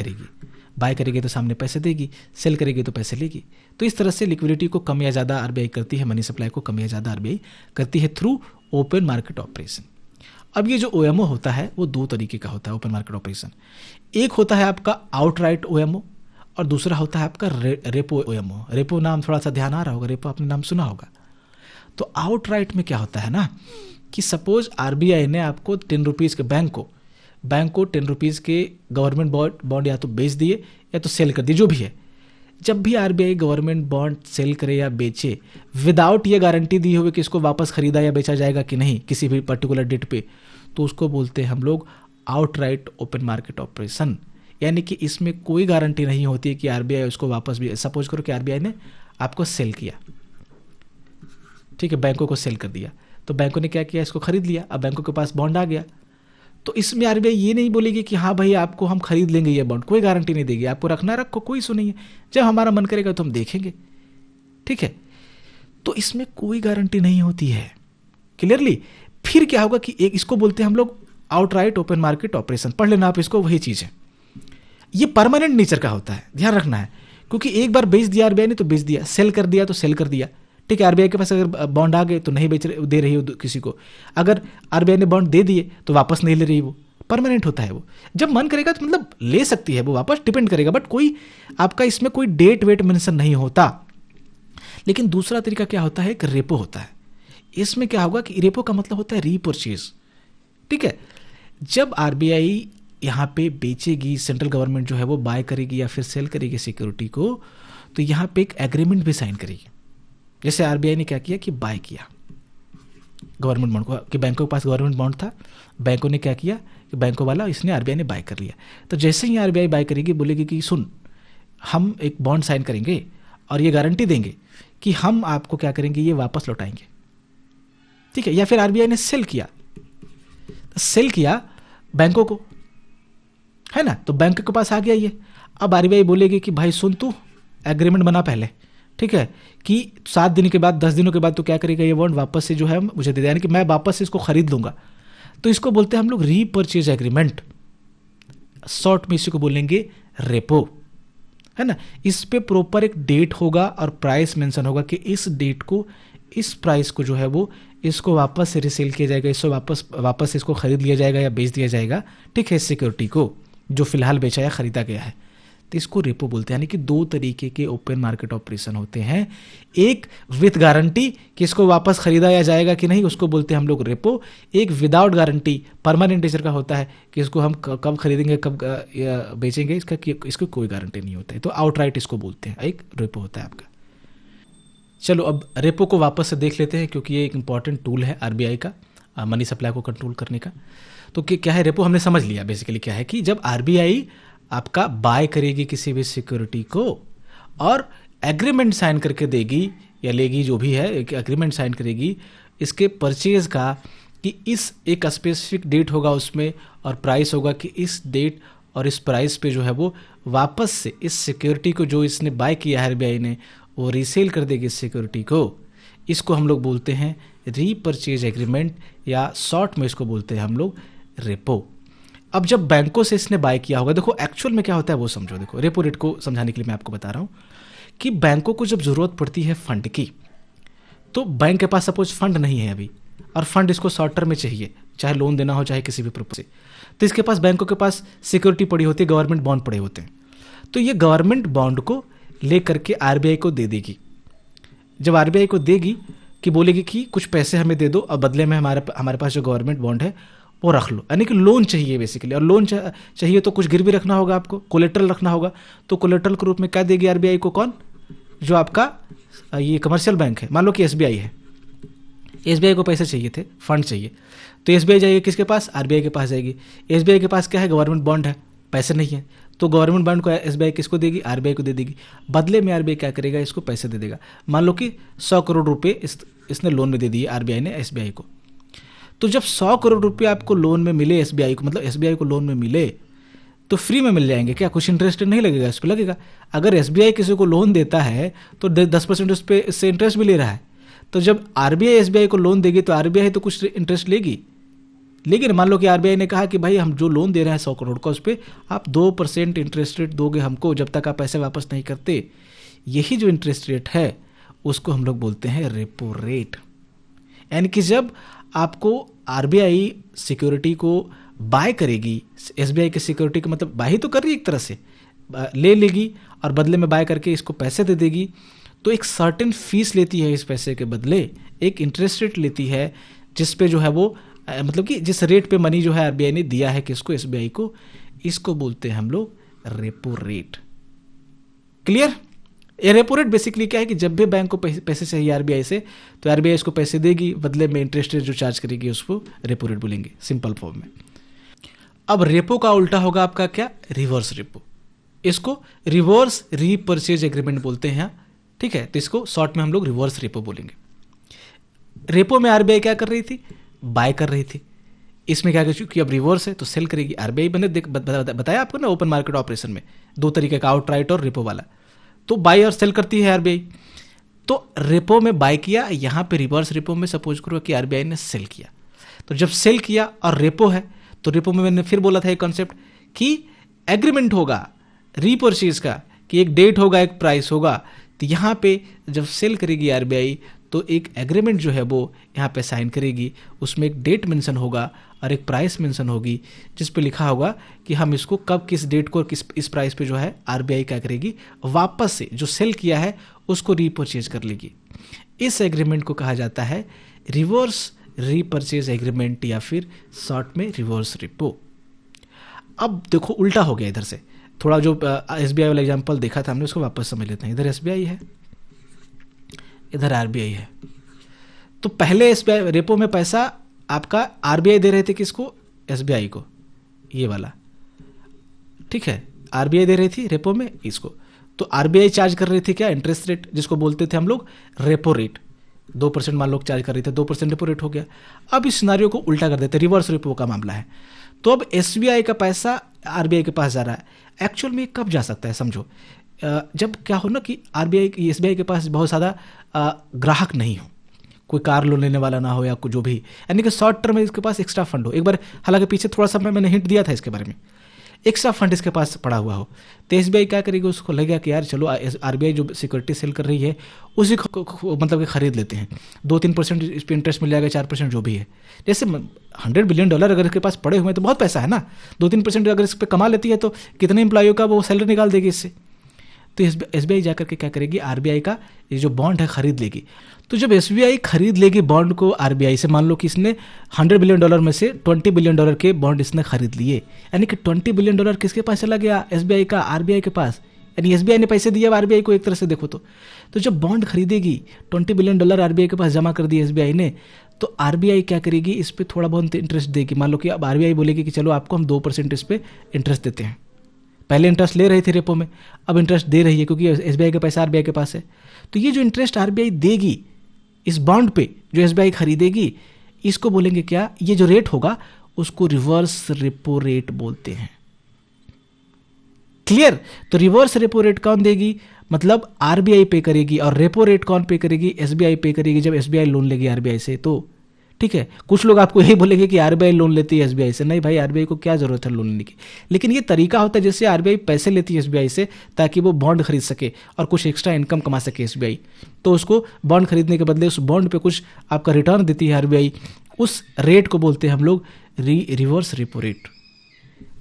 करेगी तो सामने पैसे देगी, सेल करेगी तो पैसे लेगी। तो इस तरह से लिक्विडिटी को कम या ज़्यादा आरबीआई करती है, मनी सप्लाई को कम या ज़्यादा आरबीआई करती है थ्रू ओपन मार्केट ऑपरेशन। अब ये जो ओएमओ होता है वो दो तरीके का होता है ओपन मार्केट ऑपरेशन। एक होता है आपका आउटराइट ओएमओ और दूसरा होता है आपका रेपो ओएमओ। रेपो नाम थोड़ा सा ध्यान आ रहा होगा, रेपो आपने नाम सुना होगा। तो आउटराइट में क्या होता है ना कि सपोज आरबीआई ने आपको ₹10 के बैंक को ₹10 के गवर्नमेंट बॉन्ड या तो बेच दिए या तो सेल कर दिए, जो भी है। जब भी आरबीआई गवर्नमेंट बॉन्ड सेल करे या बेचे विदाउट ये गारंटी दी हुई कि इसको वापस खरीदा या बेचा जाएगा कि नहीं किसी भी पर्टिकुलर डेट पे, तो उसको बोलते हैं हम लोग आउटराइट ओपन मार्केट ऑपरेशन। यानी कि इसमें कोई गारंटी नहीं होती है कि आरबीआई उसको वापस भी, सपोज करो कि आरबीआई ने आपको सेल किया, ठीक है, बैंकों को सेल कर दिया, तो बैंकों ने क्या किया, इसको खरीद लिया, अब बैंकों के पास बॉन्ड आ गया। तो इसमें आरबीआई ये नहीं बोलेगी कि हाँ भाई आपको हम खरीद लेंगे ये बॉन्ड, कोई गारंटी नहीं देगी, आपको रखना रखो, कोई इशू नहीं है, जब हमारा मन करेगा तो हम देखेंगे, ठीक है। तो इसमें कोई गारंटी नहीं होती है, क्लियरली। फिर क्या होगा कि एक इसको बोलते हैं हम लोग आउटराइट ओपन मार्केट ऑपरेशन, पढ़ लेना आप इसको, वही चीज़ है। ये परमानेंट नेचर का होता है, ध्यान रखना है, क्योंकि एक बार बेच दिया आरबीआई ने तो बेच दिया, सेल कर दिया तो सेल कर दिया, ठीक है। आरबीआई के पास अगर बॉन्ड आ गए तो नहीं दे रही हो किसी को, अगर आरबीआई ने बॉन्ड दे दिए तो वापस नहीं ले रही, वो परमानेंट होता है। वो जब मन करेगा तो मतलब ले सकती है वो वापस, डिपेंड करेगा, बट कोई आपका इसमें कोई डेट वेट मेंशन नहीं होता। लेकिन दूसरा तरीका क्या होता है, एक रेपो होता है। इसमें क्या होगा कि रेपो का मतलब होता है रीपरचेज, ठीक है। जब आरबीआई यहाँ पे बेचेगी, सेंट्रल गवर्नमेंट जो है वो बाय करेगी या फिर सेल करेगी सिक्योरिटी को, तो यहाँ पे एक एग्रीमेंट भी साइन करेगी। जैसे आरबीआई ने क्या किया कि बाय किया गवर्नमेंट बॉन्ड को, कि बैंकों के पास गवर्नमेंट बॉन्ड था, बैंकों ने क्या किया कि बैंकों वाला इसने आरबीआई ने बाय कर लिया। तो जैसे ही आरबीआई बाय करेगी, बोलेगी कि सुन, हम एक बॉन्ड साइन करेंगे और ये गारंटी देंगे कि हम आपको क्या करेंगे, ये वापस लौटाएंगे, ठीक है। या फिर आरबीआई ने सेल किया बैंकों को, है ना, तो बैंक के पास आ गया ये। अब आरबीआई बोलेगी कि भाई सुन, तू एग्रीमेंट बना पहले, ठीक है, कि 7 दिन के बाद 10 दिनों के बाद तो क्या करेगा, ये बॉन्ड वापस से जो है मुझे दे देगा, यानी कि मैं वापस से इसको खरीद लूंगा। तो इसको बोलते हैं हम लोग रीपरचेज एग्रीमेंट, शॉर्ट में इसी को बोलेंगे रेपो, है ना। इस पे प्रॉपर एक डेट होगा और प्राइस मेंशन होगा कि इस डेट को, इस प्राइस को जो है वो इसको वापस से रिसेल किया जाएगा, इसको वापस इसको खरीद लिया जाएगा या बेच दिया जाएगा, ठीक है, सिक्योरिटी को जो फिलहाल बेचा या खरीदा गया है। तो इसको रेपो बोलते हैं। यानी कि दो तरीके के ओपन मार्केट ऑपरेशन होते हैं, एक विथ गारंटी कि इसको वापस खरीदा या जाएगा कि नहीं, उसको बोलते हैं हम लोग रेपो। एक विदाउट गारंटी परमानेंट नेचर का होता है कि इसको हम कब खरीदेंगे कब बेचेंगे, इसको कोई गारंटी नहीं होता है, तो आउटराइट इसको बोलते हैं, एक रेपो होता है आपका। चलो अब रेपो को वापस से देख लेते हैं, क्योंकि ये एक इंपॉर्टेंट टूल है आरबीआई का मनी सप्लाई को कंट्रोल करने का। तो क्या है रेपो, हमने समझ लिया बेसिकली क्या है कि जब आरबीआई आपका बाय करेगी किसी भी सिक्योरिटी को और एग्रीमेंट साइन करके देगी या लेगी, जो भी है, एक एग्रीमेंट साइन करेगी इसके परचेज का, कि इस एक स्पेसिफिक डेट होगा उसमें और प्राइस होगा कि इस डेट और इस प्राइस पे जो है वो वापस से इस सिक्योरिटी को जो इसने बाय किया है आरबीआई ने, वो रीसेल कर देगी इस सिक्योरिटी को। इसको हम लोग बोलते हैं रीपरचेज एग्रीमेंट, या शॉर्ट में इसको बोलते हैं हम लोग रेपो। अब जब बैंकों से इसने बाय किया होगा, देखो एक्चुअल में क्या होता है वो समझो। देखो रेपो रेट को समझाने के लिए मैं आपको बता रहा हूँ कि बैंकों को जब ज़रूरत पड़ती है फंड की, तो बैंक के पास सपोज फंड नहीं है अभी, और फंड इसको शॉर्ट टर्म में चाहिए, चाहे लोन देना हो चाहे किसी भी पर्पज से, तो इसके पास, बैंकों के पास सिक्योरिटी पड़ी होती है, गवर्नमेंट बॉन्ड पड़े होते हैं। तो ये गवर्नमेंट बॉन्ड को ले करके आरबीआई को दे देगी। जब आरबीआई को देगी कि बोलेगी कि कुछ पैसे हमें दे दो और बदले में हमारे पास जो गवर्नमेंट बॉन्ड है वो रख लो, यानी कि लोन चाहिए बेसिकली। और लोन चाहिए तो कुछ गिरवी रखना होगा, आपको कोलेट्रल रखना होगा। तो कोलेट्रल के रूप में क्या देगी आरबीआई को? कौन? जो आपका ये कमर्शियल बैंक है, मान लो कि एसबीआई है, एसबीआई को पैसे चाहिए थे, फंड चाहिए, तो एसबीआई जाएगी किसके पास? आरबीआई के पास जाएगी। एसबीआई के पास क्या है? गवर्नमेंट बॉन्ड है, पैसे नहीं है, तो गवर्नमेंट बॉन्ड को एसबीआई किसको देगी? आरबीआई को दे देगी। बदले में आरबीआई क्या करेगा? इसको पैसे दे देगा। मान लो कि 100 करोड़ रुपए इसने लोन में दे दिए आरबीआई ने एसबीआई को। तो जब 100 करोड़ रुपए आपको लोन में मिले एसबीआई को, मतलब एसबीआई को लोन में मिले, तो फ्री में मिल जाएंगे क्या? कुछ इंटरेस्ट नहीं लगेगा, इस पर लगेगा। अगर एसबीआई किसी को लोन देता है तो 10% उस पर इससे इंटरेस्ट भी ले रहा है। तो जब आरबीआई एसबीआई को लोन देगी तो आरबीआई तो कुछ इंटरेस्ट लेगी। लेकिन मान लो कि आरबीआई ने कहा कि भाई हम जो लोन दे रहे हैं 100 करोड़ का, उस पर आप 2% इंटरेस्ट रेट दोगे हमको जब तक आप पैसे वापस नहीं करते। यही जो इंटरेस्ट रेट है उसको हम लोग बोलते हैं रेपो रेट। यानी कि जब आपको आरबीआई सिक्योरिटी को बाय करेगी, एसबीआई की सिक्योरिटी को, मतलब बाय तो कर रही है एक तरह से, ले लेगी और बदले में बाय करके इसको पैसे दे देगी, तो एक सर्टेन फीस लेती है इस पैसे के बदले, एक इंटरेस्ट रेट लेती है जिस पे जो है वो, मतलब कि जिस रेट पे मनी जो है आरबीआई ने दिया है किसको? एसबीआई को। इसको बोलते हैं हम लोग रेपो रेट। क्लियर? ये रेपो रेट बेसिकली क्या है कि जब भी बैंक को पैसे चाहिए आरबीआई से, तो आरबीआई इसको पैसे देगी, बदले में इंटरेस्ट रेट जो चार्ज करेगी उसको रेपो रेट बोलेंगे सिंपल फॉर्म में। अब रेपो का उल्टा होगा आपका क्या? Reverse repo. इसको रिवर्स रीपरचेज एग्रीमेंट बोलते हैं, ठीक है? तो इसको शॉर्ट में हम लोग रिवर्स रेपो बोलेंगे। रेपो में आरबीआई क्या कर रही थी? बाय कर रही थी। इसमें क्या क्योंकि अब रिवर्स है तो सेल करेगी आरबीआई। मैंने बताया आपको ना ओपन मार्केट ऑपरेशन में दो तरीके का, आउटराइट और रेपो वाला। तो बाय और सेल करती है आरबीआई। तो रेपो में बाय किया, यहां पे रिवर्स रेपो में सपोज करो कि आरबीआई ने सेल किया। तो जब सेल किया और रेपो है, तो रेपो में मैंने फिर बोला था एक कॉन्सेप्ट कि एग्रीमेंट होगा रीपरचेज का, कि एक डेट होगा, एक प्राइस होगा। तो यहां पे जब सेल करेगी आरबीआई तो एक एग्रीमेंट जो है वो यहाँ पे साइन करेगी, उसमें एक डेट मेंशन होगा और एक प्राइस मेंशन होगी, जिस पे लिखा होगा कि हम इसको कब, किस डेट को, किस इस प्राइस पे जो है आरबीआई क्या करेगी, वापस से जो सेल किया है उसको रीपरचेज कर लेगी। इस एग्रीमेंट को कहा जाता है रिवर्स रीपरचेज एग्रीमेंट, या फिर शॉर्ट में रिवर्स रेपो। अब देखो उल्टा हो गया इधर से, थोड़ा जो एसबीआई वाला एग्जांपल देखा था हमने उसको वापस समझ लेते हैं। इधर एसबीआई है, इधर आरबीआई है। तो पहले एसबीआई रेपो में पैसा आपका आरबीआई दे रहे थे किसको? एसबीआई को, ये वाला, ठीक है? आरबीआई दे रही थी रेपो में इसको। तो आरबीआई चार्ज कर रही थी क्या? इंटरेस्ट रेट, जिसको बोलते थे हम लोग रेपो रेट। 2% मान लो चार्ज कर रही थे, 2% रेपो रेट हो गया। अब इस सिनारियो को उल्टा कर देते, रिवर्स रेपो का मामला है। तो अब एसबीआई का पैसा आरबीआई के पास जा रहा है। एक्चुअल में कब जा सकता है समझो, जब क्या हो ना कि आरबीआई एसबीआई के पास बहुत ज़्यादा ग्राहक नहीं हो, कोई कार लोन लेने वाला ना हो या कुछ जो भी, यानी कि शॉर्ट टर्म में इसके पास एक्स्ट्रा फंड हो। एक बार हालांकि पीछे थोड़ा सा मैंने हिंट दिया था इसके बारे में, एक्स्ट्रा फंड इसके पास पड़ा हुआ हो, तो एसबीआई क्या करेगी? उसको लगेगा कि यार चलो आरबीआई जो सिक्योरिटी सेल कर रही है उसी को मतलब कि खरीद लेते हैं, 2-3% इस पर इंटरेस्ट मिल जाएगा, 4% जो भी है। जैसे $100 बिलियन अगर इसके पास पड़े हुए हैं तो बहुत पैसा है ना। 2-3% अगर इस पर कमा लेती है तो कितने एम्प्लॉयों का वो सैलरी निकाल देगी इससे। तो एसबीआई जाकर के क्या करेगी? आरबीआई का ये जो बॉन्ड है खरीद लेगी। तो जब एसबीआई खरीद लेगी बॉन्ड को आरबीआई से, मान लो कि इसने $100 बिलियन में से $20 बिलियन के बॉन्ड इसने खरीद लिए, यानी कि $20 बिलियन किसके पास चला गया? एसबीआई का, आरबीआई के पास। यानी एसबीआई ने पैसे दिए आरबीआई को, एक तरह से देखो तो जब बॉन्ड खरीदेगी, $20 बिलियन आरबीआई के पास जमा कर दिए एसबीआई ने, तो आरबीआई क्या करेगी? इस पर थोड़ा बहुत इंटरेस्ट देगी। मान लो कि अब आरबीआई बोलेगी कि चलो आपको हम 2% इस पर इंटरेस्ट देते हैं, पहले इंटरेस्ट ले रही थी रेपो में, अब इंटरेस्ट दे रही है क्योंकि एसबीआई का पैसा आरबीआई के पास है। तो ये जो इंटरेस्ट आरबीआई देगी इस बॉन्ड पे जो एसबीआई खरीदेगी, इसको बोलेंगे क्या, ये जो रेट होगा उसको रिवर्स रेपो रेट बोलते हैं। क्लियर? तो रिवर्स रेपो रेट कौन देगी, मतलब आरबीआई पे करेगी, और रेपो रेट कौन पे करेगी, एसबीआई पे करेगी जब एसबीआई लोन लेगी आरबीआई से। तो ठीक है, कुछ लोग आपको यही बोलेंगे कि आरबीआई लोन लेती है एसबीआई से। नहीं भाई, आरबीआई को क्या जरूरत है लोन लेने की, लेकिन ये तरीका होता है जैसे आरबीआई पैसे लेती है एसबीआई से ताकि वो बॉन्ड खरीद सके और कुछ एक्स्ट्रा इनकम कमा सके एसबीआई। तो उसको बॉन्ड खरीदने के बदले उस बॉन्ड पे कुछ आपका रिटर्न देती है आरबीआई, उस रेट को बोलते हैं हम लोग रिवर्स रेपो रेट।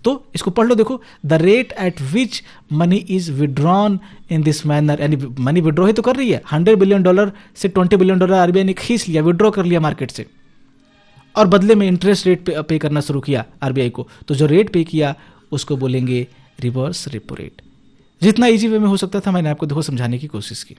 तो इसको पढ़ लो, देखो, the rate at which money is withdrawn in this manner, यानी मनी विड्रॉ ही तो कर रही है, $100 बिलियन से $20 बिलियन आरबीआई ने खींच लिया, विड्रॉ कर लिया मार्केट से, और बदले में इंटरेस्ट रेट पे करना शुरू किया आरबीआई को। तो जो रेट पे किया उसको बोलेंगे रिवर्स रेपो रेट। जितना इजी वे में हो सकता था मैंने आपको देखो समझाने की कोशिश की।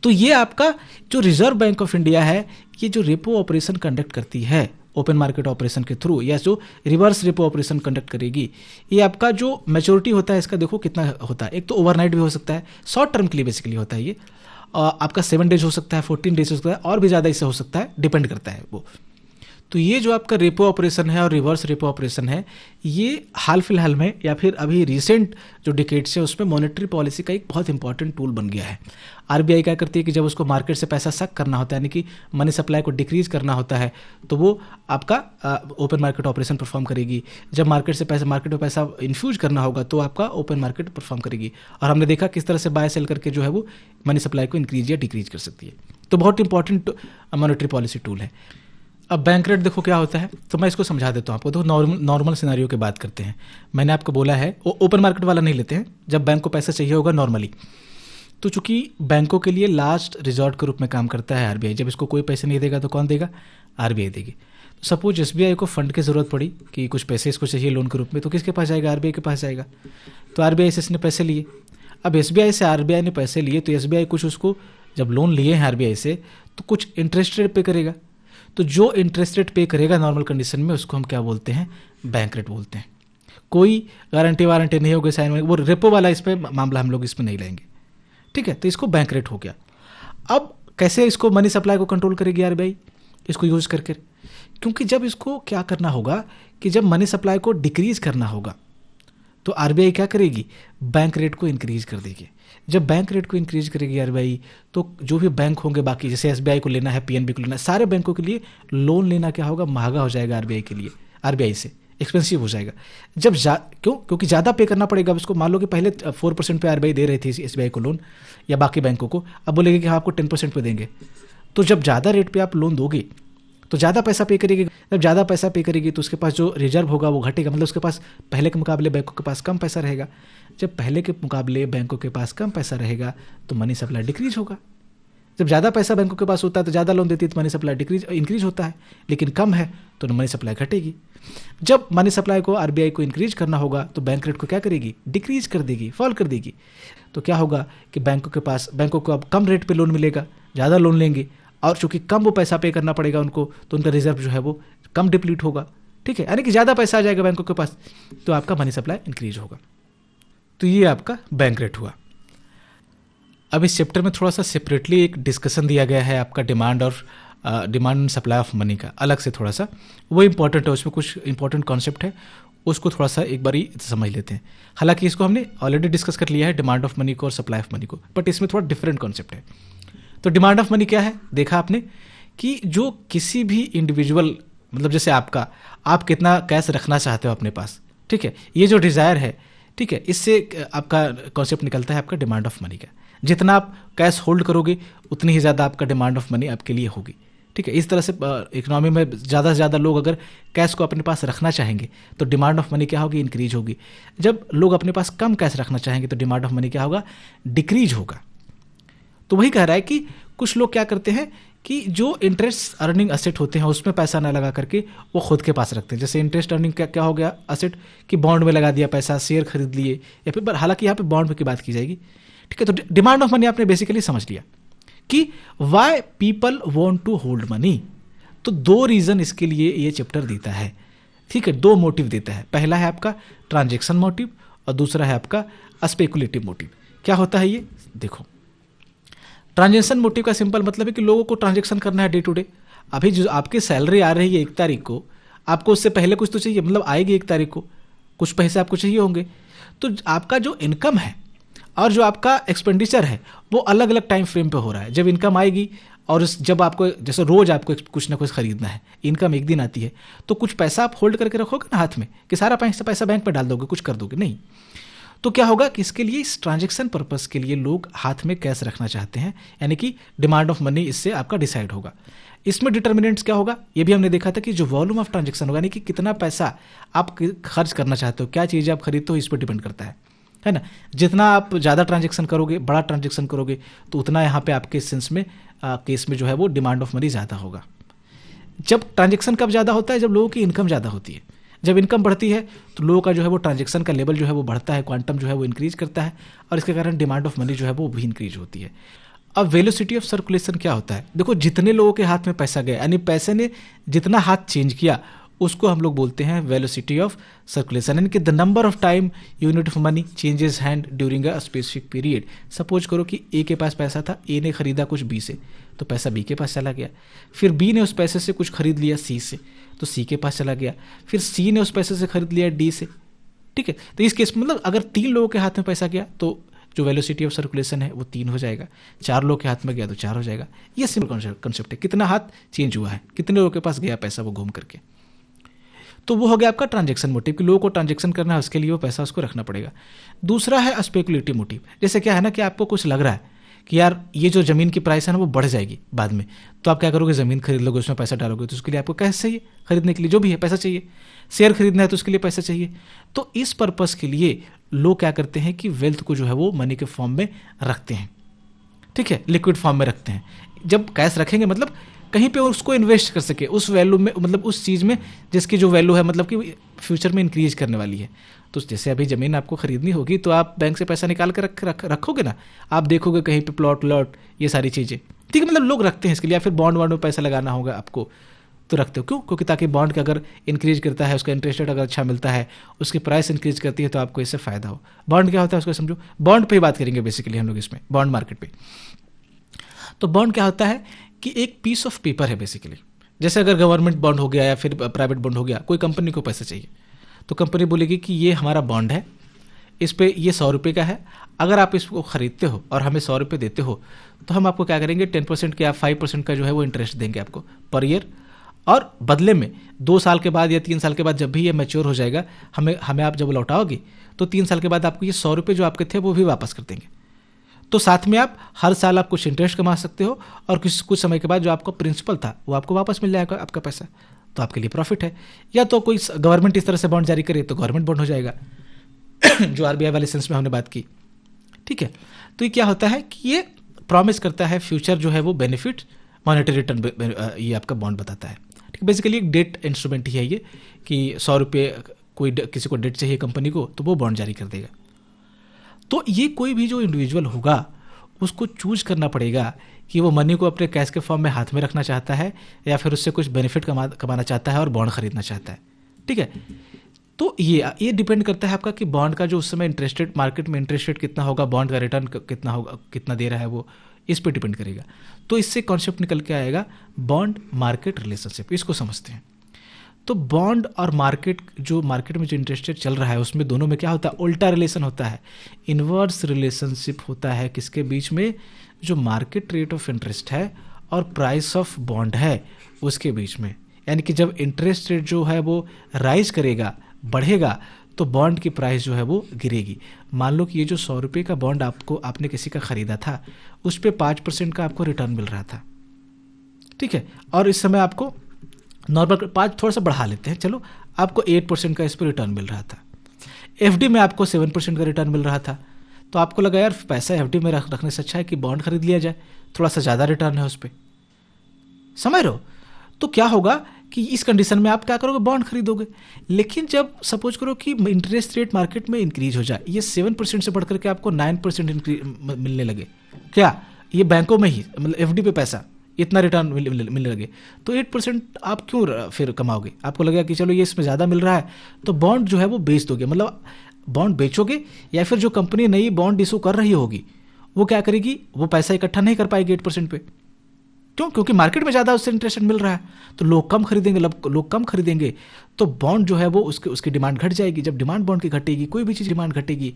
तो ये आपका जो रिजर्व बैंक ऑफ इंडिया है, ये जो रेपो ऑपरेशन कंडक्ट करती है ओपन मार्केट ऑपरेशन के थ्रू, या जो रिवर्स रेपो ऑपरेशन कंडक्ट करेगी, ये आपका जो मैच्योरिटी होता है इसका देखो कितना होता है। एक तो ओवरनाइट भी हो सकता है, शॉर्ट टर्म के लिए बेसिकली होता है ये, आपका 7 डेज हो सकता है, 14 डेज हो सकता है, और भी ज़्यादा इससे हो सकता है, डिपेंड करता है वो। तो ये जो आपका रेपो ऑपरेशन है और रिवर्स रेपो ऑपरेशन है, ये हाल फिलहाल में या फिर अभी रिसेंट जो डिकेड्स है उसमें मॉनेटरी पॉलिसी का एक बहुत इंपॉर्टेंट टूल बन गया है। आरबीआई क्या करती है कि जब उसको मार्केट से पैसा सक करना होता है, यानी कि मनी सप्लाई को डिक्रीज करना होता है, तो वो आपका ओपन मार्केट ऑपरेशन परफॉर्म करेगी। जब मार्केट में पैसा इन्फ्यूज करना होगा तो आपका ओपन मार्केट परफॉर्म करेगी। और हमने देखा किस तरह से बाय सेल करके जो है वो मनी सप्लाई को इंक्रीज या डिक्रीज कर सकती है। तो बहुत इंपॉर्टेंट मॉनेटरी पॉलिसी टूल है। अब बैंक रेट देखो क्या होता है, तो मैं इसको समझा देता हूँ आपको। तो नॉर्मल सिनेरियो की बात करते हैं। मैंने आपको बोला है ओपन मार्केट वाला नहीं लेते हैं, जब बैंक को पैसा चाहिए होगा नॉर्मली। तो चूंकि बैंकों के लिए लास्ट रिजॉर्ट के रूप में काम करता है आरबीआई, जब इसको कोई पैसे नहीं देगा तो कौन देगा, आरबीआई देगी। तो सपोज एसबीआई को फंड की जरूरत पड़ी कि कुछ पैसे इसको चाहिए लोन के रूप में, तो किसके पास जाएगा, आरबीआई के पास जाएगा। तो आरबीआई से इसने पैसे लिए। अब एसबीआई से आरबीआई ने पैसे लिए, तो एसबीआई कुछ उसको जब लोन लिए हैं आरबीआई से तो कुछ इंटरेस्ट रेट पे करेगा। तो जो इंटरेस्ट रेट पे करेगा नॉर्मल कंडीशन में उसको हम क्या बोलते हैं, बैंक रेट बोलते हैं। कोई गारंटी वारंटी नहीं होगी साइन में, वो रेपो वाला इस पे मामला हम लोग इसमें नहीं लेंगे, ठीक है। तो इसको बैंक रेट हो गया। अब कैसे इसको मनी सप्लाई को कंट्रोल करेगी आरबीआई, इसको यूज करके, क्योंकि जब इसको क्या करना होगा कि जब मनी सप्लाई को डिक्रीज करना होगा तो आरबीआई क्या करेगी, बैंक रेट को इंक्रीज कर देगी। जब बैंक रेट को इंक्रीज करेगी आरबीआई, तो जो भी बैंक होंगे बाकी, जैसे एसबीआई को लेना है, पीएनबी को लेना है, सारे बैंकों के लिए लोन लेना क्या होगा, महंगा हो जाएगा आरबीआई के लिए, आरबीआई से एक्सपेंसिव हो जाएगा। जब क्योंकि ज़्यादा पे करना पड़ेगा उसको। मान लो कि पहले 4% पे आरबीआई दे रही थी एसबीआई को लोन या बाकी बैंकों को, अब बोलेंगे कि हाँ आपको 10% पे देंगे। तो जब ज़्यादा रेट पे आप लोन दोगे तो ज़्यादा पैसा पे करेगी। जब ज़्यादा पैसा पे करेगी तो उसके पास जो रिजर्व होगा वो घटेगा, मतलब उसके पास पहले के मुकाबले बैंकों के पास कम पैसा रहेगा। जब पहले के मुकाबले बैंकों के पास कम पैसा रहेगा तो मनी सप्लाई डिक्रीज होगा। जब ज़्यादा पैसा बैंकों के पास होता है तो ज़्यादा लोन देती है तो मनी सप्लाई इंक्रीज होता है, लेकिन कम है तो मनी सप्लाई घटेगी। जब मनी सप्लाई को आरबीआई को इंक्रीज करना होगा तो बैंक रेट को क्या करेगी, डिक्रीज कर देगी, फॉल कर देगी। तो क्या होगा कि बैंकों को अब कम रेट पे लोन मिलेगा, ज़्यादा लोन लेंगे, और चूंकि कम वो पैसा पे करना पड़ेगा उनको, तो उनका रिजर्व जो है वो कम डिप्लीट होगा, ठीक है, यानी कि ज़्यादा पैसा आ जाएगा बैंकों के पास, तो आपका मनी सप्लाई इंक्रीज होगा। तो ये आपका बैंक रेट हुआ। अब इस चैप्टर में थोड़ा सा सेपरेटली एक डिस्कशन दिया गया है आपका demand and supply of money का, अलग से थोड़ा सा वो इंपॉर्टेंट है, उसमें कुछ इंपॉर्टेंट कॉन्सेप्ट है, उसको थोड़ा सा एक बार समझ लेते हैं। हालांकि इसको हमने ऑलरेडी डिस्कस कर लिया है, डिमांड ऑफ मनी को और सप्लाई ऑफ मनी को, बट इसमें थोड़ा डिफरेंट कॉन्सेप्ट है। तो डिमांड ऑफ मनी क्या है, देखा आपने कि जो किसी भी इंडिविजुअल, मतलब जैसे आप कितना कैश रखना चाहते हो अपने पास, ठीक है, ये जो डिज़ायर है, ठीक है, इससे आपका कॉन्सेप्ट निकलता है आपका डिमांड ऑफ मनी का। जितना आप कैश होल्ड करोगे उतनी ही ज़्यादा आपका डिमांड ऑफ मनी आपके लिए होगी, ठीक है। इस तरह से इकोनॉमी में ज़्यादा से ज़्यादा लोग अगर कैश को अपने पास रखना चाहेंगे तो डिमांड ऑफ मनी क्या होगी, इंक्रीज होगी। जब लोग अपने पास कम कैश रखना चाहेंगे तो डिमांड ऑफ मनी क्या होगा, डिक्रीज होगा। तो वही कह रहा है कि कुछ लोग क्या करते हैं कि जो इंटरेस्ट अर्निंग असेट होते हैं उसमें पैसा ना लगा करके वो खुद के पास रखते हैं। जैसे इंटरेस्ट अर्निंग क्या हो गया असेट, कि बॉन्ड में लगा दिया पैसा, शेयर खरीद लिए, या फिर हालांकि यहाँ पे बॉन्ड की बात की जाएगी, ठीक है। तो डिमांड ऑफ मनी आपने बेसिकली समझ लिया कि why people want to hold money. तो 2 रीजन इसके लिए ये चैप्टर देता है, ठीक है, 2 मोटिव देता है। पहला है आपका ट्रांजेक्शन मोटिव और दूसरा है आपका स्पेकुलेटिव मोटिव। क्या होता है ये देखो, ट्रांजेक्शन मोटिव का सिंपल मतलब है कि लोगों को ट्रांजेक्शन करना है डे टू डे। अभी जो आपकी सैलरी आ रही है 1 तारीख को, आपको उससे पहले कुछ तो चाहिए, मतलब आएगी 1 तारीख को, कुछ पैसे आपको चाहिए होंगे। तो आपका जो इनकम है और जो आपका एक्सपेंडिचर है वो अलग अलग टाइम फ्रेम पे हो रहा है। जब इनकम आएगी और जब आपको जैसे रोज आपको कुछ ना कुछ खरीदना है, इनकम एक दिन आती है, तो कुछ पैसा आप होल्ड करके रखोगे ना हाथ में कि सारा पैसा बैंक में डाल दोगे, कुछ कर दोगे नहीं। तो क्या होगा कि इसके लिए, इस ट्रांजेक्शन पर्पस के लिए लोग हाथ में कैश रखना चाहते हैं, यानी कि डिमांड ऑफ मनी इससे आपका डिसाइड होगा। इसमें डिटर्मिनेंट्स क्या होगा, ये भी हमने देखा था कि जो वॉल्यूम ऑफ ट्रांजेक्शन होगा, यानी कि कितना पैसा आप खर्च करना चाहते हो, क्या चीज़ आप खरीदते हो, इस पर डिपेंड करता है ना। जितना आप ज़्यादा ट्रांजेक्शन करोगे, बड़ा ट्रांजेक्शन करोगे, तो उतना यहाँ पे आपके सेंस में केस में जो है वो डिमांड ऑफ मनी ज़्यादा होगा। जब ट्रांजेक्शन कब ज़्यादा होता है, जब लोगों की इनकम ज़्यादा होती है। जब इनकम बढ़ती है तो लोगों का जो है वो ट्रांजेक्शन का लेवल जो है वो बढ़ता है, क्वांटम जो है वो इंक्रीज करता है, और इसके कारण डिमांड ऑफ मनी जो है वो भी इंक्रीज होती है। अब वेलोसिटी ऑफ सर्कुलेशन क्या होता है, देखो जितने लोगों के हाथ में पैसा गया, यानी पैसे ने जितना हाथ चेंज किया, उसको हम लोग बोलते हैं वेलोसिटी ऑफ सर्कुलेशन, यानी कि the number of time unit of money changes hand during a specific period. Suppose करो कि ए के पास पैसा था, ए ने खरीदा कुछ बी से, तो पैसा बी के पास चला गया। फिर बी ने उस पैसे से कुछ खरीद लिया सी से, तो सी के पास चला गया। फिर सी ने उस पैसे से खरीद लिया डी से, ठीक है। तो इस केस में मतलब अगर 3 लोगों के हाथ में पैसा गया तो जो वेलोसिटी ऑफ सर्कुलेशन है वो 3 हो जाएगा, 4 लोगों के हाथ में गया तो 4 हो जाएगा। ये सिंपल कंसेप्ट है, कितना हाथ चेंज हुआ है, कितने लोगों के पास गया पैसा वो घूम करके। तो वो हो गया आपका ट्रांजेक्शन मोटिव, कि लोगों को ट्रांजेक्शन करना है, उसके लिए वो पैसा उसको रखना पड़ेगा। दूसरा है स्पेकुलेटिव मोटिव। जैसे क्या है ना कि आपको कुछ लग रहा है कि यार ये जो ज़मीन की प्राइस है ना वो बढ़ जाएगी बाद में, तो आप क्या करोगे, ज़मीन खरीद लोगे, उसमें पैसा डालोगे, तो उसके लिए आपको कैश चाहिए, खरीदने के लिए जो भी है पैसा चाहिए। शेयर खरीदना है तो उसके लिए पैसा चाहिए। तो इस पर्पस के लिए लोग क्या करते हैं कि वेल्थ को जो है वो मनी के फॉर्म में रखते हैं, ठीक है, लिक्विड फॉर्म में रखते हैं। जब कैश रखेंगे मतलब कहीं पे उसको इन्वेस्ट कर सके, उस वैल्यू में, मतलब उस चीज़ में जिसकी जो वैल्यू है, मतलब कि फ्यूचर में इंक्रीज करने वाली है। तो जैसे अभी ज़मीन आपको खरीदनी होगी तो आप बैंक से पैसा निकाल कर रखोगे ना, आप देखोगे कहीं पे प्लॉट लॉट ये सारी चीज़ें, ठीक है, मतलब लोग रखते हैं इसके लिए। या फिर बॉन्ड में पैसा लगाना होगा आपको तो रखते हो, क्यों, क्योंकि ताकि बॉन्ड का अगर इंक्रीज करता है, उसका इंटरेस्ट रेट अगर अच्छा मिलता है, उसकी प्राइस इंक्रीज करती है, तो आपको इससे फ़ायदा हो। बॉन्ड क्या होता है उसको समझो, बॉन्ड पे ही बात करेंगे बेसिकली हम लोग इसमें, बॉन्ड मार्केट पे। तो बॉन्ड क्या होता है कि एक पीस ऑफ पेपर है बेसिकली। जैसे अगर गवर्नमेंट बॉन्ड हो गया या फिर प्राइवेट बॉन्ड हो गया, कोई कंपनी को पैसा चाहिए तो कंपनी बोलेगी कि ये हमारा बॉन्ड है, इस पे ये 100 रुपये का है, अगर आप इसको खरीदते हो और हमें 100 रुपये देते हो तो हम आपको क्या करेंगे, 10% या 5% का जो है वो इंटरेस्ट देंगे आपको पर ईयर, और बदले में 2 साल के बाद या 3 साल के बाद जब भी ये मैच्योर हो जाएगा, हमें आप जब लौटाओगे तो 3 साल के बाद आपको ये 100 रुपये जो आपके थे वो भी वापस कर देंगे। तो साथ में आप हर साल आप कुछ इंटरेस्ट कमा सकते हो, और कुछ समय के बाद जो आपका प्रिंसिपल था वो आपको वापस मिल जाएगा आपका पैसा, तो आपके लिए प्रॉफिट है। या तो कोई गवर्नमेंट इस तरह से बॉन्ड जारी करे तो गवर्नमेंट बॉन्ड हो जाएगा जो आरबीआई वाले सेंस में हमने बात की, ठीक है। तो ये क्या होता है कि ये प्रॉमिस करता है फ्यूचर जो है वो बेनिफिट, मॉनेटरी रिटर्न, ये आपका बॉन्ड बताता है, ठीक। बेसिकली एक डेट इंस्ट्रूमेंट ही है ये, कि 100 रुपये कोई किसी को डेट चाहिए कंपनी को तो वो बॉन्ड जारी कर देगा। तो ये कोई भी जो इंडिविजुअल होगा उसको चूज करना पड़ेगा कि वो मनी को अपने कैश के फॉर्म में हाथ में रखना चाहता है या फिर उससे कुछ बेनिफिट कमाना चाहता है और बॉन्ड खरीदना चाहता है, ठीक है। तो ये डिपेंड करता है आपका कि बॉन्ड का जो उस समय इंटरेस्ट रेट, मार्केट में इंटरेस्ट रेट कितना होगा, बॉन्ड का रिटर्न कितना होगा, कितना दे रहा है वो, इस पर डिपेंड करेगा। तो इससे कॉन्सेप्ट निकल के आएगा बॉन्ड मार्केट रिलेशनशिप, इसको समझते हैं। तो बॉन्ड और मार्केट में जो इंटरेस्ट रेट चल रहा है उसमें दोनों में क्या होता है, उल्टा रिलेशन होता है, इन्वर्स रिलेशनशिप होता है। किसके बीच में, जो मार्केट रेट ऑफ इंटरेस्ट है और प्राइस ऑफ बॉन्ड है उसके बीच में। यानी कि जब इंटरेस्ट रेट जो है वो राइज करेगा, बढ़ेगा, तो बॉन्ड की प्राइस जो है वो गिरेगी। मान लो कि ये जो 100 रुपये का बॉन्ड आपने किसी का खरीदा था, उस पर 5% का आपको रिटर्न मिल रहा था, ठीक है, और इस समय आपको नॉर्मल 5 थोड़ा सा बढ़ा लेते हैं, चलो, आपको 8% का इस पर रिटर्न मिल रहा था। एफडी में आपको 7% का रिटर्न मिल रहा था, तो आपको लगा यार पैसा एफडी में रखने से अच्छा है कि बॉन्ड खरीद लिया जाए, थोड़ा सा ज़्यादा रिटर्न है उस पर, समझ रहे हो। तो क्या होगा कि इस कंडीशन में आप क्या करोगे, बॉन्ड खरीदोगे। लेकिन जब सपोज करो कि इंटरेस्ट रेट मार्केट में इंक्रीज हो जाए, ये 7% से बढ़कर के आपको 9% मिलने लगे, क्या ये बैंकों में ही, मतलब एफडी पे पैसा इतना रिटर्न मिलने लगे, तो 8% आप क्यों फिर कमाओगे, आपको लगेगा कि चलो ये इसमें ज़्यादा मिल रहा है, तो बॉन्ड जो है वो बेच दोगे। मतलब बॉन्ड बेचोगे या फिर जो कंपनी नई बॉन्ड इशू कर रही होगी वो क्या करेगी, वो पैसा इकट्ठा नहीं कर पाएगी 8% पे। क्यों? क्योंकि मार्केट में ज़्यादा उससे इंटरेस्ट मिल रहा है, तो लोग कम खरीदेंगे, लोग कम खरीदेंगे तो बॉन्ड जो है वो उसकी डिमांड घट जाएगी। जब डिमांड बॉन्ड की घटेगी, कोई भी चीज़ डिमांड घटेगी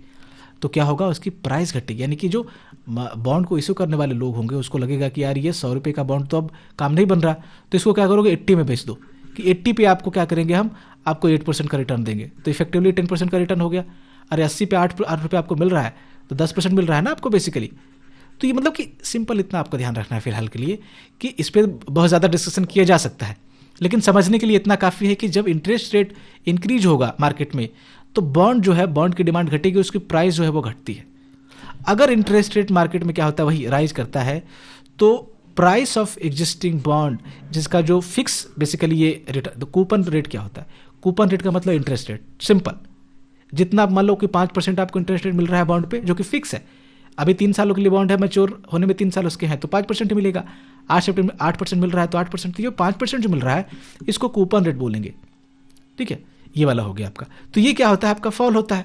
तो क्या होगा, उसकी प्राइस घटेगी। यानी कि जो बॉन्ड को इशू करने वाले लोग होंगे उसको लगेगा कि यार ये 100 रुपये का बॉन्ड तो अब काम नहीं बन रहा, तो इसको क्या करोगे 80 में बेच दो, कि 80 पे आपको क्या करेंगे, हम आपको 8% का रिटर्न देंगे, तो इफेक्टिवली 10% का रिटर्न हो गया। अरे 80 पे 8 रुपये आपको मिल रहा है तो 10% मिल रहा है ना आपको बेसिकली। तो ये मतलब कि सिंपल इतना आपको ध्यान रखना है फिलहाल के लिए कि इस पर बहुत ज़्यादा डिस्कशन किया जा सकता है, लेकिन समझने के लिए इतना काफ़ी है कि जब इंटरेस्ट रेट इंक्रीज होगा मार्केट में तो बॉन्ड जो है, बॉन्ड की डिमांड घटेगी, उसकी प्राइस जो है वो घटती है। अगर इंटरेस्ट रेट मार्केट में क्या होता है वही राइज करता है तो प्राइस ऑफ एग्जिस्टिंग बॉन्ड, जिसका जो फिक्स बेसिकली ये रिटर्न, कूपन रेट क्या होता है, कूपन रेट का मतलब इंटरेस्ट रेट, सिंपल। जितना मान लो कि 5% आपको इंटरेस्ट रेट मिल रहा है बॉन्ड पे जो कि फिक्स है, अभी 3 सालों के लिए बॉन्ड है, मैच्योर होने में 3 साल उसके हैं तो 5% मिलेगा। 8% मिल रहा है तो 8%, तो ये 5% जो मिल रहा है इसको कूपन रेट बोलेंगे, ठीक है, ये वाला हो गया आपका। तो ये क्या होता है, आपका फॉल होता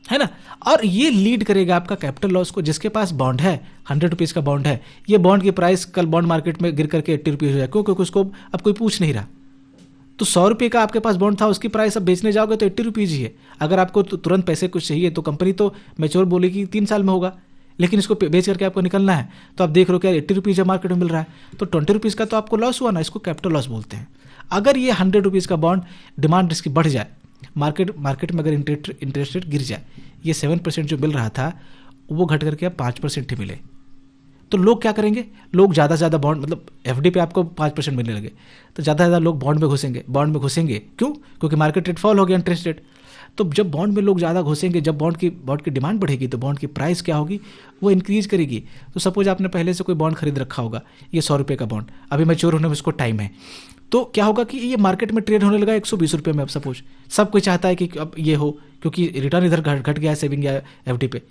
है ना, और ये लीड करेगा आपका कैपिटल लॉस को। जिसके पास बॉन्ड है, 100 रुपीज़ का बॉन्ड है, ये बॉन्ड की प्राइस कल बॉन्ड मार्केट में गिर करके 80 रुपीज़ हो जाए, क्योंकि उसको अब कोई पूछ नहीं रहा। तो 100 रुपये का आपके पास बॉन्ड था, उसकी प्राइस अब बेचने जाओगे तो 80 रुपीज़ ही है। अगर आपको तुरंत पैसे कुछ चाहिए तो कंपनी तो मैच्योर बोलेगी 3 साल में होगा, लेकिन इसको बेच करके आपको निकलना है तो आप देख रहे हो क्या 80 रुपीज़ मार्केट में मिल रहा है, तो 20 रुपीज़ का तो आपको लॉस हुआ ना, इसको कैपिटल लॉस बोलते हैं। अगर ये 100 रुपीज़ का बॉन्ड डिमांड इसकी बढ़ जाए, मार्केट में अगर इंटरेस्ट रेट गिर जाए, ये 7% जो मिल रहा था वो घट करके अब 5% ही मिले, तो लोग क्या करेंगे, लोग ज़्यादा से ज़्यादा बॉन्ड, मतलब एफडी पे आपको 5% मिलने लगे तो ज़्यादा से ज़्यादा लोग बॉन्ड में घुसेंगे। क्यों? क्योंकि मार्केट रेट फॉल हो गया, इंटरेस्ट रेट। तो जब बॉन्ड में लोग ज़्यादा घुसेंगे, जब बॉन्ड की डिमांड बढ़ेगी तो बॉन्ड की प्राइस क्या होगी, वो इंक्रीज करेगी। तो सपोज आपने पहले से कोई बॉन्ड खरीद रखा होगा, ये 100 रुपये का बॉन्ड, अभी मैच्योर होने में उसको टाइम है, तो क्या होगा कि ये मार्केट में ट्रेड होने लगा 120 रुपये में। अब सपोज सब कोई चाहता है कि अब ये हो, क्योंकि रिटर्न इधर घट गया है सेविंग या एफडी पे,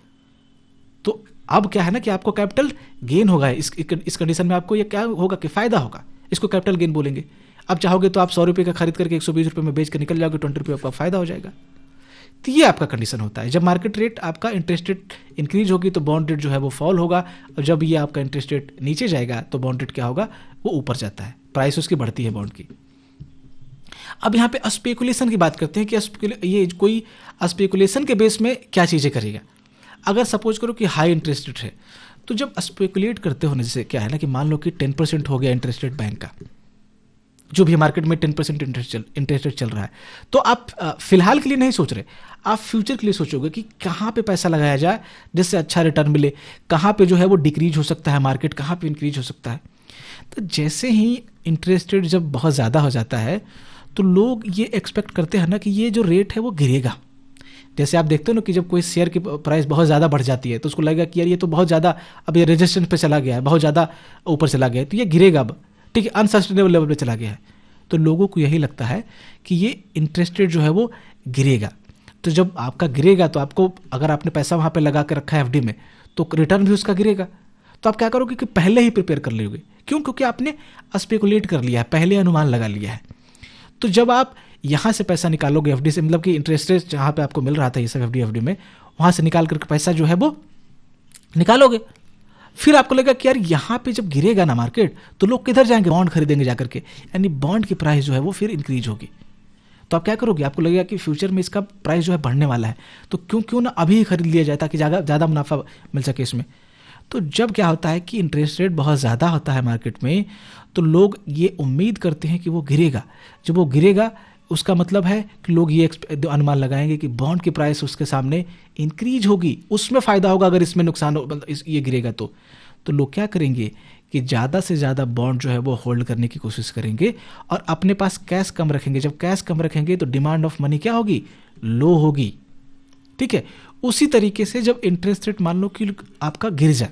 तो अब क्या है ना कि आपको कैपिटल गेन होगा। इस कंडीशन में आपको ये क्या होगा कि फायदा होगा, इसको कैपिटल गेन बोलेंगे। अब चाहोगे तो आप 100 रुपये का खरीद करके 120 रुपये में बेच कर निकल जाओगे, 20 रुपये आपका फायदा हो जाएगा। तो ये आपका कंडीशन होता है। जब मार्केट रेट आपका इंटरेस्ट रेट इंक्रीज होगी तो बॉन्ड रेट जो है वो फॉल होगा, और जब ये आपका इंटरेस्ट रेट नीचे जाएगा तो बॉन्ड रेट क्या होगा, वो ऊपर जाता है, प्राइस उसकी बढ़ती है बॉन्ड की। अब यहाँ पे स्पेकुलेशन की बात करते हैं कि ये कोई स्पेकुलेशन के बेस में क्या चीज़ें करेगा। अगर सपोज करो कि हाई इंटरेस्ट रेट है, तो जब स्पेकुलेट करते हो ना, जैसे क्या है ना कि मान लो कि 10% हो गया इंटरेस्ट रेट बैंक का, जो भी मार्केट में 10% इंटरेस्ट रेट चल रहा है, तो आप फिलहाल के लिए नहीं सोच रहे, आप फ्यूचर के लिए सोचोगे कि कहाँ पे पैसा लगाया जाए जिससे अच्छा रिटर्न मिले, कहाँ पे जो है वो डिक्रीज हो सकता है मार्केट, कहाँ पे इंक्रीज हो सकता है। तो जैसे ही इंटरेस्ट रेट जब बहुत ज़्यादा हो जाता है तो लोग ये एक्सपेक्ट करते हैं ना कि ये जो रेट है वो गिरेगा। जैसे आप देखते हो ना कि जब कोई शेयर की प्राइस बहुत ज़्यादा बढ़ जाती है तो उसको लगेगा कि यार ये तो बहुत ज़्यादा अब ये रेजिस्टेंस पे चला गया है, बहुत ज़्यादा ऊपर चला गया है, तो ये गिरेगा अब, ठीक है, अनसस्टेनेबल लेवल पे चला गया है। तो लोगों को यही लगता है कि ये इंटरेस्ट रेट जो है वो गिरेगा। तो जब आपका गिरेगा तो आपको, अगर आपने पैसा वहाँ पे लगा कर रखा है एफडी में, तो रिटर्न भी उसका गिरेगा। तो आप क्या करोगे कि पहले ही प्रिपेयर कर लोगे। क्यों? क्योंकि आपने स्पेकुलेट कर लिया है, पहले अनुमान लगा लिया है। तो जब आप यहाँ से पैसा निकालोगे एफडी से, मतलब कि इंटरेस्ट रेट जहाँ पे आपको मिल रहा था ये सब एफडी में, वहाँ से निकाल करके पैसा जो है वो निकालोगे, फिर आपको लगेगा कि यार यहाँ पे जब गिरेगा ना मार्केट तो लोग किधर जाएंगे, बॉन्ड खरीदेंगे जाकर के, यानी बॉन्ड की प्राइस जो है वो फिर इंक्रीज होगी। तो आप क्या करोगे, आपको लगेगा कि फ्यूचर में इसका प्राइस जो है बढ़ने वाला है, तो क्यों ना अभी खरीद लिया जाए ताकि ज़्यादा मुनाफा मिल सके इसमें। तो जब क्या होता है कि इंटरेस्ट रेट बहुत ज़्यादा होता है मार्केट में, तो लोग ये उम्मीद करते हैं कि वो गिरेगा। जब वो गिरेगा उसका मतलब है कि लोग ये अनुमान लगाएंगे कि बॉन्ड की प्राइस उसके सामने इंक्रीज होगी, उसमें फ़ायदा होगा। अगर इसमें नुकसान हो, मतलब ये गिरेगा तो लोग क्या करेंगे कि ज़्यादा से ज़्यादा बॉन्ड जो है वो होल्ड करने की कोशिश करेंगे और अपने पास कैश कम रखेंगे। जब कैश कम रखेंगे तो डिमांड ऑफ मनी क्या होगी, लो होगी, ठीक है। उसी तरीके से जब इंटरेस्ट रेट मान लो कि आपका गिर जाए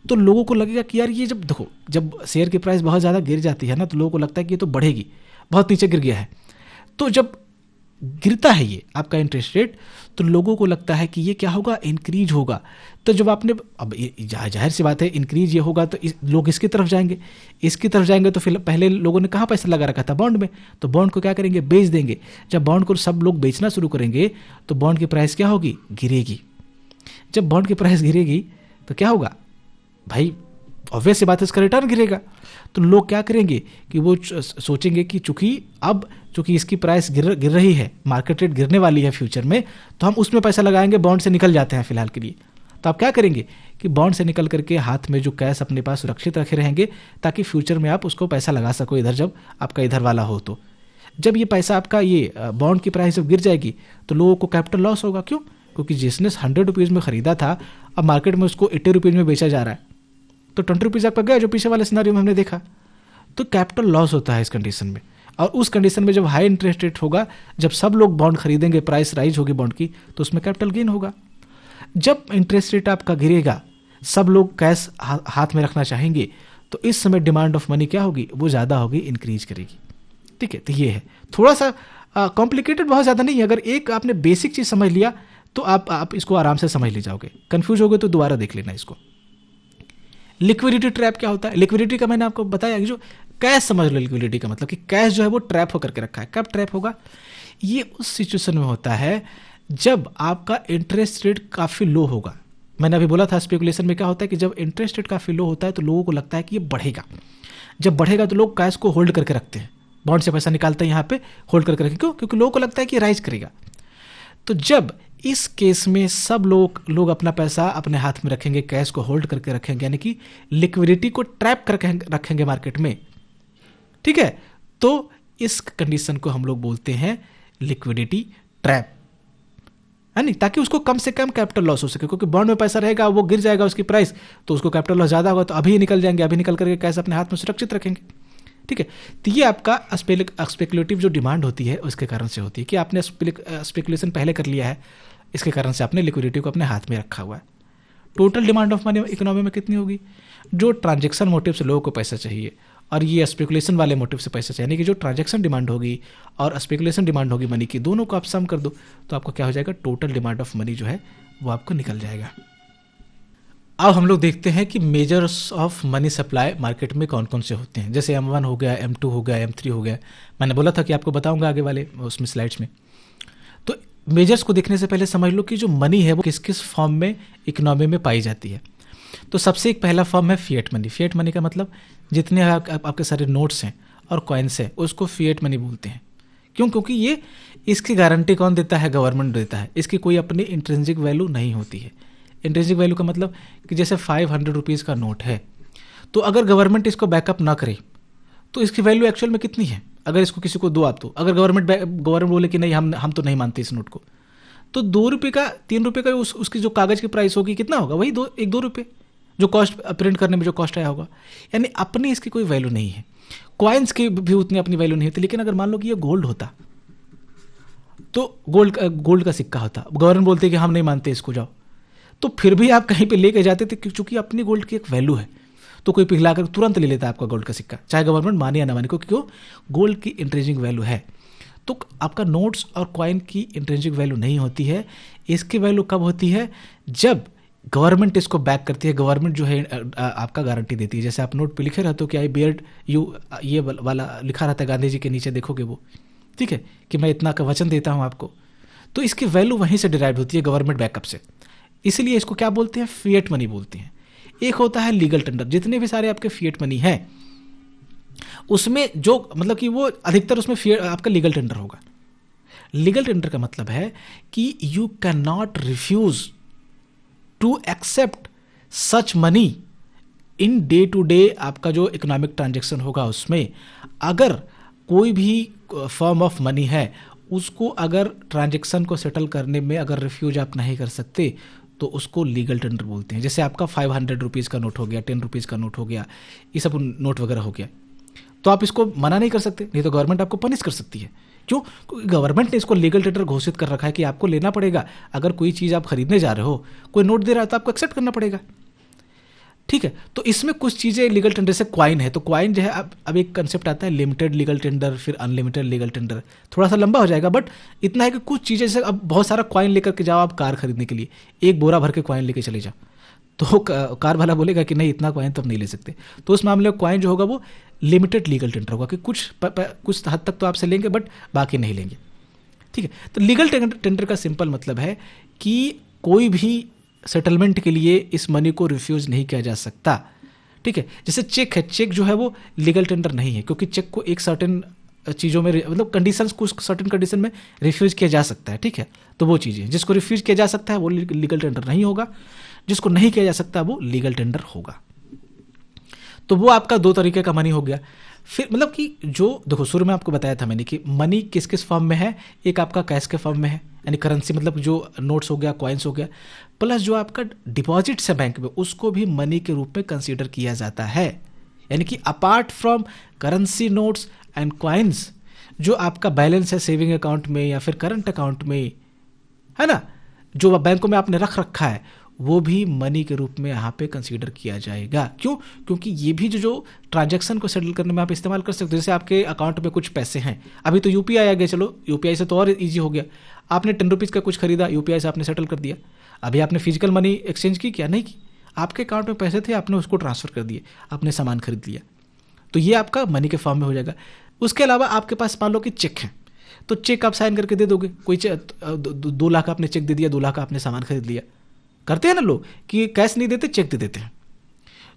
तो लोगों को लगेगा कि यार ये जब देखो, जब शेयर की प्राइस बहुत ज़्यादा गिर जाती है ना तो लोगों को लगता है कि ये तो बढ़ेगी, बहुत नीचे गिर गया है। तो जब गिरता है ये आपका इंटरेस्ट रेट, तो लोगों को लगता है कि ये क्या होगा, इंक्रीज होगा। तो जब आपने, अब जाहिर सी बात है इंक्रीज ये होगा तो लोग इसकी तरफ जाएंगे, इसकी तरफ जाएंगे तो फिर पहले लोगों ने कहाँ पैसा लगा रखा था, बॉन्ड में, तो बॉन्ड को क्या करेंगे, बेच देंगे। जब बॉन्ड को सब लोग बेचना शुरू करेंगे तो बॉन्ड की प्राइस क्या होगी, गिरेगी। जब बॉन्ड की प्राइस गिरेगी तो क्या होगा भाई, ऑब्वियस सी बात है इसका रिटर्न गिरेगा। तो लोग क्या करेंगे कि वो सोचेंगे कि चूंकि इसकी प्राइस गिर रही है, मार्केट रेट गिरने वाली है फ्यूचर में, तो हम उसमें पैसा लगाएंगे, बॉन्ड से निकल जाते हैं फिलहाल के लिए। तो आप क्या करेंगे कि बॉन्ड से निकल करके हाथ में जो कैश अपने पास सुरक्षित रखे रहेंगे, ताकि फ्यूचर में आप उसको पैसा लगा सको इधर, जब आपका इधर वाला हो। तो जब ये पैसा आपका, ये बॉन्ड की प्राइस जब गिर जाएगी तो लोगों को कैपिटल लॉस होगा। क्यों? क्योंकि जिसने 100 रुपीज़ में खरीदा था, अब मार्केट में उसको 80 रुपीज़ में बेचा जा रहा है, तो 20 रुपीज़ आपका गया, जो पीछे वाले सिनारियो में हमने देखा। तो कैपिटल लॉस होता है इस कंडीशन में। और उस कंडीशन में जब हाई इंटरेस्ट रेट होगा, जब सब लोग बॉन्ड खरीदेंगे, प्राइस राइज होगी बॉन्ड की, तो उसमें कैपिटल गेन होगा। जब इंटरेस्ट रेट आपका गिरेगा, सब लोग कैश हाथ में रखना चाहेंगे, तो इस समय डिमांड ऑफ मनी क्या होगी, वो ज़्यादा होगी, इंक्रीज करेगी। ठीक है, तो ये है थोड़ा सा कॉम्प्लिकेटेड, बहुत ज़्यादा नहीं है। अगर एक आपने बेसिक चीज़ समझ लिया तो आप इसको आराम से समझ ले जाओगे। कंफ्यूज हो गए तो दोबारा देख लेना इसको। लिक्विडिटी ट्रैप क्या होता है? लिक्विडिटी का मैंने आपको बताया कि जो कैश, समझ लो लिक्विडिटी का मतलब कि कैश जो है वो ट्रैप होकर के रखा है। कब ट्रैप होगा? ये उस सिचुएशन में होता है जब आपका इंटरेस्ट रेट काफ़ी लो होगा। मैंने अभी बोला था स्पेकुलेशन में क्या होता है कि जब इंटरेस्ट रेट काफ़ी लो होता है तो लोगों को लगता है कि ये बढ़ेगा। जब बढ़ेगा तो लोग कैश को होल्ड करके रखते हैं, बॉन्ड से पैसा निकालते हैं यहाँ पे, होल्ड करके रखें। क्यों? क्योंकि लोगों को लगता है कि राइज करेगा। तो जब इस केस में सब लोग अपना पैसा अपने हाथ में रखेंगे, कैश को होल्ड करके रखेंगे, यानी कि लिक्विडिटी को ट्रैप करके रखेंगे मार्केट में। ठीक है, तो इस कंडीशन को हम लोग बोलते हैं लिक्विडिटी ट्रैप, है नहीं, ताकि उसको कम से कम कैपिटल लॉस हो सके। क्योंकि बॉन्ड में पैसा रहेगा, वो गिर जाएगा उसकी प्राइस, तो उसको कैपिटल लॉस ज़्यादा होगा, तो अभी निकल जाएंगे, अभी निकल करके कैश अपने हाथ में सुरक्षित रखेंगे। ठीक है, तो ये आपका स्पेकुलेटिव जो डिमांड होती है उसके कारण से होती है कि आपने स्पेकुलेशन पहले कर लिया है, इसके कारण से आपने लिक्विडिटी को अपने हाथ में रखा हुआ है। Total demand of money economy में कितनी होगी? जो ट्रांजैक्शन मोटिव से लोगों को पैसा चाहिए और ये स्पेकुलेशन वाले मोटिव से पैसा चाहिए, यानी कि जो ट्रांजैक्शन डिमांड होगी और स्पेकुलेशन डिमांड होगी मनी की, दोनों को आप सम कर दो तो आपको क्या हो जाएगा, टोटल डिमांड ऑफ मनी जो है वो आपको निकल जाएगा। अब हम लोग देखते हैं कि measures of money supply market में कौन कौन से होते हैं। जैसे M1 हो गया, M2 हो गया, M3 हो गया। मैंने बोला था कि आपको बताऊंगा आगे वाले उसमें स्लाइड्स में। तो मेजर्स को देखने से पहले समझ लो कि जो मनी है वो किस किस फॉर्म में इकोनॉमी में पाई जाती है। तो सबसे एक पहला फॉर्म है फिएट मनी। फिएट मनी का मतलब जितने आपके सारे नोट्स हैं और कॉइन्स हैं उसको फिएट मनी बोलते हैं। क्यों? क्योंकि ये इसकी गारंटी कौन देता है? गवर्नमेंट देता है। इसकी कोई अपनी इंट्रिंसिक वैल्यू नहीं होती है। इंट्रिंसिक वैल्यू का मतलब कि जैसे 500 रुपीज़ का नोट है, तो अगर गवर्नमेंट इसको बैकअप ना करे तो इसकी वैल्यू एक्चुअल में कितनी है? अगर इसको किसी को दो आप, तो अगर गवर्नमेंट बोले कि नहीं हम तो नहीं मानते इस नोट को, तो 2 रुपये का 3 रुपये का उसकी जो कागज़ की प्राइस होगी कितना होगा? वही 2 रुपये, जो कॉस्ट प्रिंट करने में जो कॉस्ट आया होगा। यानी अपनी इसकी कोई वैल्यू नहीं है। कॉइन्स की भी उतनी अपनी वैल्यू नहीं होती। लेकिन अगर मान लो कि ये गोल्ड होता, तो गोल्ड का सिक्का होता, गवर्नमेंट बोलते कि हम नहीं मानते इसको, जाओ, तो फिर भी आप कहीं पे लेके जाते थे, क्योंकि अपनी गोल्ड की एक वैल्यू है। तो कोई पिघला कर तुरंत ले लेता है आपका गोल्ड का सिक्का, चाहे गवर्नमेंट माने या ना माने, क्योंकि गोल्ड की इंट्रिंसिक वैल्यू है। तो आपका नोट्स और कॉइन की इंट्रिंसिक वैल्यू नहीं होती है। इसकी वैल्यू कब होती है? जब गवर्नमेंट इसको बैक करती है। गवर्नमेंट जो है आपका गारंटी देती है। जैसे आप नोट पे लिखे रहते हो कि आई बियर्ड यू, ये वाला लिखा रहता है गांधी जी के नीचे, देखोगे वो, ठीक है, कि मैं इतना का वचन देता हूँ आपको। तो इसकी वैल्यू वहीं से डिराइव होती है, गवर्नमेंट बैकअप से। इसलिए इसको क्या बोलते हैं? फिएट मनी बोलते हैं। एक होता है लीगल टेंडर। जितने भी सारे आपके फिएट मनी हैं उसमें जो मतलब कि वो अधिकतर उसमें आपका लीगल टेंडर होगा। लीगल टेंडर का मतलब है कि you can not refuse to accept such money in day to day आपका जो इकोनॉमिक ट्रांजैक्शन होगा उसमें। अगर कोई भी फॉर्म ऑफ मनी है उसको अगर ट्रांजैक्शन को सेटल करने में अगर रिफ्यूज आप नहीं कर सकते तो उसको लीगल टेंडर बोलते हैं। जैसे आपका 500 रुपीज़ का नोट हो गया, 10 रुपीज़ का नोट हो गया, ये सब नोट वगैरह हो गया, तो आप इसको मना नहीं कर सकते, नहीं तो गवर्नमेंट आपको पनिश कर सकती है। क्यों? क्योंकि गवर्नमेंट ने इसको लीगल टेंडर घोषित कर रखा है कि आपको लेना पड़ेगा। अगर कोई चीज़ आप खरीदने जा रहे हो, कोई नोट दे रहा है तो आपको एक्सेप्ट करना पड़ेगा। ठीक है, तो इसमें कुछ चीज़ें लीगल टेंडर से क्वाइन है, तो क्वाइन जो है अब एक कंसेप्ट आता है लिमिटेड लीगल टेंडर, फिर अनलिमिटेड लीगल टेंडर, थोड़ा सा लंबा हो जाएगा, बट इतना है कि कुछ चीज़ें जैसे अब बहुत सारा क्वाइन लेकर के जाओ आप कार खरीदने के लिए, एक बोरा भर के क्वाइन लेके चले जाओ, तो कार वाला बोलेगा कि नहीं इतना क्वाइन तो हम नहीं ले सकते। तो उस मामले में क्वाइन जो होगा वो लिमिटेड लीगल टेंडर होगा कि कुछ हद तक तो आपसे लेंगे बट बाकी नहीं लेंगे। ठीक है, तो लीगल टेंडर का सिंपल मतलब है कि कोई भी सेटलमेंट के लिए इस मनी को रिफ्यूज नहीं किया जा सकता। ठीक है, जैसे चेक है, चेक जो है वो लीगल टेंडर नहीं है, क्योंकि चेक को एक सर्टेन चीज़ों में मतलब कंडीशंस को सर्टेन कंडीशन में रिफ्यूज किया जा सकता है। ठीक है, तो वो चीज़ें जिसको रिफ्यूज किया जा सकता है वो लीगल टेंडर नहीं होगा, जिसको नहीं किया जा सकता वो लीगल टेंडर होगा। तो वो आपका दो तरीके का मनी हो गया। फिर मतलब कि जो देखो शुरू में आपको बताया था मैंने कि मनी किस किस फॉर्म में है, एक आपका कैश के फॉर्म में है, यानी करेंसी मतलब जो नोट्स हो गया, कॉइन्स हो गया, प्लस जो आपका डिपॉजिट्स है बैंक में उसको भी मनी के रूप में कंसीडर किया जाता है। यानी कि apart from currency, notes and coins, जो आपका बैलेंस है सेविंग अकाउंट में या फिर करंट अकाउंट में, है ना, जो बैंकों में आपने रख रखा है, वो भी मनी के रूप में यहाँ पे कंसीडर किया जाएगा। क्यों? क्योंकि ये भी जो ट्रांजैक्शन को सेटल करने में आप इस्तेमाल कर सकते हो। जैसे आपके अकाउंट में कुछ पैसे हैं, अभी तो यूपीआई आ गया, चलो यूपीआई से तो और इजी हो गया, आपने 10 रुपीज़ का कुछ खरीदा, यूपीआई से आपने सेटल कर दिया। अभी आपने फिजिकल मनी एक्सचेंज की क्या? नहीं की, आपके अकाउंट में पैसे थे, आपने उसको ट्रांसफर कर दिए, आपने सामान खरीद लिया, तो ये आपका मनी के फॉर्म में हो जाएगा। उसके अलावा आपके पास मान लो कि चेक है, तो चेक आप साइन करके दे दोगे। कोई 2 लाख आपने चेक दे दिया, 2 लाख आपने सामान खरीद लिया। करते हैं ना लोग कि कैश नहीं देते, चेक दे देते हैं।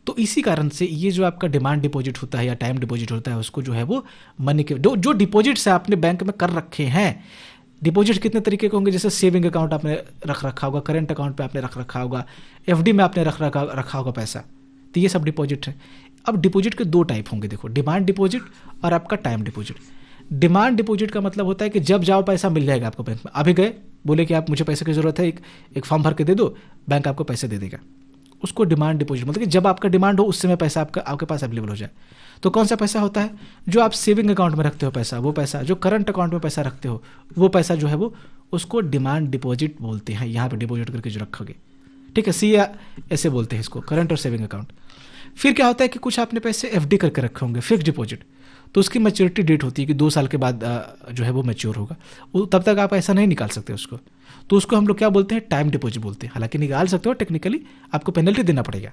तो इसी कारण से ये जो आपका डिमांड डिपॉजिट होता है या टाइम डिपॉजिट होता है, उसको जो है वो मनी के जो डिपॉजिट्स है आपने बैंक में कर रखे हैं। डिपॉजिट कितने तरीके के होंगे? जैसे सेविंग अकाउंट आपने रख रखा होगा, करंट अकाउंट पे आपने रख रखा होगा, एफडी में आपने रखा होगा पैसा, तो ये सब डिपॉजिट है। अब डिपॉजिट के 2 टाइप होंगे, देखो, डिमांड डिपॉजिट और आपका टाइम डिपॉजिट। डिमांड डिपॉजिट का मतलब होता है कि जब जाओ पैसा मिल जाएगा आपको बैंक में। अभी गए, बोले कि आप मुझे पैसे की ज़रूरत है, एक फॉर्म भर के दे दो, बैंक आपको पैसे दे देगा। उसको डिमांड डिपॉजिट मतलब कि जब आपका डिमांड हो उस समय पैसा आपके पास अवेलेबल हो जाए। तो कौन सा पैसा होता है? जो आप सेविंग अकाउंट में रखते हो पैसा, वो पैसा, जो करंट अकाउंट में पैसा रखते हो वो पैसा जो है वो उसको डिमांड डिपॉजिट बोलते हैं। यहाँ पे डिपॉजिट करके जो रखोगे, ठीक है, सी या ऐसे बोलते हैं इसको, करंट और सेविंग अकाउंट। फिर क्या होता है कि कुछ आपने पैसे एफडी करके रखे होंगे, फिक्स डिपॉजिट, तो उसकी मैच्योरिटी डेट होती है कि 2 साल के बाद जो है वो मैच्योर होगा, वो तब तक आप ऐसा नहीं निकाल सकते उसको, तो उसको हम लोग क्या बोलते हैं? टाइम डिपॉजिट बोलते हैं। हालांकि निकाल सकते हो, टेक्निकली आपको पेनल्टी देना पड़ेगा।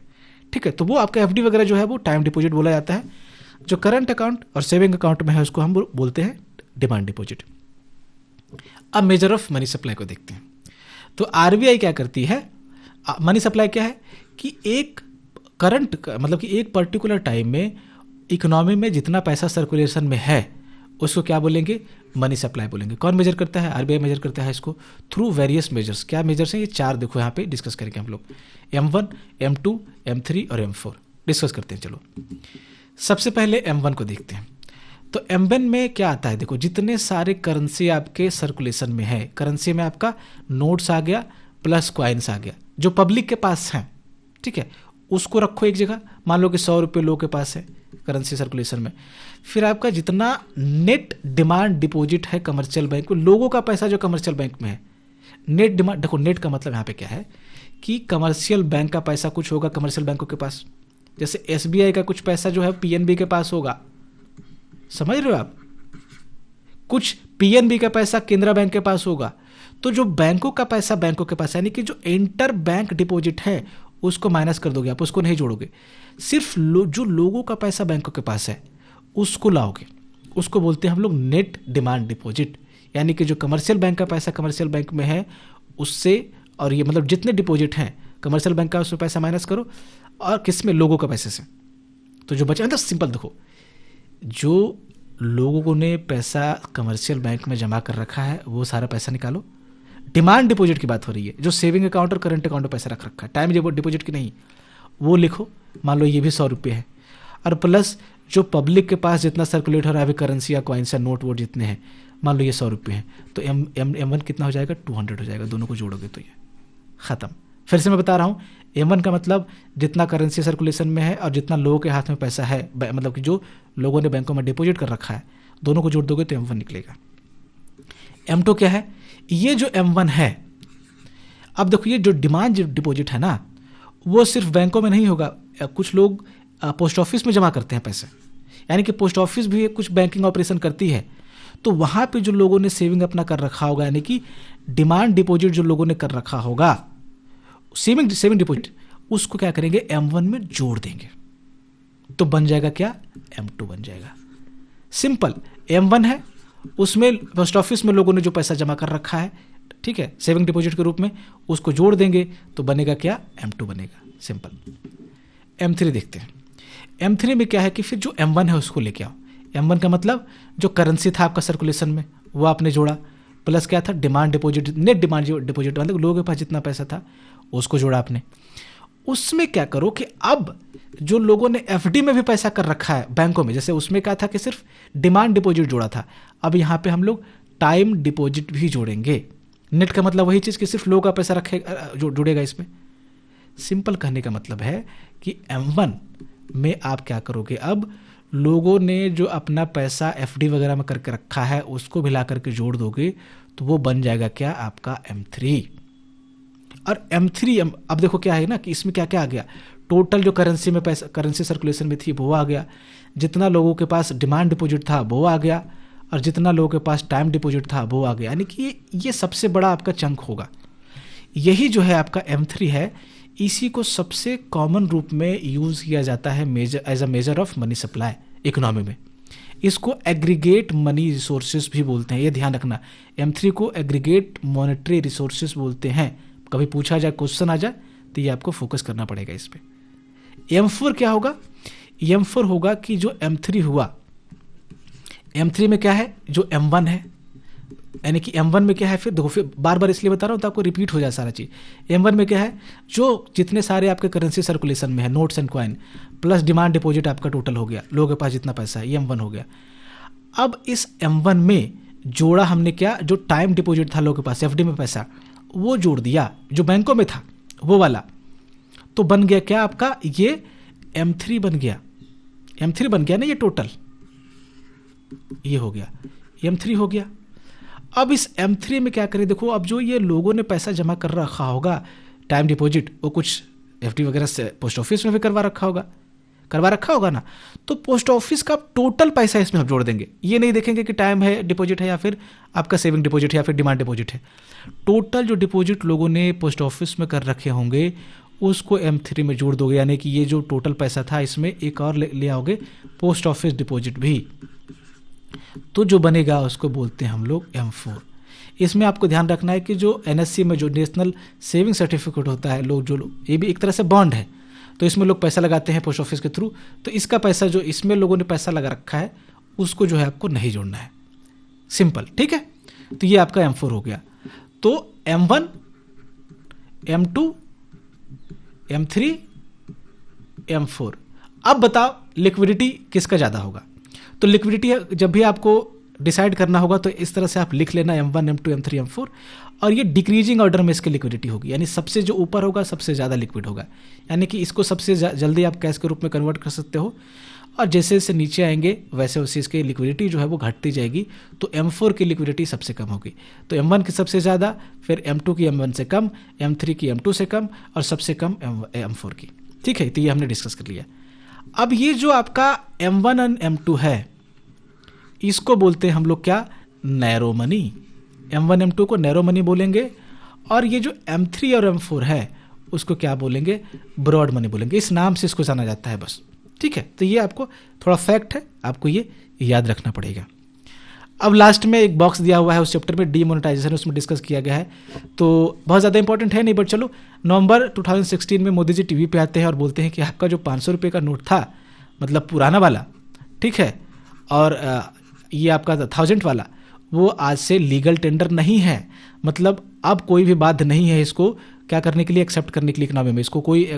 ठीक है, तो वो आपका एफडी वगैरह जो है वो टाइम डिपॉजिट बोला जाता है। जो करंट अकाउंट और सेविंग अकाउंट में है उसको हम बोलते हैं डिमांड डिपॉजिट। अब मेजर ऑफ मनी सप्लाई को देखते हैं। तो आरबीआई क्या करती है? मनी सप्लाई क्या है कि एक करंट मतलब कि एक पर्टिकुलर टाइम में इकोनॉमी में जितना पैसा सर्कुलेशन में है उसको क्या बोलेंगे? मनी सप्लाई बोलेंगे। कौन मेजर करता है? आरबीआई मेजर करता है इसको थ्रू वेरियस मेजर्स। क्या मेजर्स हैं? ये 4 देखो यहाँ पे डिस्कस करेंगे हम लोग, M1, M2, M3 और M4 डिस्कस करते हैं। चलो सबसे पहले M1 को देखते हैं। तो M1 में क्या आता है? देखो, जितने सारे करेंसी आपके सर्कुलेशन में है, करेंसी में आपका नोट्स आ गया प्लस क्वाइंस आ गया, जो पब्लिक के पास हैं, ठीक है, उसको रखो एक जगह। मान लो कि 100 रुपये लोगों के पास है करेंसी सर्कुलेशन में। फिर आपका जितना नेट डिमांड डिपॉजिट है कमर्शियल बैंक में, लोगों का पैसा जो कमर्शियल बैंक में है, नेट डिमांड, देखो नेट का मतलब यहाँ पे क्या है कि कमर्शियल बैंक का पैसा कुछ होगा कमर्शियल बैंकों के पास, जैसे एसबीआई का कुछ पैसा जो है पीएनबी के पास होगा, समझ रहे हो आप? कुछ पीएनबी का पैसा केनरा बैंक के पास होगा। तो जो बैंकों का पैसा बैंकों के पास, यानी कि जो इंटर बैंक डिपॉजिट है उसको माइनस कर दोगे आप, उसको नहीं जोड़ोगे। सिर्फ जो लोगों का पैसा बैंकों के पास है उसको लाओगे, उसको बोलते हैं हम लोग नेट डिमांड डिपॉजिट। यानी कि जो कमर्शियल बैंक का पैसा कमर्शियल बैंक में है उससे, और ये मतलब जितने डिपॉजिट हैं कमर्शियल बैंक का उसमें पैसा माइनस करो, और किस में? लोगों का पैसे से। तो जो बचा, मतलब सिंपल देखो, जो लोगों ने पैसा कमर्शियल बैंक में जमा कर रखा है वो सारा पैसा निकालो। डिमांड डिपॉजिट की बात हो रही है, जो सेविंग अकाउंट और करंट अकाउंट में पैसा रख रखा है, टाइम डिपॉजिट की नहीं, वो लिखो। मान लो ये भी 100 रुपये है, और प्लस जो पब्लिक के पास जितना सर्कुलेट हो रहा है अभी करेंसी या कॉइन्स या नोट वोट जितने हैं, मान लो ये 100 रुपये हैं, तो M1 कितना हो जाएगा? 200 हो जाएगा। दोनों को जोड़ोगे तो ये खत्म। फिर से मैं बता रहा हूँ, M1 का मतलब जितना करेंसी सर्कुलेशन में है और जितना लोगों के हाथ में पैसा है, मतलब कि जो लोगों ने बैंकों में डिपॉजिट कर रखा है, दोनों को जोड़ दोगे तो M1 निकलेगा। M2 क्या है? ये जो M1 है, अब देखो ये जो डिमांड डिपॉजिट है ना, वो सिर्फ बैंकों में नहीं होगा, कुछ लोग पोस्ट ऑफिस में जमा करते हैं पैसे, यानी कि पोस्ट ऑफिस भी कुछ बैंकिंग ऑपरेशन करती है। तो वहाँ पे जो लोगों ने सेविंग अपना कर रखा होगा, यानी कि डिमांड डिपॉजिट जो लोगों ने कर रखा होगा, सेविंग डिपॉजिट, उसको क्या करेंगे, M1 में जोड़ देंगे, तो बन जाएगा क्या, M2 बन जाएगा। सिंपल, M1 है, उसमें पोस्ट ऑफिस में लोगों ने जो पैसा जमा कर रखा है, ठीक है, सेविंग डिपॉजिट के रूप में, उसको जोड़ देंगे तो बनेगा क्या, M2 बनेगा। सिंपल। M3 देखते हैं। M3 में क्या है कि फिर जो M1 है उसको लेके आओ। M1 का मतलब जो करेंसी था आपका सर्कुलेशन में वो आपने जोड़ा, प्लस क्या था, demand deposit, net demand deposit, मतलब लोगों के पास जितना पैसा था उसको जोड़ा आपने। उसमें क्या करो कि अब जो लोगों ने FD में भी पैसा कर रखा है बैंकों में, जैसे उसमें क्या था कि सिर्फ डिमांड डिपॉजिट जोड़ा था, अब यहाँ पे हम लोग टाइम डिपॉजिट भी जोड़ेंगे। नेट का मतलब वही चीज़ कि सिर्फ लोगों का पैसा रखे जो जुड़ेगा इसमें। सिंपल कहने का मतलब है कि M1 में आप क्या करोगे, अब लोगों ने जो अपना पैसा FD वगैरह में करके रखा है उसको भी ला करके जोड़ दोगे तो वो बन जाएगा क्या, आपका M3। और M3 अब देखो क्या है ना कि इसमें क्या क्या आ गया, टोटल जो करेंसी में पैसा, करेंसी सर्कुलेशन में थी वो आ गया, जितना लोगों के पास डिमांड डिपॉजिट था वो आ गया, और जितना लोगों के पास टाइम डिपॉजिट था वो आ गया, यानी कि ये सबसे बड़ा आपका चंक होगा। यही जो है आपका M3 है, इसी को सबसे कॉमन रूप में यूज़ किया जाता है as a measure of money supply economy में। इसको एग्रीगेट मनी रिसोर्सेज भी बोलते हैं, ये ध्यान रखना। M3 को एग्रीगेट मॉनेटरी रिसोर्सेज बोलते हैं। कभी पूछा जाए, क्वेश्चन आ जाए, तो ये आपको फोकस करना पड़ेगा इस पे। M4 क्या होगा, M4 होगा कि जो M3 हुआ, M3 में क्या है, जो M1 है, यानी कि M1 में क्या है, फिर देखो, फिर बार बार इसलिए बता रहा हूँ तो आपको रिपीट हो जाए सारा चीज़। M1 में क्या है, जो जितने सारे आपके करेंसी सर्कुलेशन में है, notes and coin, plus demand deposit आपका टोटल हो गया, लोगों के पास जितना पैसा है, ये M1 हो गया। अब इस M1 में जोड़ा हमने क्या, जो टाइम डिपॉजिट था लोगों के पास FD में पैसा, वो जोड़ दिया जो बैंकों में था वो वाला, तो बन गया क्या आपका, ये M3 बन गया। M3 बन गया ना, ये टोटल ये हो गया, M3 हो गया। अब इस M3 में क्या करें, देखो अब जो ये लोगों ने पैसा जमा कर रखा होगा टाइम डिपॉजिट, वो कुछ FD वगैरह से पोस्ट ऑफिस में भी करवा रखा होगा ना, तो पोस्ट ऑफिस का टोटल पैसा इसमें हम जोड़ देंगे। ये नहीं देखेंगे कि टाइम है डिपॉजिट है या फिर आपका सेविंग डिपॉजिट है या फिर डिमांड डिपॉजिट है। टोटल जो डिपॉजिट लोगों ने पोस्ट ऑफिस में कर रखे होंगे उसको M3 में जोड़ दोगे, यानी कि ये जो टोटल पैसा था इसमें एक और ले आओगे पोस्ट ऑफिस डिपॉजिट भी, तो जो बनेगा उसको बोलते हैं हम लोग M4। इसमें आपको ध्यान रखना है कि जो NSC में जो नेशनल सेविंग सर्टिफिकेट होता है, ये भी एक तरह से बॉन्ड है, तो इसमें लोग पैसा लगाते हैं पोस्ट ऑफिस के थ्रू, तो इसका पैसा जो इसमें लोगों ने पैसा लगा रखा है उसको जो है आपको नहीं जोड़ना है। सिंपल, ठीक है। तो ये आपका M4 हो गया। तो M1, M2, M3, M4। अब बताओ लिक्विडिटी किसका ज़्यादा होगा। तो लिक्विडिटी जब भी आपको डिसाइड करना होगा तो इस तरह से आप लिख लेना M1, M2, M3, M4, और ये डिक्रीजिंग ऑर्डर में इसकी लिक्विडिटी होगी, यानी सबसे जो ऊपर होगा सबसे ज़्यादा लिक्विड होगा, यानी कि इसको सबसे जल्दी आप कैश के रूप में कन्वर्ट कर सकते हो, और जैसे जैसे नीचे आएंगे वैसे वैसे इसकी लिक्विडिटी जो है वो घटती जाएगी। तो M4 की लिक्विडिटी सबसे कम होगी, तो M1 की सबसे ज़्यादा, फिर M2 की M1 से कम, M3 की M2 से कम, और सबसे कम M4 की। ठीक है, तो ये हमने डिस्कस कर लिया। अब ये जो आपका M1 और M2 है इसको बोलते हैं हम लोग क्या, नैरो मनी। M1 M2 को नैरो मनी बोलेंगे, और ये जो M3 और M4 है उसको क्या बोलेंगे, ब्रॉड मनी बोलेंगे। इस नाम से इसको जाना जाता है बस, ठीक है। तो ये आपको थोड़ा फैक्ट है, आपको ये याद रखना पड़ेगा। अब लास्ट में एक बॉक्स दिया हुआ है उस चैप्टर में, डीमोनेटाइजेशन, उसमें डिस्कस किया गया है, तो बहुत ज़्यादा इंपॉर्टेंट है नहीं, बट चलो। नवंबर 2016 में मोदी जी टीवी पे आते हैं और बोलते हैं कि आपका जो 500 रुपये का नोट था, मतलब पुराना वाला, ठीक है, और ये आपका 1000 वाला, वो आज से लीगल टेंडर नहीं है, मतलब अब कोई भी बाध्य नहीं है इसको क्या करने के लिए, एक्सेप्ट करने के लिए इकोनॉमी में। इसको कोई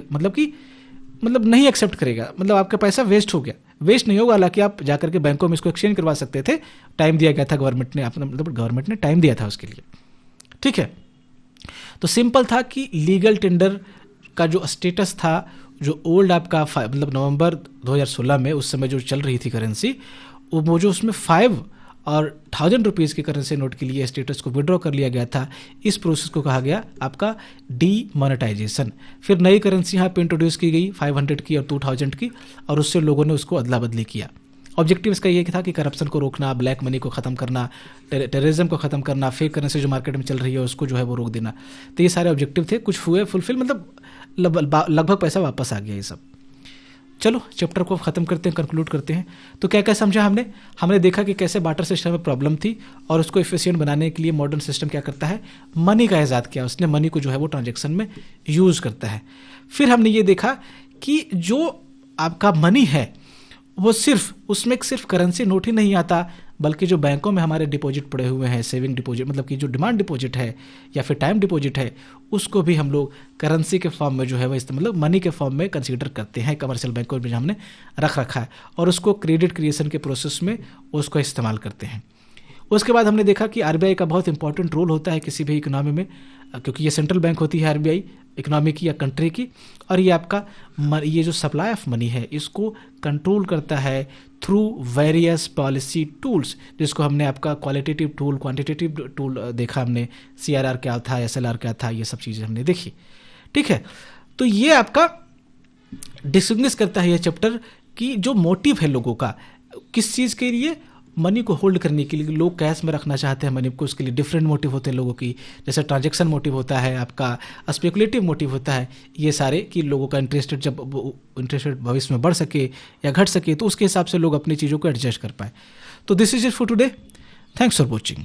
मतलब नहीं एक्सेप्ट करेगा, मतलब आपका पैसा वेस्ट हो गया, वेस्ट नहीं होगा। हालांकि आप जाकर के बैंकों में इसको एक्सचेंज करवा सकते थे, टाइम दिया गया था गवर्नमेंट ने, मतलब गवर्नमेंट ने टाइम दिया था उसके लिए, ठीक है। तो सिंपल था कि लीगल टेंडर का जो स्टेटस था, जो ओल्ड आपका मतलब नवंबर 2016 में उस समय जो चल रही थी करेंसी, वो जो उसमें 5 और 1000 रुपीज़ के करेंसी नोट के लिए स्टेटस को विड्रॉ कर लिया गया था। इस प्रोसेस को कहा गया आपका डीमोनेटाइजेशन। फिर नई करेंसी यहाँ पे इंट्रोड्यूस की गई 500 की और 2000 की, और उससे लोगों ने उसको अदला बदली किया। ऑब्जेक्टिव इसका ये था कि करप्शन को रोकना, ब्लैक मनी को ख़त्म करना, टेररिज्म को ख़त्म करना, फेक करेंसी जो मार्केट में चल रही है उसको जो है वो रोक देना। तो ये सारे ऑब्जेक्टिव थे, कुछ हुए फुलफिल, मतलब लगभग पैसा वापस आ गया ये सब। चलो चैप्टर को ख़त्म करते हैं, कंक्लूड करते हैं। तो क्या क्या समझा हमने देखा कि कैसे बार्टर सिस्टम में प्रॉब्लम थी और उसको एफिशिएंट बनाने के लिए मॉडर्न सिस्टम क्या करता है, मनी का ईजाद किया। उसने मनी को जो है वो ट्रांजेक्शन में यूज़ करता है। फिर हमने ये देखा कि जो आपका मनी है वो उसमें सिर्फ करेंसी नोट ही नहीं आता, बल्कि जो बैंकों में हमारे डिपॉजिट पड़े हुए हैं, सेविंग डिपॉजिट, मतलब कि जो डिमांड डिपॉजिट है या फिर टाइम डिपॉजिट है, उसको भी हम लोग करेंसी के फॉर्म में जो है वो मतलब मनी के फॉर्म में कंसीडर करते हैं। कमर्शियल बैंकों में हमने रखा है और उसको क्रेडिट क्रिएशन के प्रोसेस में उसको इस्तेमाल करते हैं। उसके बाद हमने देखा कि आरबीआई का बहुत इंपॉर्टेंट रोल होता है किसी भी इकोनॉमी में, क्योंकि ये सेंट्रल बैंक होती है आरबीआई इकोनॉमी की या कंट्री की, और ये आपका ये जो सप्लाई ऑफ मनी है इसको कंट्रोल करता है थ्रू वेरियस पॉलिसी टूल्स, जिसको हमने आपका क्वालिटेटिव टूल, क्वांटिटेटिव टूल देखा हमने, CRR क्या था, SLR क्या था, ये सब चीज़ें हमने देखी। ठीक है, तो ये आपका डिस्टिंग्विश करता है ये चैप्टर कि जो मोटिव है लोगों का किस चीज़ के लिए, मनी को होल्ड करने के लिए। लोग कैश में रखना चाहते हैं मनी को, उसके लिए डिफरेंट मोटिव होते हैं लोगों की, जैसे ट्रांजैक्शन मोटिव होता है, आपका स्पेकुलेटिव मोटिव होता है, ये सारे कि लोगों का इंटरेस्ट रेट भविष्य में बढ़ सके या घट सके, तो उसके हिसाब से लोग अपनी चीज़ों को एडजस्ट कर पाए। तो this is it for today, thanks for watching.